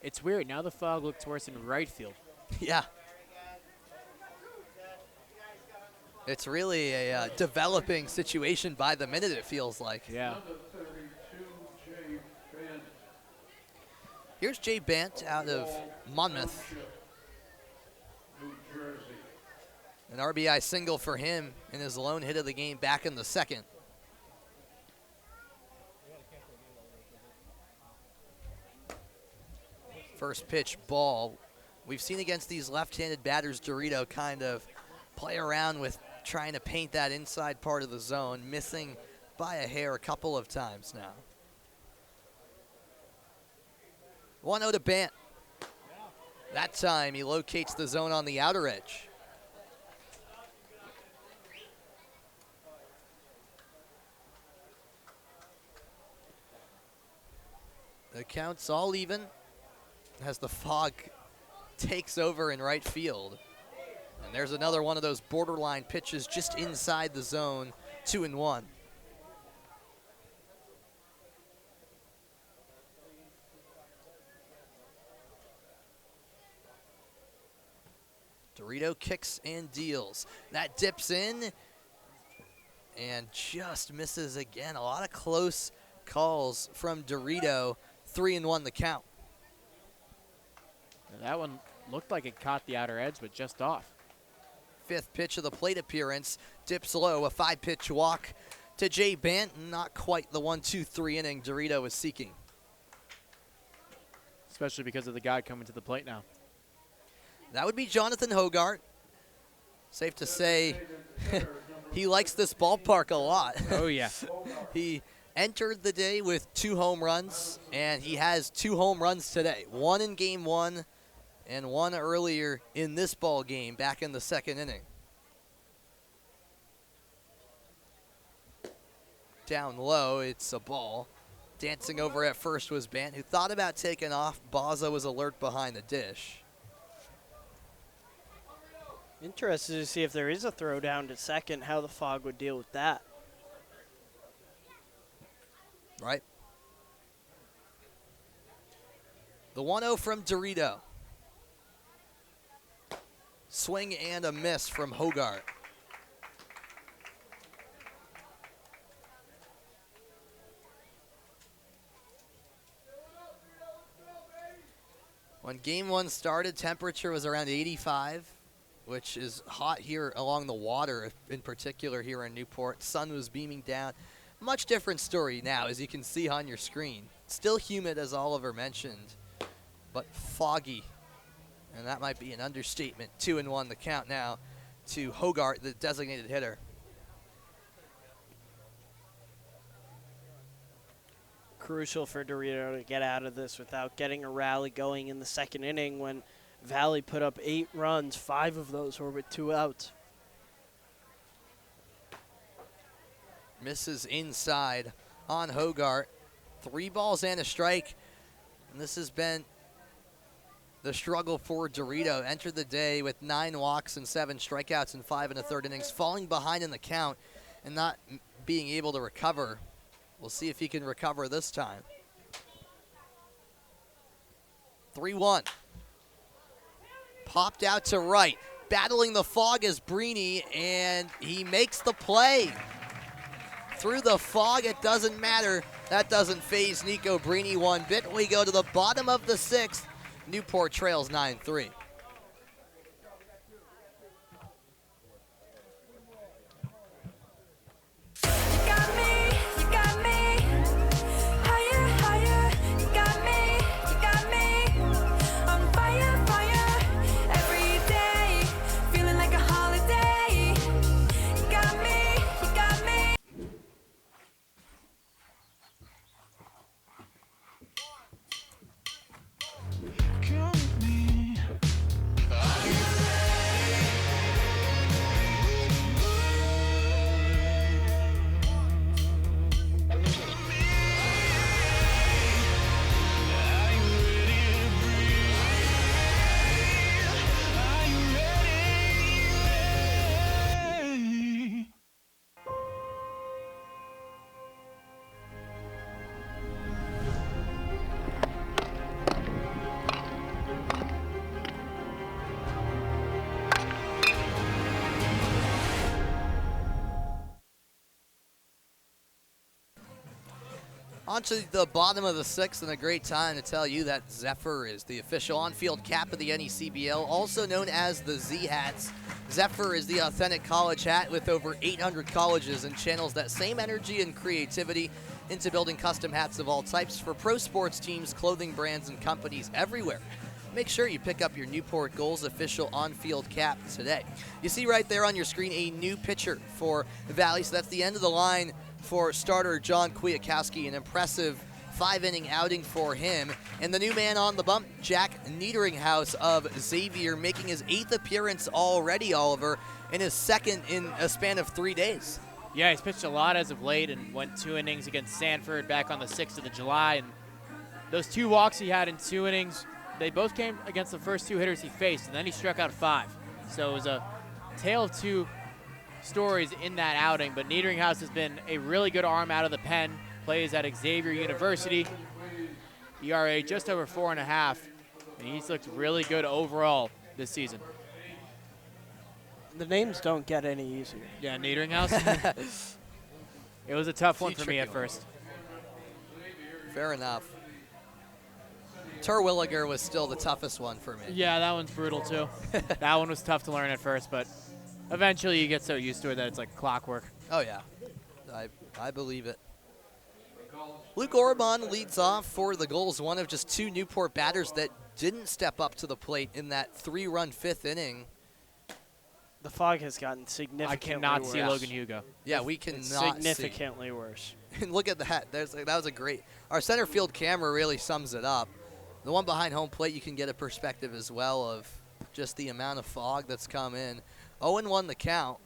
It's weird. Now the fog looks worse in right field. Yeah. It's really a developing situation by the minute, it feels like. Yeah. Here's Jay Bant out of Monmouth. An RBI single for him in his lone hit of the game back in the second. First pitch ball. We've seen against these left-handed batters, Dorito kind of play around with trying to paint that inside part of the zone, missing by a hair a couple of times now. 1-0 to Bant. That time he locates the zone on the outer edge. The count's all even as the fog takes over in right field. And there's another one of those borderline pitches just inside the zone, 2-1. Dorito kicks and deals. That dips in and just misses again. A lot of close calls from Dorito. 3-1 the count. And that one looked like it caught the outer edge, but just off. 5th pitch of the plate appearance. Dips low, a 5-pitch walk to Jay Banton. Not quite the 1-2-3 inning Dorito was seeking. Especially because of the guy coming to the plate now. That would be Jonathan Hogart. Safe to say he likes this ballpark a lot. Oh, yeah. He entered the day with 2 home runs, and he has 2 home runs today. 1 in game 1 and 1 earlier in this ball game back in the 2nd inning. Down low, it's a ball. Dancing over at first was Bant, who thought about taking off. Baza was alert behind the dish. Interested to see if there is a throw down to second, how the Fog would deal with that. Right. The 1-0 from Dorito. Swing and a miss from Hogart. When game 1 started, temperature was around 85. Which is hot here along the water, in particular here in Newport. Sun was beaming down. Much different story now, as you can see on your screen. Still humid, as Oliver mentioned, but foggy. And that might be an understatement. 2-1 the count now to Hogart, the designated hitter. Crucial for Dorito to get out of this without getting a rally going in the 2nd inning when Valley put up 8 runs, 5 of those were with 2 outs. Misses inside on Hogart. 3 balls and a strike. And this has been the struggle for Dorito. Entered the day with 9 walks and 7 strikeouts in 5 1/3 innings, falling behind in the count and not being able to recover. We'll see if he can recover this time. 3-1. Popped out to right. Battling the fog is Brini, and he makes the play. Through the fog, it doesn't matter. That doesn't faze Nico Brini one bit. We go to the bottom of the 6th. Newport trails 9-3. On to the bottom of the 6th, and a great time to tell you that Zephyr is the official on-field cap of the NECBL, also known as the Z-Hats. Zephyr is the authentic college hat with over 800 colleges and channels that same energy and creativity into building custom hats of all types for pro sports teams, clothing brands, and companies everywhere. Make sure you pick up your Newport Gulls official on-field cap today. You see right there on your screen a new pitcher for Valley, so that's the end of the line for starter John Kwiatkowski, an impressive 5-inning outing for him. And the new man on the bump, Jack Niederinghaus of Xavier, making his 8th appearance already, Oliver, and his 2nd in a span of 3 days. Yeah, he's pitched a lot as of late and went 2 innings against Sanford back on the 6th of July. And those 2 walks he had in 2 innings they both came against the first 2 hitters he faced, and then he struck out 5. So it was a tale of 2 stories in that outing, but Niederinghaus has been a really good arm out of the pen, plays at Xavier University. ERA just over 4.5, and he's looked really good overall this season. The names don't get any easier. Yeah, Niederinghaus. It was a tough one for me at first. Fair enough. Terwilliger was still the toughest one for me. Yeah, that one's brutal too. That one was tough to learn at first, but eventually you get so used to it that it's like clockwork. Oh, yeah. I believe it. Luke Orban leads off for the Gulls, one of just 2 Newport batters that didn't step up to the plate in that 3-run 5th inning. The fog has gotten significantly I cannot worse. see Logan Hugo. Yeah, we cannot significantly worse. And look at that. That was a great. Our center field camera really sums it up. The one behind home plate, you can get a perspective as well of just the amount of fog that's come in. 0-1 the count.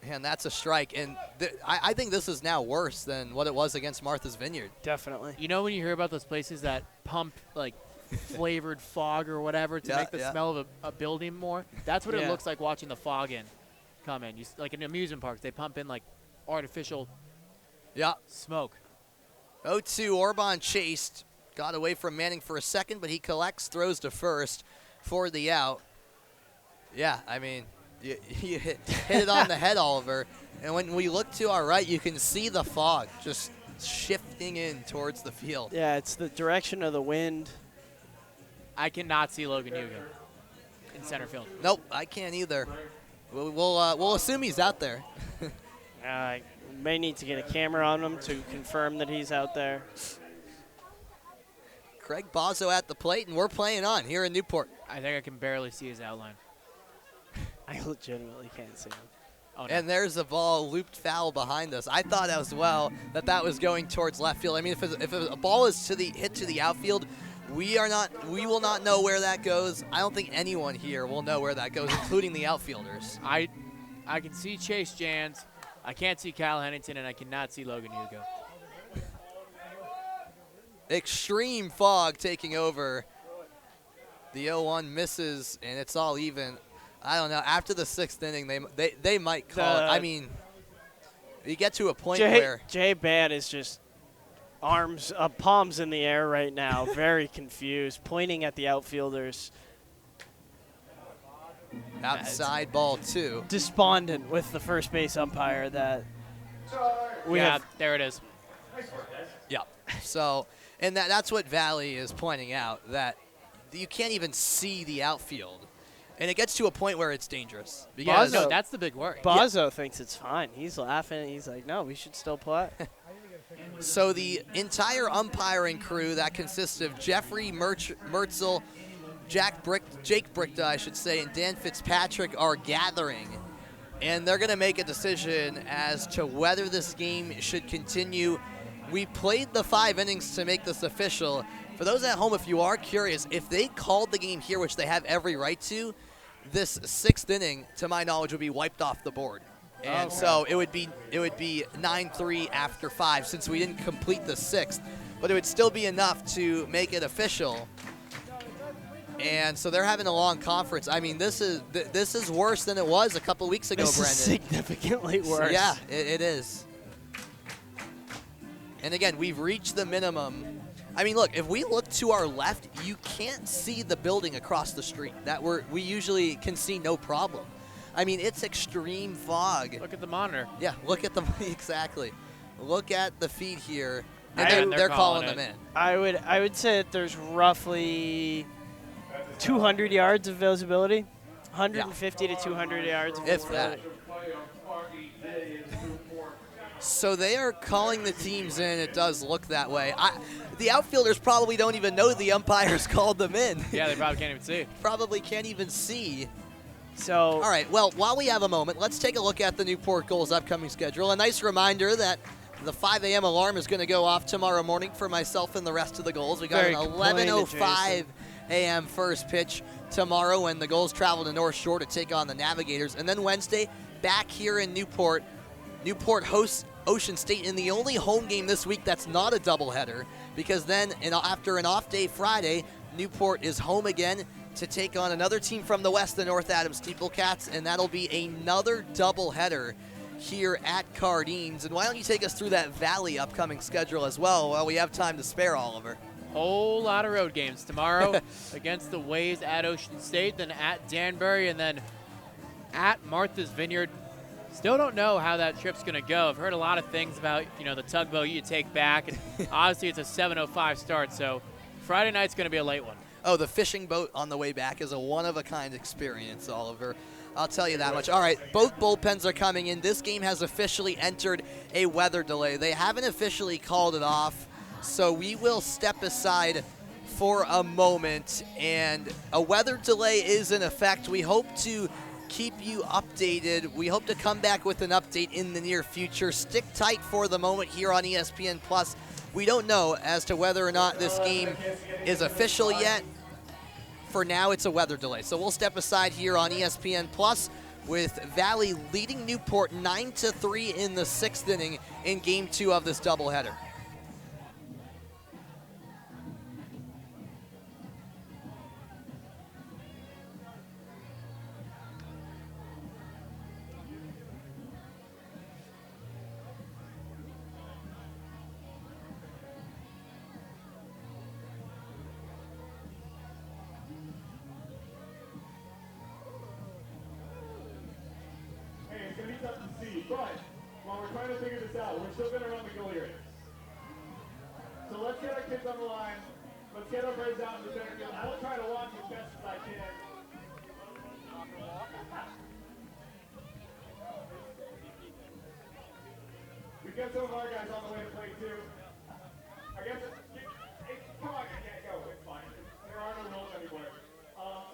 And that's a strike. And I think this is now worse than what it was against Martha's Vineyard. Definitely. You know when you hear about those places that pump like flavored fog or whatever to make the smell of a building more? That's what it looks like watching the fog come in. Like in amusement parks, they pump in like artificial smoke. 0-2, Orban chased. Got away from Manning for a second, but he collects, throws to first for the out. Yeah, I mean, you hit it on the head, Oliver. And when we look to our right, you can see the fog just shifting in towards the field. Yeah, it's the direction of the wind. I cannot see Logan Hugo in center field. Nope, I can't either. We'll assume he's out there. May need to get a camera on him to confirm that he's out there. Craig Bozzo at the plate, and we're playing on here in Newport. I think I can barely see his outline. I legitimately can't see him. Oh, no. And there's a ball looped foul behind us. I thought as well that was going towards left field. I mean, if a ball is hit to the outfield, we will not know where that goes. I don't think anyone here will know where that goes, including the outfielders. I can see Chase Jans. I can't see Kyle Hennington, and I cannot see Logan Hugo. Extreme fog taking over. The 0-1 misses, and it's all even. I don't know. After the 6th inning, they might call it. I mean, you get to a point where Jay Badd is just palms in the air right now, very confused, pointing at the outfielders. Outside ball 2. Despondent with the first base umpire that there it is. Yeah. So, and that's what Valley is pointing out, that you can't even see the outfield. And it gets to a point where it's dangerous. Because no, that's the big worry. Bozzo thinks it's fine. He's laughing. He's like, no, we should still play. So the entire umpiring crew that consists of Jeffrey Mertzel, Jake Brickta, I should say, and Dan Fitzpatrick are gathering. And they're going to make a decision as to whether this game should continue. We played the 5 innings to make this official. For those at home, if you are curious, if they called the game here, which they have every right to, this 6th inning, to my knowledge, would be wiped off the board. And so it would be 9-3 after 5 since we didn't complete the 6th. But it would still be enough to make it official. And so they're having a long conference. I mean, this is worse than it was a couple weeks ago, This Brendan. is significantly worse. Yeah, it is. And again, we've reached the minimum. I mean, look, if we look to our left, you can't see the building across the street. We usually can see no problem. I mean, it's extreme fog. Look at the monitor. Yeah, look at exactly. Look at the feed here. And they're calling them in. I would say that there's roughly 200 yards of visibility, 150 to 200 yards of visibility. So they are calling the teams in. It does look that way. The outfielders probably don't even know the umpires called them in. Yeah, they probably can't even see. Probably can't even see. So, all right, well, while we have a moment, let's take a look at the Newport Gulls' upcoming schedule. A nice reminder that the 5 a.m. alarm is going to go off tomorrow morning for myself and the rest of the Gulls. We got an 11:05 a.m. first pitch tomorrow when the Gulls travel to North Shore to take on the Navigators. And then Wednesday, back here in Newport. Newport hosts Ocean State in the only home game this week that's not a doubleheader, because then after an off day Friday, Newport is home again to take on another team from the West, the North Adams Steeplecats, and that'll be another doubleheader here at Cardines. And why don't you take us through that Valley upcoming schedule as well while we have time to spare, Oliver? Whole lot of road games tomorrow against the Ways at Ocean State, then at Danbury, and then at Martha's Vineyard. Still don't know how that trip's going to go. I've heard a lot of things about, the tugboat you take back, and obviously it's a 7:05 start, so Friday night's going to be a late one. Oh, the fishing boat on the way back is a one-of-a-kind experience, Oliver. I'll tell you that much. All right, both bullpens are coming in. This game has officially entered a weather delay. They haven't officially called it off, so we will step aside for a moment, and a weather delay is in effect. We hope to keep you updated. We hope to come back with an update in the near future. Stick tight for the moment here on ESPN Plus. We don't know as to whether or not this game is official yet. For now, it's a weather delay. So we'll step aside here on ESPN Plus with Valley leading Newport 9-3 in the 6th inning in Game 2 of this doubleheader. But while we're trying to figure this out, we're still going to run the goal lyrics. So let's get our kids on the line. Let's get our birds out in the center field. I'll try to walk as best as I can. We've got some of our guys on the way to play too. I guess, come on, I can't go. It's fine. There are no rules anymore.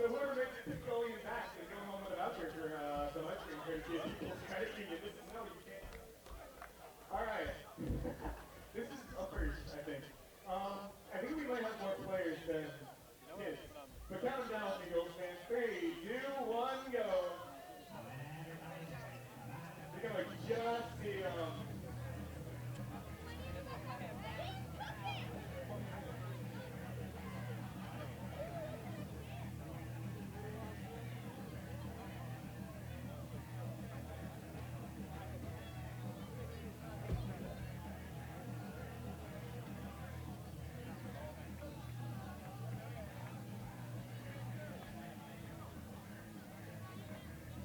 So whoever makes it going in back is going home with a voucher for some ice cream courtesy of People's Credit Union. This is no, you can't. All right. This is a first, I think. I think we might have more players than kids. But count them down with me, Gulls fans. 3, 2, 1, go. You're going to just see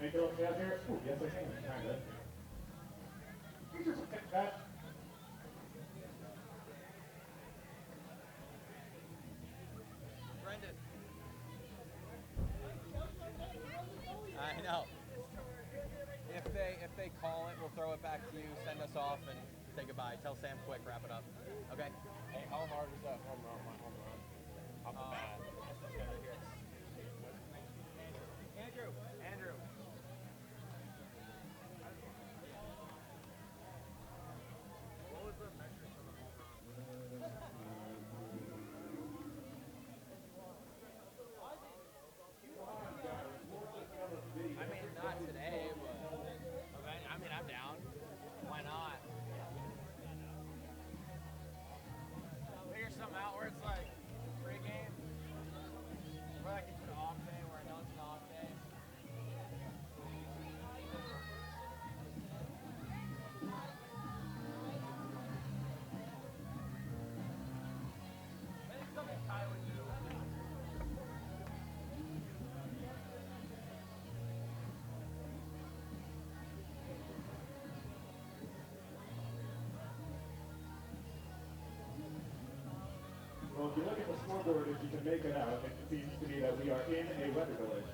Make it up down here. Ooh, yes, I can. Kind of. You just pick that. Brendan. I know. If they call it, we'll throw it back to you, send us off, and say goodbye. Tell Sam quick, wrap it up. Okay? Hey, how hard was that home run? My home run. Off the bat. Andrew. What was the measure for the home run? I mean, not today, but I mean, I'm down. Why not? Figure something out where it's like pregame, where like it's an off day, where I know it's an off day. I think something Ty would do. Well, if you look at the scoreboard, if you can make it out, it seems to me that we are in a weather delay.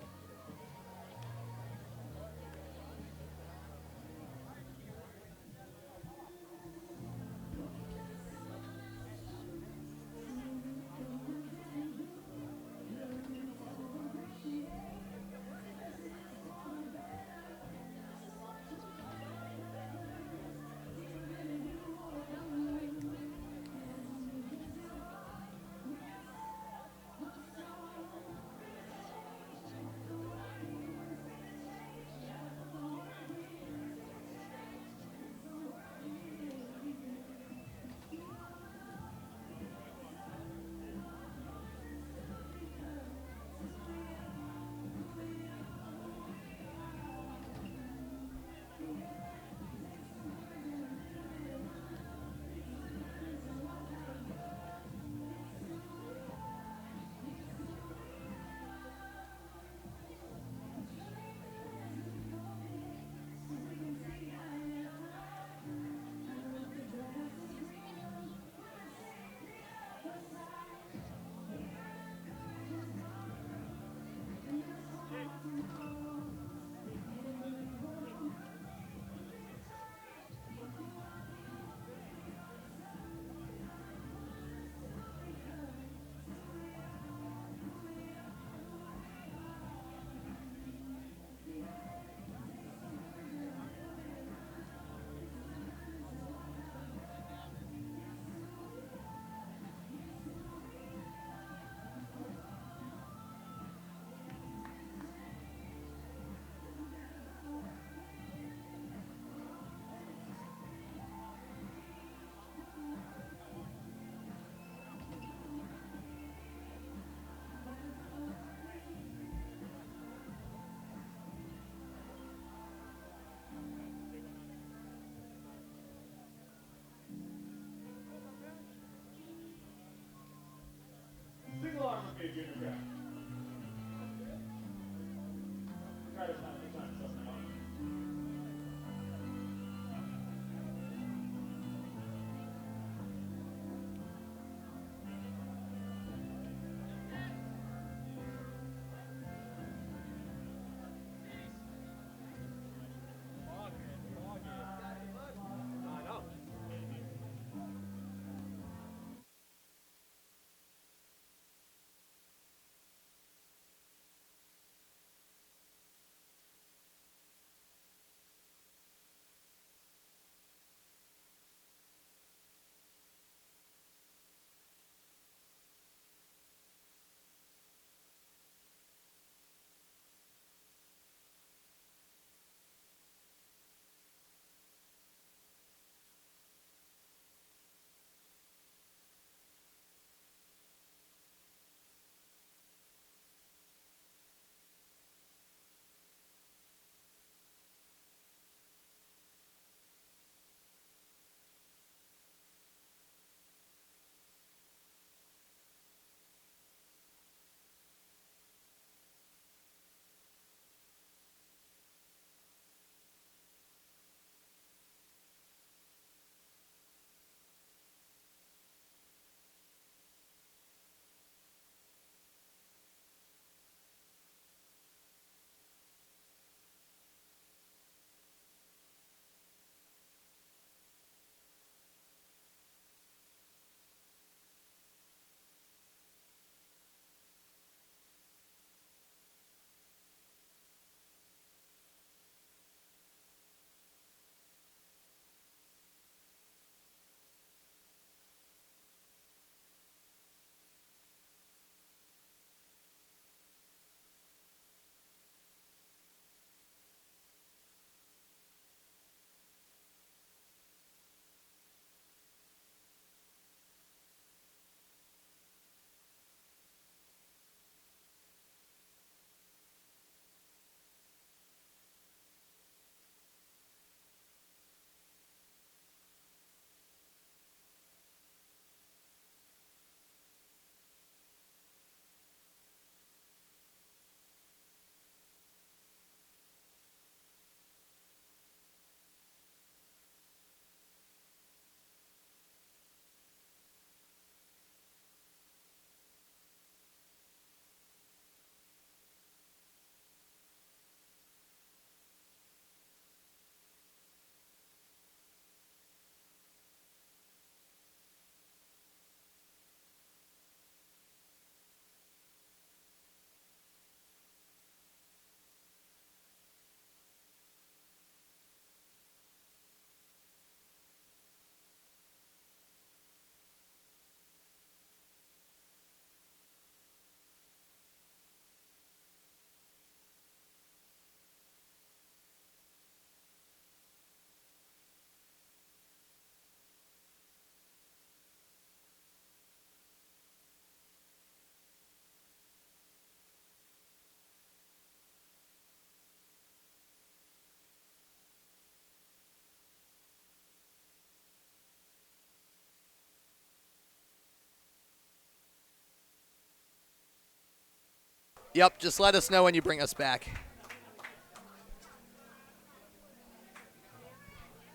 Yep, just let us know when you bring us back.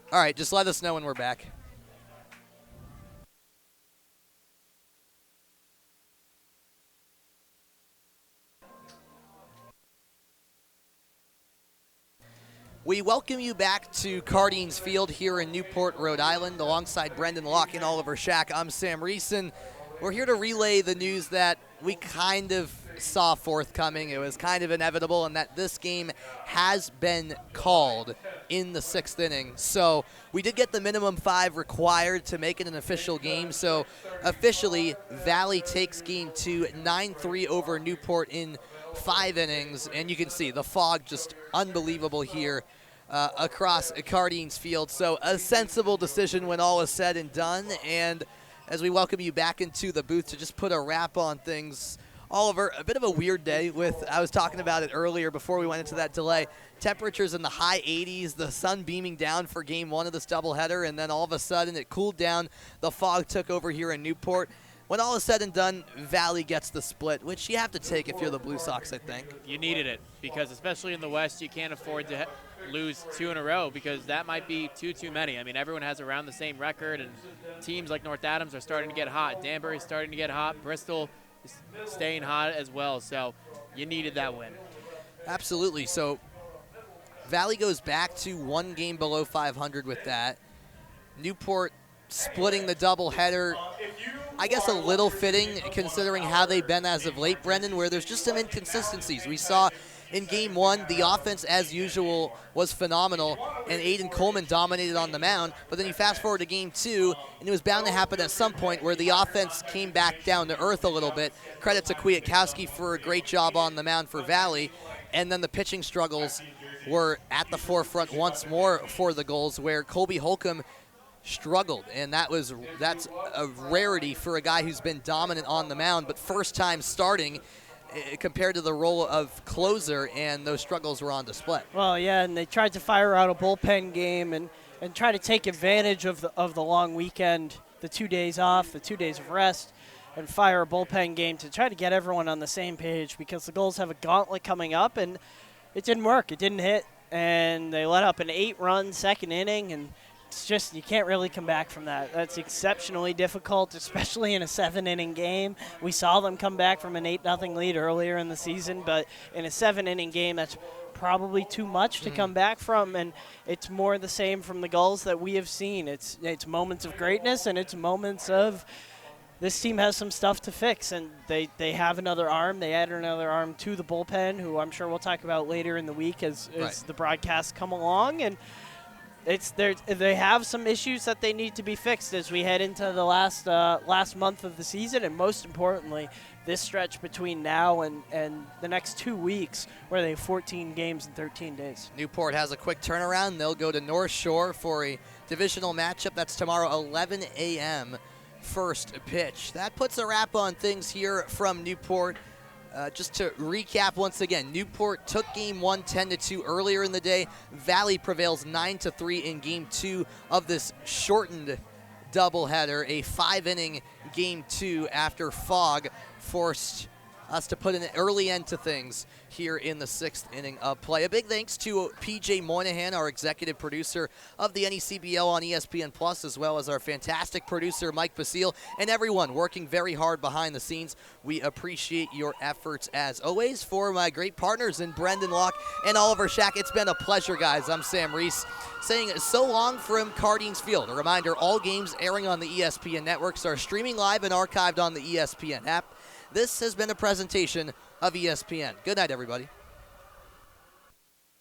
All right, just let us know when we're back. We welcome you back to Cardines Field here in Newport, Rhode Island. Alongside Brendan Locke and Oliver Shack, I'm Sam Reeson. We're here to relay the news that we kind of saw forthcoming. It was kind of inevitable, and that this game has been called in the 6th inning. So we did get the minimum 5 required to make it an official game. So officially, Valley takes game 2, 9-3 over Newport in 5 innings. And you can see the fog just unbelievable here across Cardines Field. So a sensible decision when all is said and done. And as we welcome you back into the booth to just put a wrap on things, Oliver, a bit of a weird day with, I was talking about it earlier before we went into that delay, temperatures in the high 80s, the sun beaming down for game 1 of this doubleheader, and then all of a sudden it cooled down, the fog took over here in Newport. when all is said and done, Valley gets the split, which you have to take if you're the Blue Sox, I think. You needed it because especially in the West, you can't afford to lose 2 in a row because that might be too many. I mean, everyone has around the same record, and teams like North Adams are starting to get hot. Danbury's starting to get hot. Bristol is staying hot as well, so you needed that win. Absolutely. So Valley goes back to 1 game below 500 with that. Newport splitting the doubleheader, I guess a little fitting considering how they've been as of late, Brendan, where there's just some inconsistencies. We saw in Game 1, the offense, as usual, was phenomenal, and Aiden Coleman dominated on the mound. But then you fast forward to Game 2, and it was bound to happen at some point where the offense came back down to earth a little bit. Credit to Kwiatkowski for a great job on the mound for Valley. And then the pitching struggles were at the forefront once more for the Gulls, where Colby Holcomb struggled, and that's a rarity for a guy who's been dominant on the mound, but first time starting compared to the role of closer, and those struggles were on display. Well, yeah, and they tried to fire out a bullpen game and try to take advantage of the long weekend, the 2 days off, the 2 days of rest, and fire a bullpen game to try to get everyone on the same page because the Gulls have a gauntlet coming up, and it didn't work. It didn't hit, and they let up an 8-run second inning, and it's just, you can't really come back from that. That's exceptionally difficult, especially in a 7-inning game. We saw them come back from an 8-0 lead earlier in the season, but in a 7-inning game, that's probably too much to come back from, and it's more the same from the Gulls that we have seen. It's moments of greatness, and it's moments of this team has some stuff to fix, and they have another arm. They added another arm to the bullpen, who I'm sure we'll talk about later in the week as the broadcasts come along, and they have some issues that they need to be fixed as we head into the last month of the season, and most importantly, this stretch between now and the next 2 weeks where they have 14 games in 13 days. Newport has a quick turnaround. They'll go to North Shore for a divisional matchup. That's tomorrow, 11 a.m. first pitch. That puts a wrap on things here from Newport. Just to recap once again, Newport took Game 1 10-2 earlier in the day. Valley prevails 9-3 in Game 2 of this shortened doubleheader, a 5-inning Game 2 after Fogg forced us to put an early end to things here in the 6th inning of play. A big thanks to PJ Moynihan, our executive producer of the NECBL on ESPN Plus, as well as our fantastic producer Mike Basile, and everyone working very hard behind the scenes. We appreciate your efforts as always. For my great partners in Brendan Locke and Oliver Shack, it's been a pleasure, guys. I'm Sam Reese saying so long from Cardines Field. A reminder, all games airing on the ESPN networks are streaming live and archived on the ESPN app. This has been a presentation of ESPN. Good night, everybody.